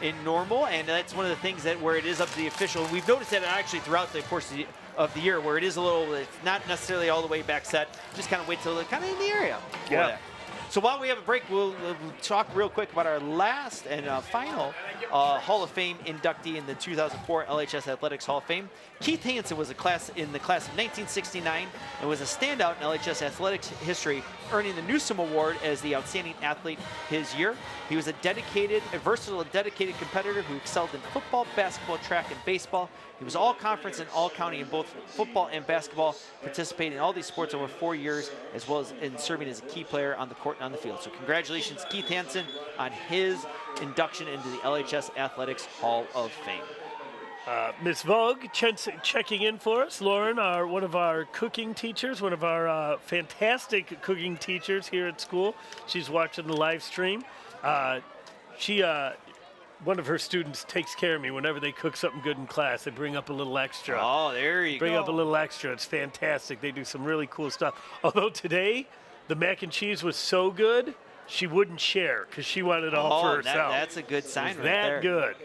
in normal, and that's one of the things where it is up to the official. We've noticed that actually throughout the course of the year, where it is it's not necessarily all the way back set, just kind of wait till they're kind of in the area.
Yeah.
So while we have a break, we'll talk real quick about our last and final Hall of Fame inductee in the 2004 LHS Athletics Hall of Fame. Keith Hansen was in the class of 1969 and was a standout in LHS athletics history, earning the Newsom Award as the outstanding athlete his year. He was a versatile and dedicated competitor who excelled in football, basketball, track, and baseball. He was all-conference and all-county in both football and basketball, participating in all these sports over 4 years, as well as in serving as a key player on the court and on the field. So congratulations, Keith Hansen, on his induction into the LHS Athletics Hall of Fame.
Miss Vogue checking in for us. Lauren, one of our cooking teachers, one of our fantastic cooking teachers here at school. She's watching the live stream. One of her students takes care of me whenever they cook something good in class. They bring up a little extra.
Oh, there you go.
Bring up a little extra. It's fantastic. They do some really cool stuff. Although today, the mac and cheese was so good, she wouldn't share because she wanted it all for herself.
That's a good sign right
that
there.
Good.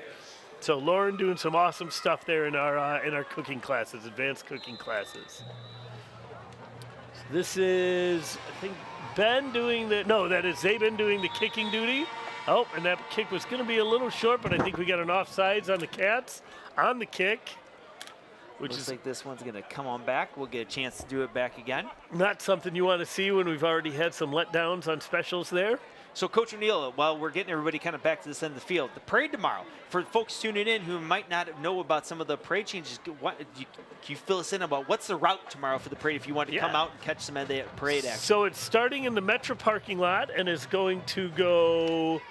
So Lauren doing some awesome stuff there in our cooking classes, advanced cooking classes. So this is, I think, Ben doing that is Zabin doing the kicking duty. Oh, and that kick was going to be a little short, but I think we got an offsides on the Cats on the kick.
Looks like this one's going to come on back. We'll get a chance to do it back again.
Not something you want to see when we've already had some letdowns on specials there.
So, Coach O'Neill, while we're getting everybody kind of back to this end of the field, the parade tomorrow, for folks tuning in who might not know about some of the parade changes, can you fill us in about what's the route tomorrow for the parade if you want to come out and catch some of the parade action?
So it's starting in the Metro parking lot and is going to go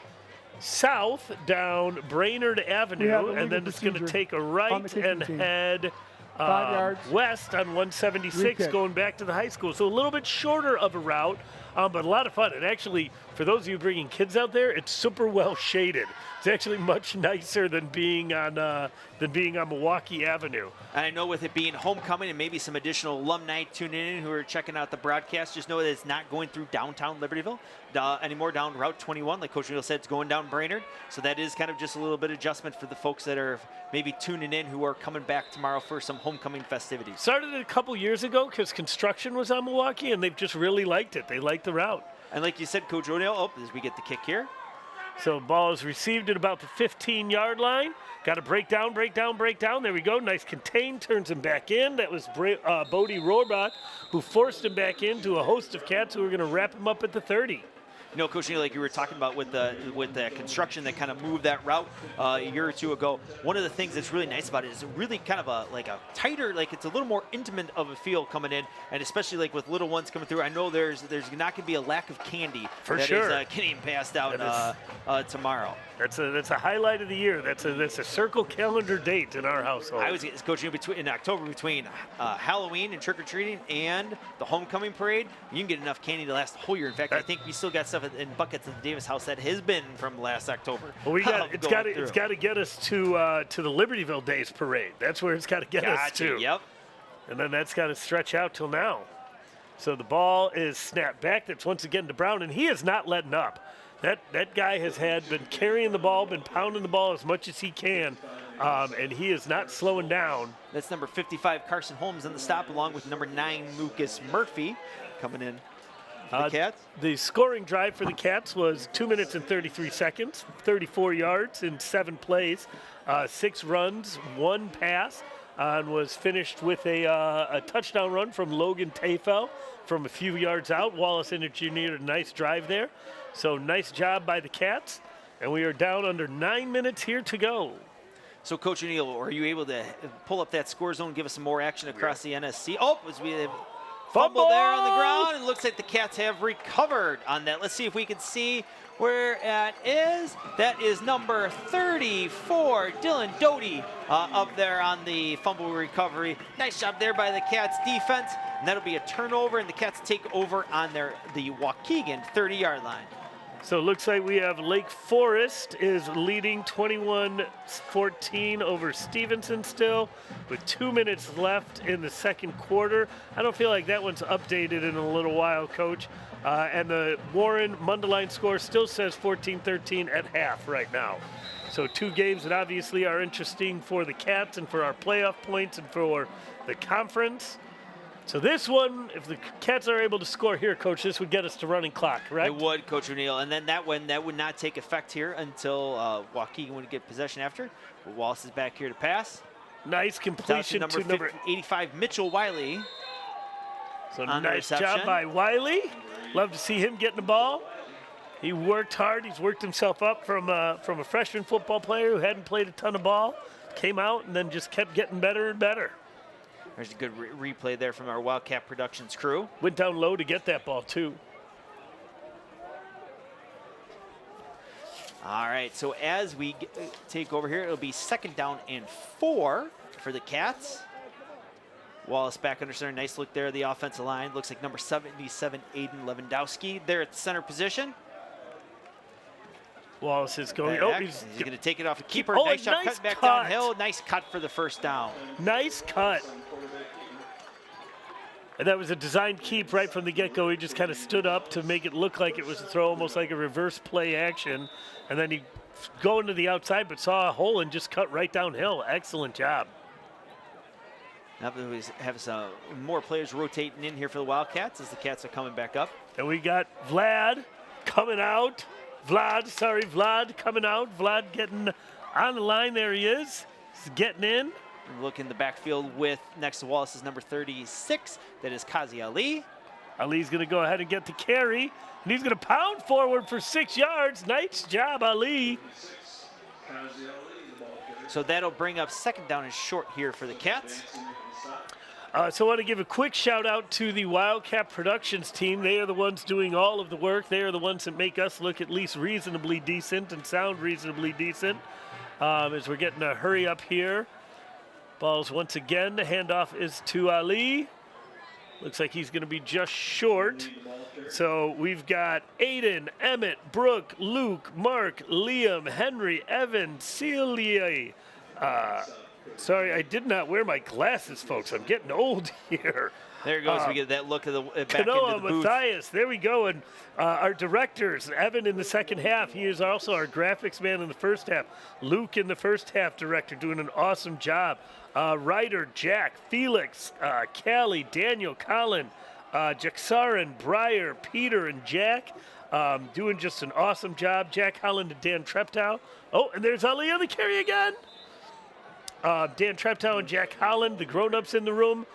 south down Brainerd Avenue, and then it's going to take a right and head
5 yards.
west on 176
Re-kick.
going back to the high school. So a little bit shorter of a route, but a lot of fun. And actually, for those of you bringing kids out there, it's super well shaded. It's actually much nicer than being on Milwaukee Avenue.
And I know with it being homecoming and maybe some additional alumni tuning in who are checking out the broadcast, just know that it's not going through downtown Libertyville anymore, down Route 21. Like Coach Neal said, it's going down Brainerd. So that is kind of just a little bit of adjustment for the folks that are maybe tuning in who are coming back tomorrow for some homecoming festivities.
Started it a couple years ago because construction was on Milwaukee, and they've just really liked it. They liked the route.
And like you said, Coach O'Neill, as we get the kick here.
So ball is received at about the 15-yard line. Got to break down. There we go. Nice contain, turns him back in. That was Bodie Rohrbach who forced him back into a host of cats who were going to wrap him up at the 30.
You know, Coach Neal, like you were talking about with the construction that kind of moved that route a year or two ago, one of the things that's really nice about it is really kind of a tighter, like it's a little more intimate of a feel coming in, and especially like with little ones coming through. I know there's not going to be a lack of candy
for
that
sure
is getting passed out tomorrow.
That's a highlight of the year. That's a circle calendar date in our household.
I was coaching in October between Halloween and trick or treating and the homecoming parade. You can get enough candy to last the whole year. In fact, I think we still got stuff in buckets at the Davis house that has been from last October.
Well, it's got to get us to the Libertyville Days parade. That's where it's got to get us to.
Yep.
And then that's got to stretch out till now. So the ball is snapped back. That's once again to Brown, and he is not letting up. That guy has been carrying the ball, been pounding the ball as much as he can, and he is not slowing down.
That's number 55, Carson Holmes, on the stop, along with number 9, Lucas Murphy, coming in for the Cats.
The scoring drive for the Cats was 2 minutes and 33 seconds, 34 yards in 7 plays, 6 runs, 1 pass, and was finished with a touchdown run from Logan Tafel from a few yards out. Wallace engineered a nice drive there. So nice job by the Cats, and we are down under 9 minutes here to go.
So, Coach O'Neill, are you able to pull up that score zone, give us some more action across the NSC? Oh, as we fumble there on the ground, and it looks like the Cats have recovered on that. Let's see if we can see where it is. That is number 34, Dylan Doty, up there on the fumble recovery. Nice job there by the Cats defense, and that'll be a turnover, and the Cats take over on the Waukegan 30-yard line.
So it looks like we have Lake Forest is leading 21-14 over Stevenson still with 2 minutes left in the second quarter. I don't feel like that one's updated in a little while, Coach. And the Warren Mundelein score still says 14-13 at half right now. So 2 games that obviously are interesting for the Cats and for our playoff points and for the conference. So this one, if the Cats are able to score here, Coach, this would get us to running clock, correct?
It would, Coach O'Neill. And then that would not take effect here until Waukegan would get possession after. But Wallace is back here to pass.
Nice completion to number
85, Mitchell Wiley.
So nice job by Wiley. Love to see him getting the ball. He worked hard. He's worked himself up from a freshman football player who hadn't played a ton of ball. Came out and then just kept getting better and better.
There's a good replay there from our Wildcat Productions crew.
Went down low to get that ball, too.
All right, so as we take over here, it'll be 2nd down and 4 for the Cats. Wallace back under center. Nice look there at the offensive line. Looks like number 77, Aiden Lewandowski, there at the center position.
Wallace is going.
He's going to take it off a keeper.
Oh,
nice shot,
nice
cut back
cut.
downhill. Nice cut for the first down.
Nice cut. And that was a designed keep right from the get-go. He just kind of stood up to make it look like it was a throw, almost like a reverse play action. And then he going to the outside, but saw a hole and just cut right downhill. Excellent job.
Now we have some more players rotating in here for the Wildcats as the Cats are coming back up.
And we got Vlad coming out. Vlad coming out. Vlad getting on the line. There he is. He's getting in.
Look in the backfield with, next to Wallace's number 36. That is Kazi Ali.
Ali's going to go ahead and get the carry. And he's going to pound forward for 6 yards. Nice job, Ali.
So that'll bring up 2nd down and short here for the Cats.
So I want to give a quick shout out to the Wildcat Productions team. They are the ones doing all of the work. They are the ones that make us look at least reasonably decent and sound reasonably decent as we're getting a hurry up here. Balls once again. The handoff is to Ali. Looks like he's going to be just short. So we've got Aiden, Emmett, Brooke, Luke, Mark, Liam, Henry, Evan, Celia. Sorry, I did not wear my glasses, folks. I'm getting old here.
There it goes. We get that look of the back
Kanoa,
into the booth.
Matthias, there we go. And our directors, Evan in the second half. He is also our graphics man in the first half. Luke in the first half director, doing an awesome job. Ryder, Jack, Felix, Callie, Daniel, Colin, Jacksarin, Breyer, Peter, and Jack. Doing just an awesome job. Jack Holland and Dan Treptow. Oh, and there's Ali on the carry again. Dan Treptow and Jack Holland, the grown-ups in the room,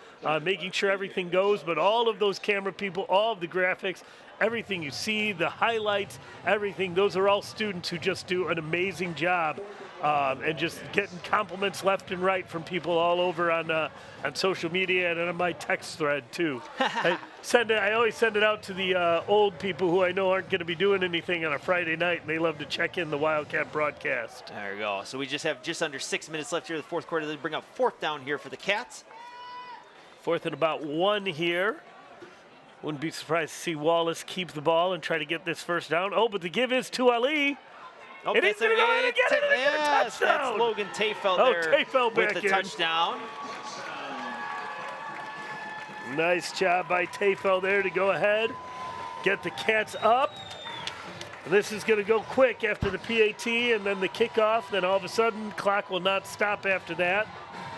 making sure everything goes. But all of those camera people, all of the graphics, everything you see, the highlights, everything, those are all students who just do an amazing job. And just getting compliments left and right from people all over on social media and on my text thread, too. I always send it out to the old people who I know aren't going to be doing anything on a Friday night, and they love to check in the Wildcat broadcast.
There we go. So we just have just under 6 minutes left here in the fourth quarter. They bring up fourth down here for the Cats.
Fourth and about 1 here. Wouldn't be surprised to see Wallace keep the ball and try to get this first down. Oh, but the give is to Ali.
Oh,
And he's going to go in and get it.
Yes,
Touchdown.
that's Logan Tafel
Oh,
there
Tafel
with
back
the
in.
touchdown.
Nice job by Tafel there to go ahead, get the Cats up. This is going to go quick after the PAT and then the kickoff. Then all of a sudden, clock will not stop after that.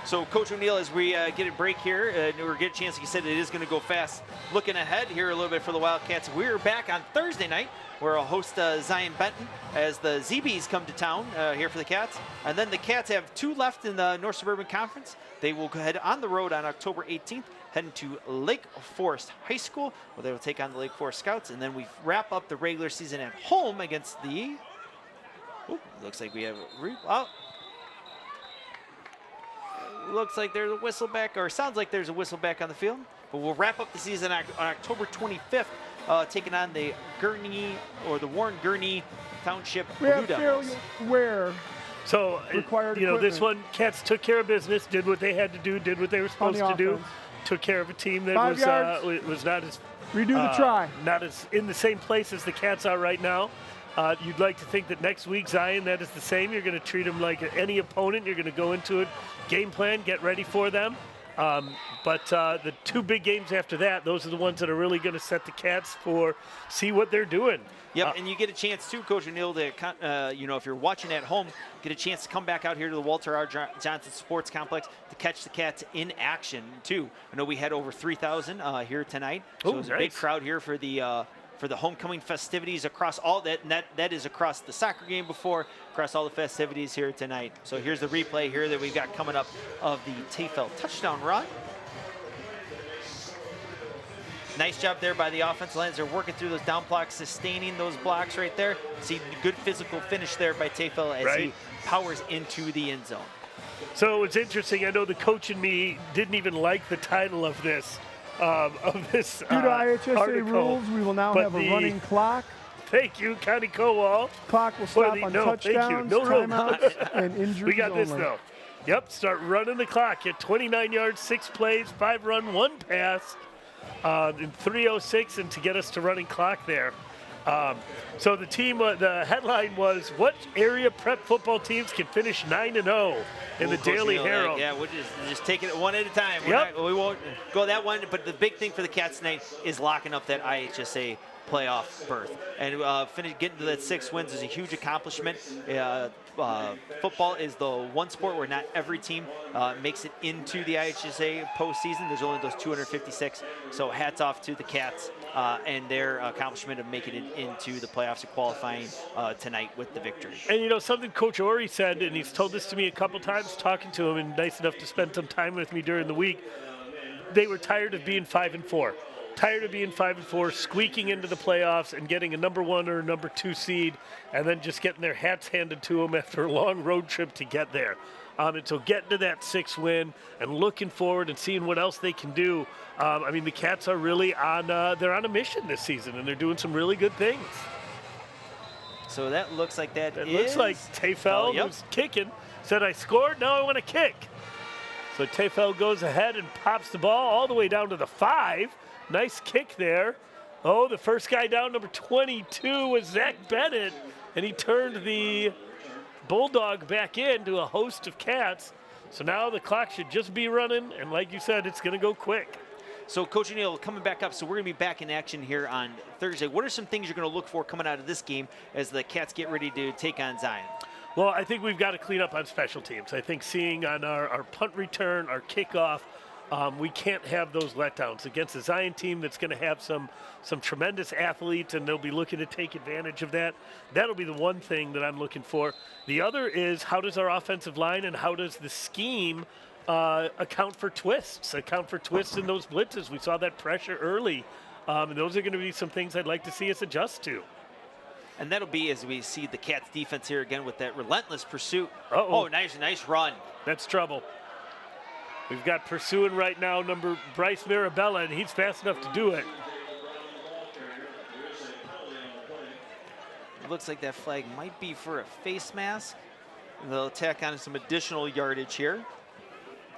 So, Coach O'Neill, as we get a break here, or get a chance, like you said, it is going to go fast. Looking ahead here a little bit for the Wildcats, we're back on Thursday night. We're a host Zion Benton as the ZBs come to town here for the Cats. And then the Cats have 2 left in the North Suburban Conference. They will head on the road on October 18th, heading to Lake Forest High School, where they will take on the Lake Forest Scouts. And then we wrap up the regular season at home against the... Ooh, looks like we have... Looks like there's a whistle back, or sounds like there's a whistle back on the field. But we'll wrap up the season on October 25th, taking on the Gurney, or the Warren Gurney Township
We
Blue
have
Devils.
failure where
So,
Required
this
equipment.
one, Cats took care of business, did what they had to do, did what they were supposed to do,
offense.
took care of a team that
5 yards.
was not as
redo the try.
not as in the same place as the Cats are right now. You'd like to think that next week, Zion, that is the same. You're going to treat them like any opponent. You're going to go into it, game plan, get ready for them. But the 2 big games after that, those are the ones that are really going to set the Cats for see what they're doing.
Yep, and you get a chance too, Coach O'Neill, to if you're watching at home, get a chance to come back out here to the Walter R. Johnson Sports Complex to catch the Cats in action too. I know we had over 3,000 here tonight, so it was a big crowd here for the homecoming festivities across all that. And that is across the soccer game before, across all the festivities here tonight. So here's the replay here that we've got coming up of the Tafel touchdown run. Nice job there by the offensive lines. They're working through those down blocks, sustaining those blocks right there. See the good physical finish there by Tafel as he powers into the end zone.
So it's interesting. I know the coach and me didn't even like the title of this.
Due to IHSA
article,
rules, we will now
but
have a running clock.
Thank you, Connie Kowal.
Clock will stop on touchdowns, timeouts, and injuries
We got this,
only.
though. Yep, start running the clock. At 29 yards, 6 plays, 5 run, 1 pass, in 3:06, and to get us to running clock there. So the team, the headline was, what area prep football teams can finish 9-0 in the Daily Herald?
Yeah, we'll just take it one at a time. We won't go that one, but the big thing for the Cats tonight is locking up that IHSA playoff berth. And getting to that 6 wins is a huge accomplishment. Football is the one sport where not every team makes it into the IHSA postseason. There's only those 256. So hats off to the Cats and their accomplishment of making it into the playoffs and qualifying tonight with the victory.
And something Coach Ori said, and he's told this to me a couple times talking to him, and nice enough to spend some time with me during the week. They were tired of being 5-4. Tired of being 5-4, squeaking into the playoffs and getting a number 1 or number 2 seed, and then just getting their hats handed to them after a long road trip to get there. And so getting to that 6 win and looking forward and seeing what else they can do. The Cats are really they're on a mission this season, and they're doing some really good things.
So that looks like
It looks like Tafel, who's kicking, said, I scored, now I want to kick. So Tefel goes ahead and pops the ball all the way down to the 5. Nice kick there. Oh, the first guy down, number 22, was Zach Bennett, and he turned the Bulldog back into a host of Cats. So now the clock should just be running, and like you said, it's going to go quick.
So, Coach O'Neill, coming back up, so we're going to be back in action here on Thursday. What are some things you're going to look for coming out of this game as the Cats get ready to take on Zion?
Well, I think we've got to clean up on special teams. I think seeing on our punt return, our kickoff, we can't have those letdowns against a Zion team that's going to have some tremendous athletes, and they'll be looking to take advantage of that. That'll be the one thing that I'm looking for. The other is, how does our offensive line and how does the scheme account for twists in those blitzes? We saw that pressure early, and those are going to be some things I'd like to see us adjust to.
And that'll be as we see the Cats defense here again with that relentless pursuit.
Uh-oh.
Oh, nice run.
That's trouble. We've got pursuing right now number Bryce Mirabella, and he's fast enough to do it.
It looks like that flag might be for a face mask. They'll tack on some additional yardage here.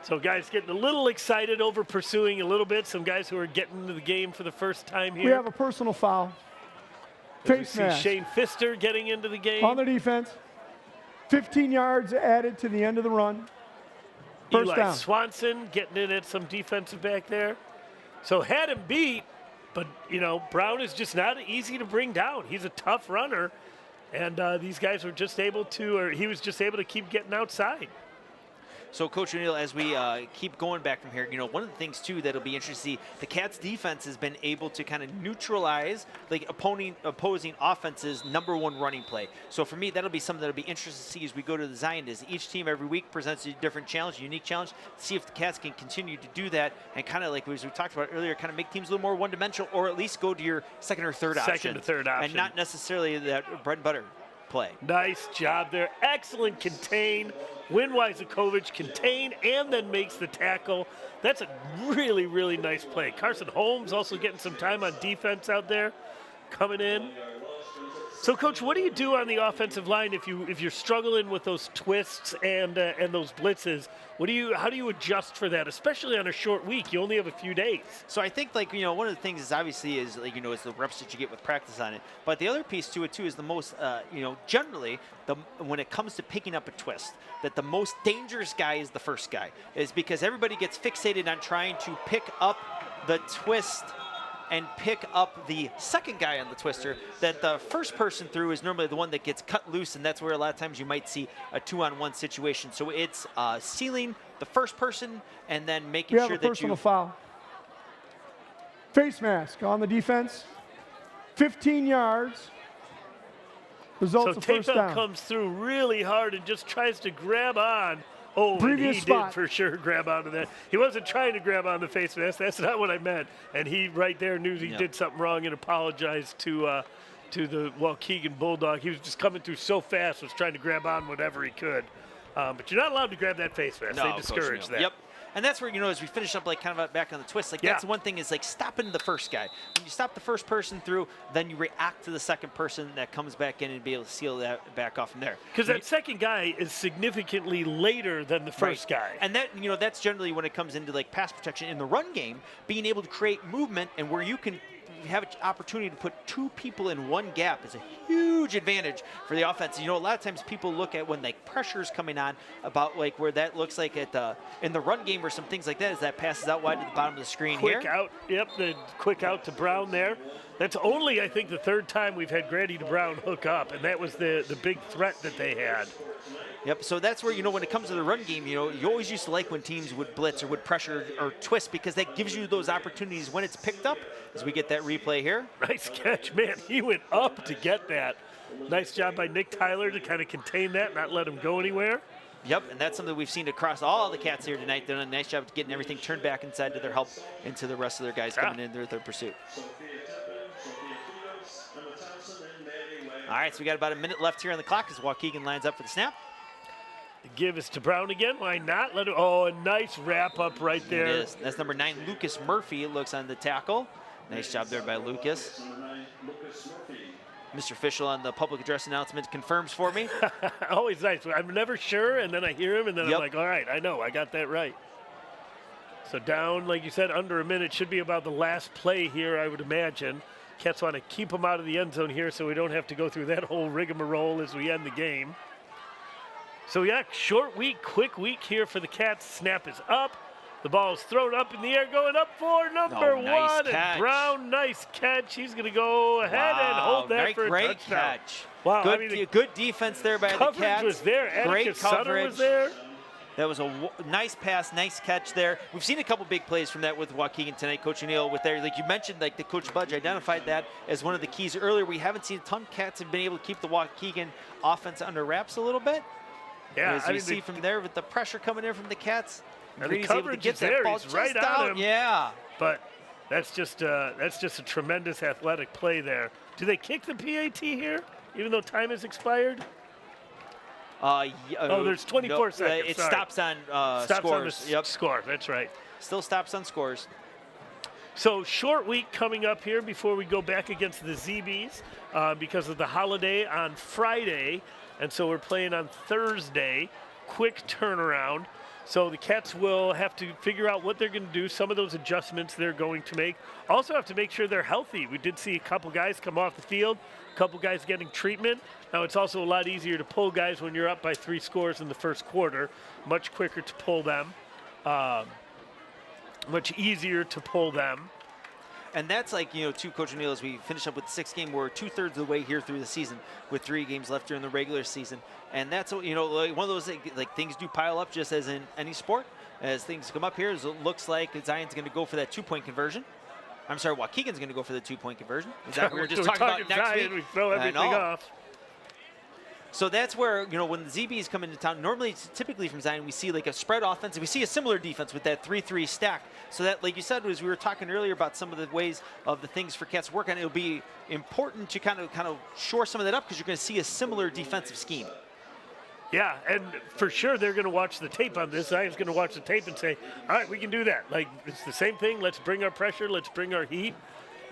So guys getting a little excited over pursuing a little bit. Some guys who are getting into the game for the first time here.
We have a personal foul. Face mask.
Shane Pfister getting into the game.
On the defense. 15 yards added to the end of the run. First
Eli
down.
Swanson getting in at some defensive back there. So had him beat, but, Brown is just not easy to bring down. He's a tough runner, and these guys were just able to, or he was just able to keep getting outside.
So, Coach O'Neill, as we keep going back from here, one of the things, too, that'll be interesting to see, the Cats' defense has been able to kind of neutralize like opposing offense's #1 running play. So, for me, that'll be something that'll be interesting to see as we go to the Zion. Is each team every week presents a different challenge, a unique challenge, see if the Cats can continue to do that and kind of like as we talked about earlier, kind of make teams a little more one-dimensional, or at least go to your second or third option.
Second or third option.
And not necessarily that bread and butter play.
Nice job there. Excellent contain. Win Wysakovich contain and then makes the tackle. That's a really, really nice play. Carson Holmes also getting some time on defense out there, coming in. So, Coach, what do you do on the offensive line if you're struggling with those twists and those blitzes? How do you adjust for that, especially on a short week? You only have a few days.
So I think one of the things is obviously is is the reps that you get with practice on it. But the other piece to it too is the most generally when it comes to picking up a twist, that the most dangerous guy is the first guy, is because everybody gets fixated on trying to pick up the twist and pick up the second guy on the twister, that the first person through is normally the one that gets cut loose, and that's where a lot of times you might see a 2-on-1 situation. So it's sealing the first person and then making sure that you...
We have a personal foul. Face mask on the defense. 15 yards. Results of first down.
So comes through really hard and just tries to grab on. Oh,
previous
and he
spot.
did for sure grab onto that. He wasn't trying to grab on the face mask. That's not what I meant. And he right there knew he did something wrong and apologized to the Waukegan Bulldog. He was just coming through so fast, was trying to grab on whatever he could. But you're not allowed to grab that face mask.
No,
they discourage that.
Yep. And that's where, as we finish up kind of back on the twist, that's the one thing is stopping the first guy. When you stop the first person through, then you react to the second person that comes back in and be able to seal that back off from there.
Because that second guy is significantly later than the first guy.
And that, that's generally when it comes into pass protection in the run game, being able to create movement and where you can have an opportunity to put two people in one gap is a huge advantage for the offense. A lot of times people look at when pressure is coming on about where that looks like in the run game or some things like that as that passes out wide to the bottom of the screen here.
Quick out, the quick out to Brown there. That's only, I think, the third time we've had Grady to Brown hook up, and that was the big threat that they had.
Yep, so that's where, when it comes to the run game, you always used to like when teams would blitz or would pressure or twist because that gives you those opportunities when it's picked up as we get that replay here.
Nice catch, man. He went up to get that. Nice job by Nick Tyler to kind of contain that, not let him go anywhere.
Yep, and that's something we've seen across all the Cats here tonight. They're doing a nice job of getting everything turned back inside to their help into the rest of their guys coming in their pursuit. All right, so we got about a minute left here on the clock as Waukegan lines up for the snap.
The give is to Brown again. Why not? A nice wrap up right there.
It is. That's number 9, Lucas Murphy, looks on the tackle. Nice job there by Lucas. Mr. Fischel on the public address announcement confirms for me.
Always nice. I'm never sure, and then I hear him, and then I'm like, all right, I know, I got that right. So down, like you said, under a minute. Should be about the last play here, I would imagine. Cats want to keep them out of the end zone here so we don't have to go through that whole rigmarole as we end the game. So yeah, short week, quick week here for the Cats. Snap is up. The ball is thrown up in the air, going up for number
nice
one.
catch.
And Brown, nice catch. He's going to go ahead and hold that for a
great
touchdown.
catch.
Wow,
good,
I mean,
good defense there by the
coverage
Cats.
was there.
Great
Atticus Sutter
coverage.
was there.
That was a nice pass, nice catch there. We've seen a couple big plays from that with Waukegan tonight. Coach O'Neill with there, like you mentioned, like the Coach Budge identified that as one of the keys earlier. We haven't seen a ton of Cats have been able to keep the Waukegan offense under wraps a little bit.
Yeah,
as we see from there with the pressure coming in from the Cats.
And the
Green's able to
coverage
get
is
that
there.
ball
He's right
just
on
out.
him.
Yeah.
But that's just a tremendous athletic play there. Do they kick the PAT here, even though time has expired? There's 24 seconds.
It
sorry.
stops on
Stops
scores.
on the score. That's right.
Still stops on scores.
So short week coming up here before we go back against the ZBs because of the holiday on Friday, and so we're playing on Thursday. Quick turnaround. So the Cats will have to figure out what they're going to do, some of those adjustments they're going to make. Also have to make sure they're healthy. We did see a couple guys come off the field, a couple guys getting treatment. Now it's also a lot easier to pull guys when you're up by 3 scores in the first quarter. Much quicker to pull them. Much easier to pull them.
And that's like, to Coach O'Neill, as we finish up with the 6th game, we're 2/3 of the way here through the season with 3 games left during the regular season. And that's, like one of those, like things do pile up just as in any sport. As things come up here, it looks like Zion's going to go for that 2-point conversion. I'm sorry, Waukegan's going to go for the 2-point conversion. Is that what we were just talking about next
Zion,
week?
we throw everything off.
So that's where, when the ZBs come into town, normally, typically from Zion, we see like a spread offense. We see a similar defense with that 3-3 stack. So that, like you said, as we were talking earlier about some of the ways of the things for Cats to work on, it'll be important to kind of shore some of that up because you're going to see a similar defensive scheme.
Yeah, and for sure they're going to watch the tape on this. Zion's going to watch the tape and say, all right, we can do that. Like, it's the same thing. Let's bring our pressure. Let's bring our heat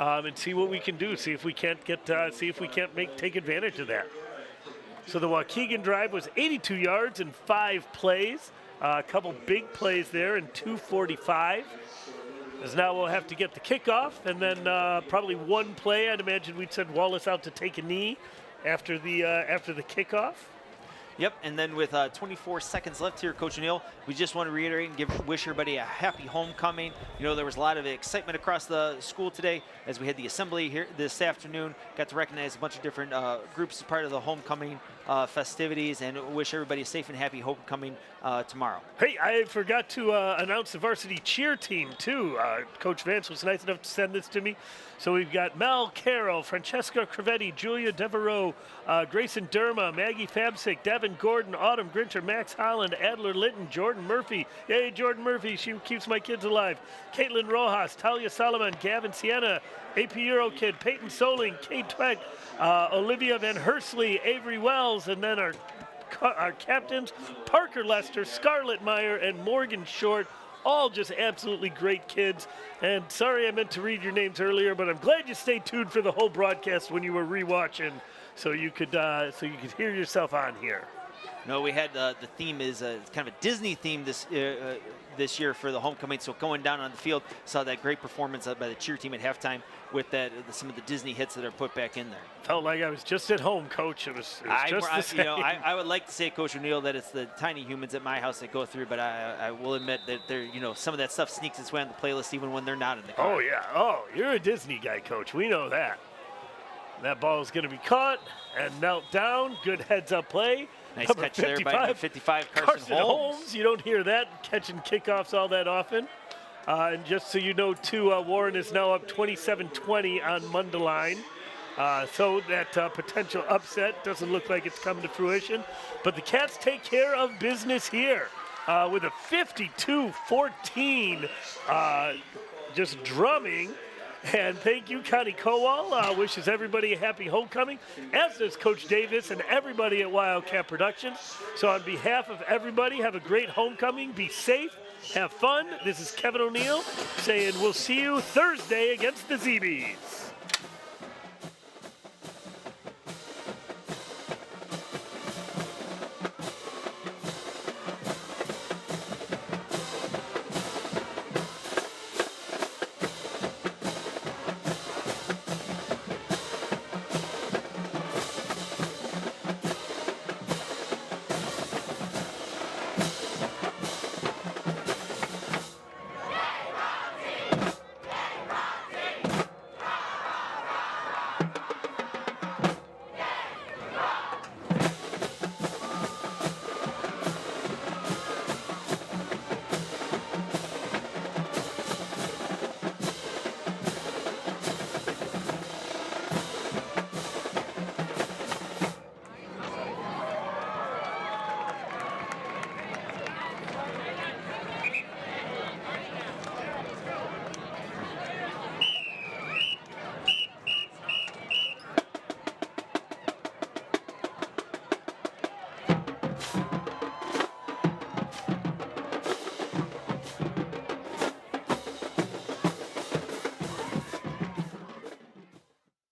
and see what we can do. See if we can't take advantage of that. So the Waukegan drive was 82 yards and 5 plays. A couple big plays there in 2:45. As now we'll have to get the kickoff and then probably one play. I'd imagine we'd send Wallace out to take a knee after the kickoff.
Yep, and then with 24 seconds left here, Coach O'Neill, we just want to reiterate and wish everybody a happy homecoming. There was a lot of excitement across the school today as we had the assembly here this afternoon. Got to recognize a bunch of different groups as part of the homecoming festivities, and wish everybody a safe and happy homecoming tomorrow.
Hey, I forgot to announce the varsity cheer team, too. Coach Vance was nice enough to send this to me. So we've got Mel Carroll, Francesca Crevetti, Julia Devereaux, Grayson Derma, Maggie Fabsick, Devin Gordon, Autumn Grinter, Max Holland, Adler Litton, Jordan Murphy. Yay, Jordan Murphy, she keeps my kids alive. Caitlin Rojas, Talia Solomon, Gavin Sienna, AP Euro Kid, Peyton Soling, Kate Tweck, Olivia Van Hersley, Avery Wells, and then our captains, Parker Lester, Scarlett Meyer, and Morgan Short. All just absolutely great kids. And sorry I meant to read your names earlier, but I'm glad you stayed tuned for the whole broadcast when you were rewatching, so you could hear yourself on here.
No, we had the theme is kind of a Disney theme this year for the homecoming. So going down on the field, saw that great performance by the cheer team at halftime with some of the Disney hits that are put back in there.
Felt like I was just at home, Coach. It was just the same.
I would like to say, Coach O'Neill, that it's the tiny humans at my house that go through, but I will admit that some of that stuff sneaks its way on the playlist even when they're not in the car.
Oh yeah. Oh, you're a Disney guy, Coach. We know that. That ball is going to be caught and knelt down. Good heads-up play.
Nice
Number
catch there by number 55, Carson Holmes.
You don't hear that catching kickoffs all that often. And just so you know, too, Warren is now up 27-20 on Mundelein. So that potential upset doesn't look like it's coming to fruition. But the Cats take care of business here with a 52-14 just drumming. And thank you, Connie Kowal. Wishes everybody a happy homecoming, as does Coach Davis and everybody at Wildcat Productions. So on behalf of everybody, have a great homecoming. Be safe. Have fun. This is Kevin O'Neill saying we'll see you Thursday against the ZBs.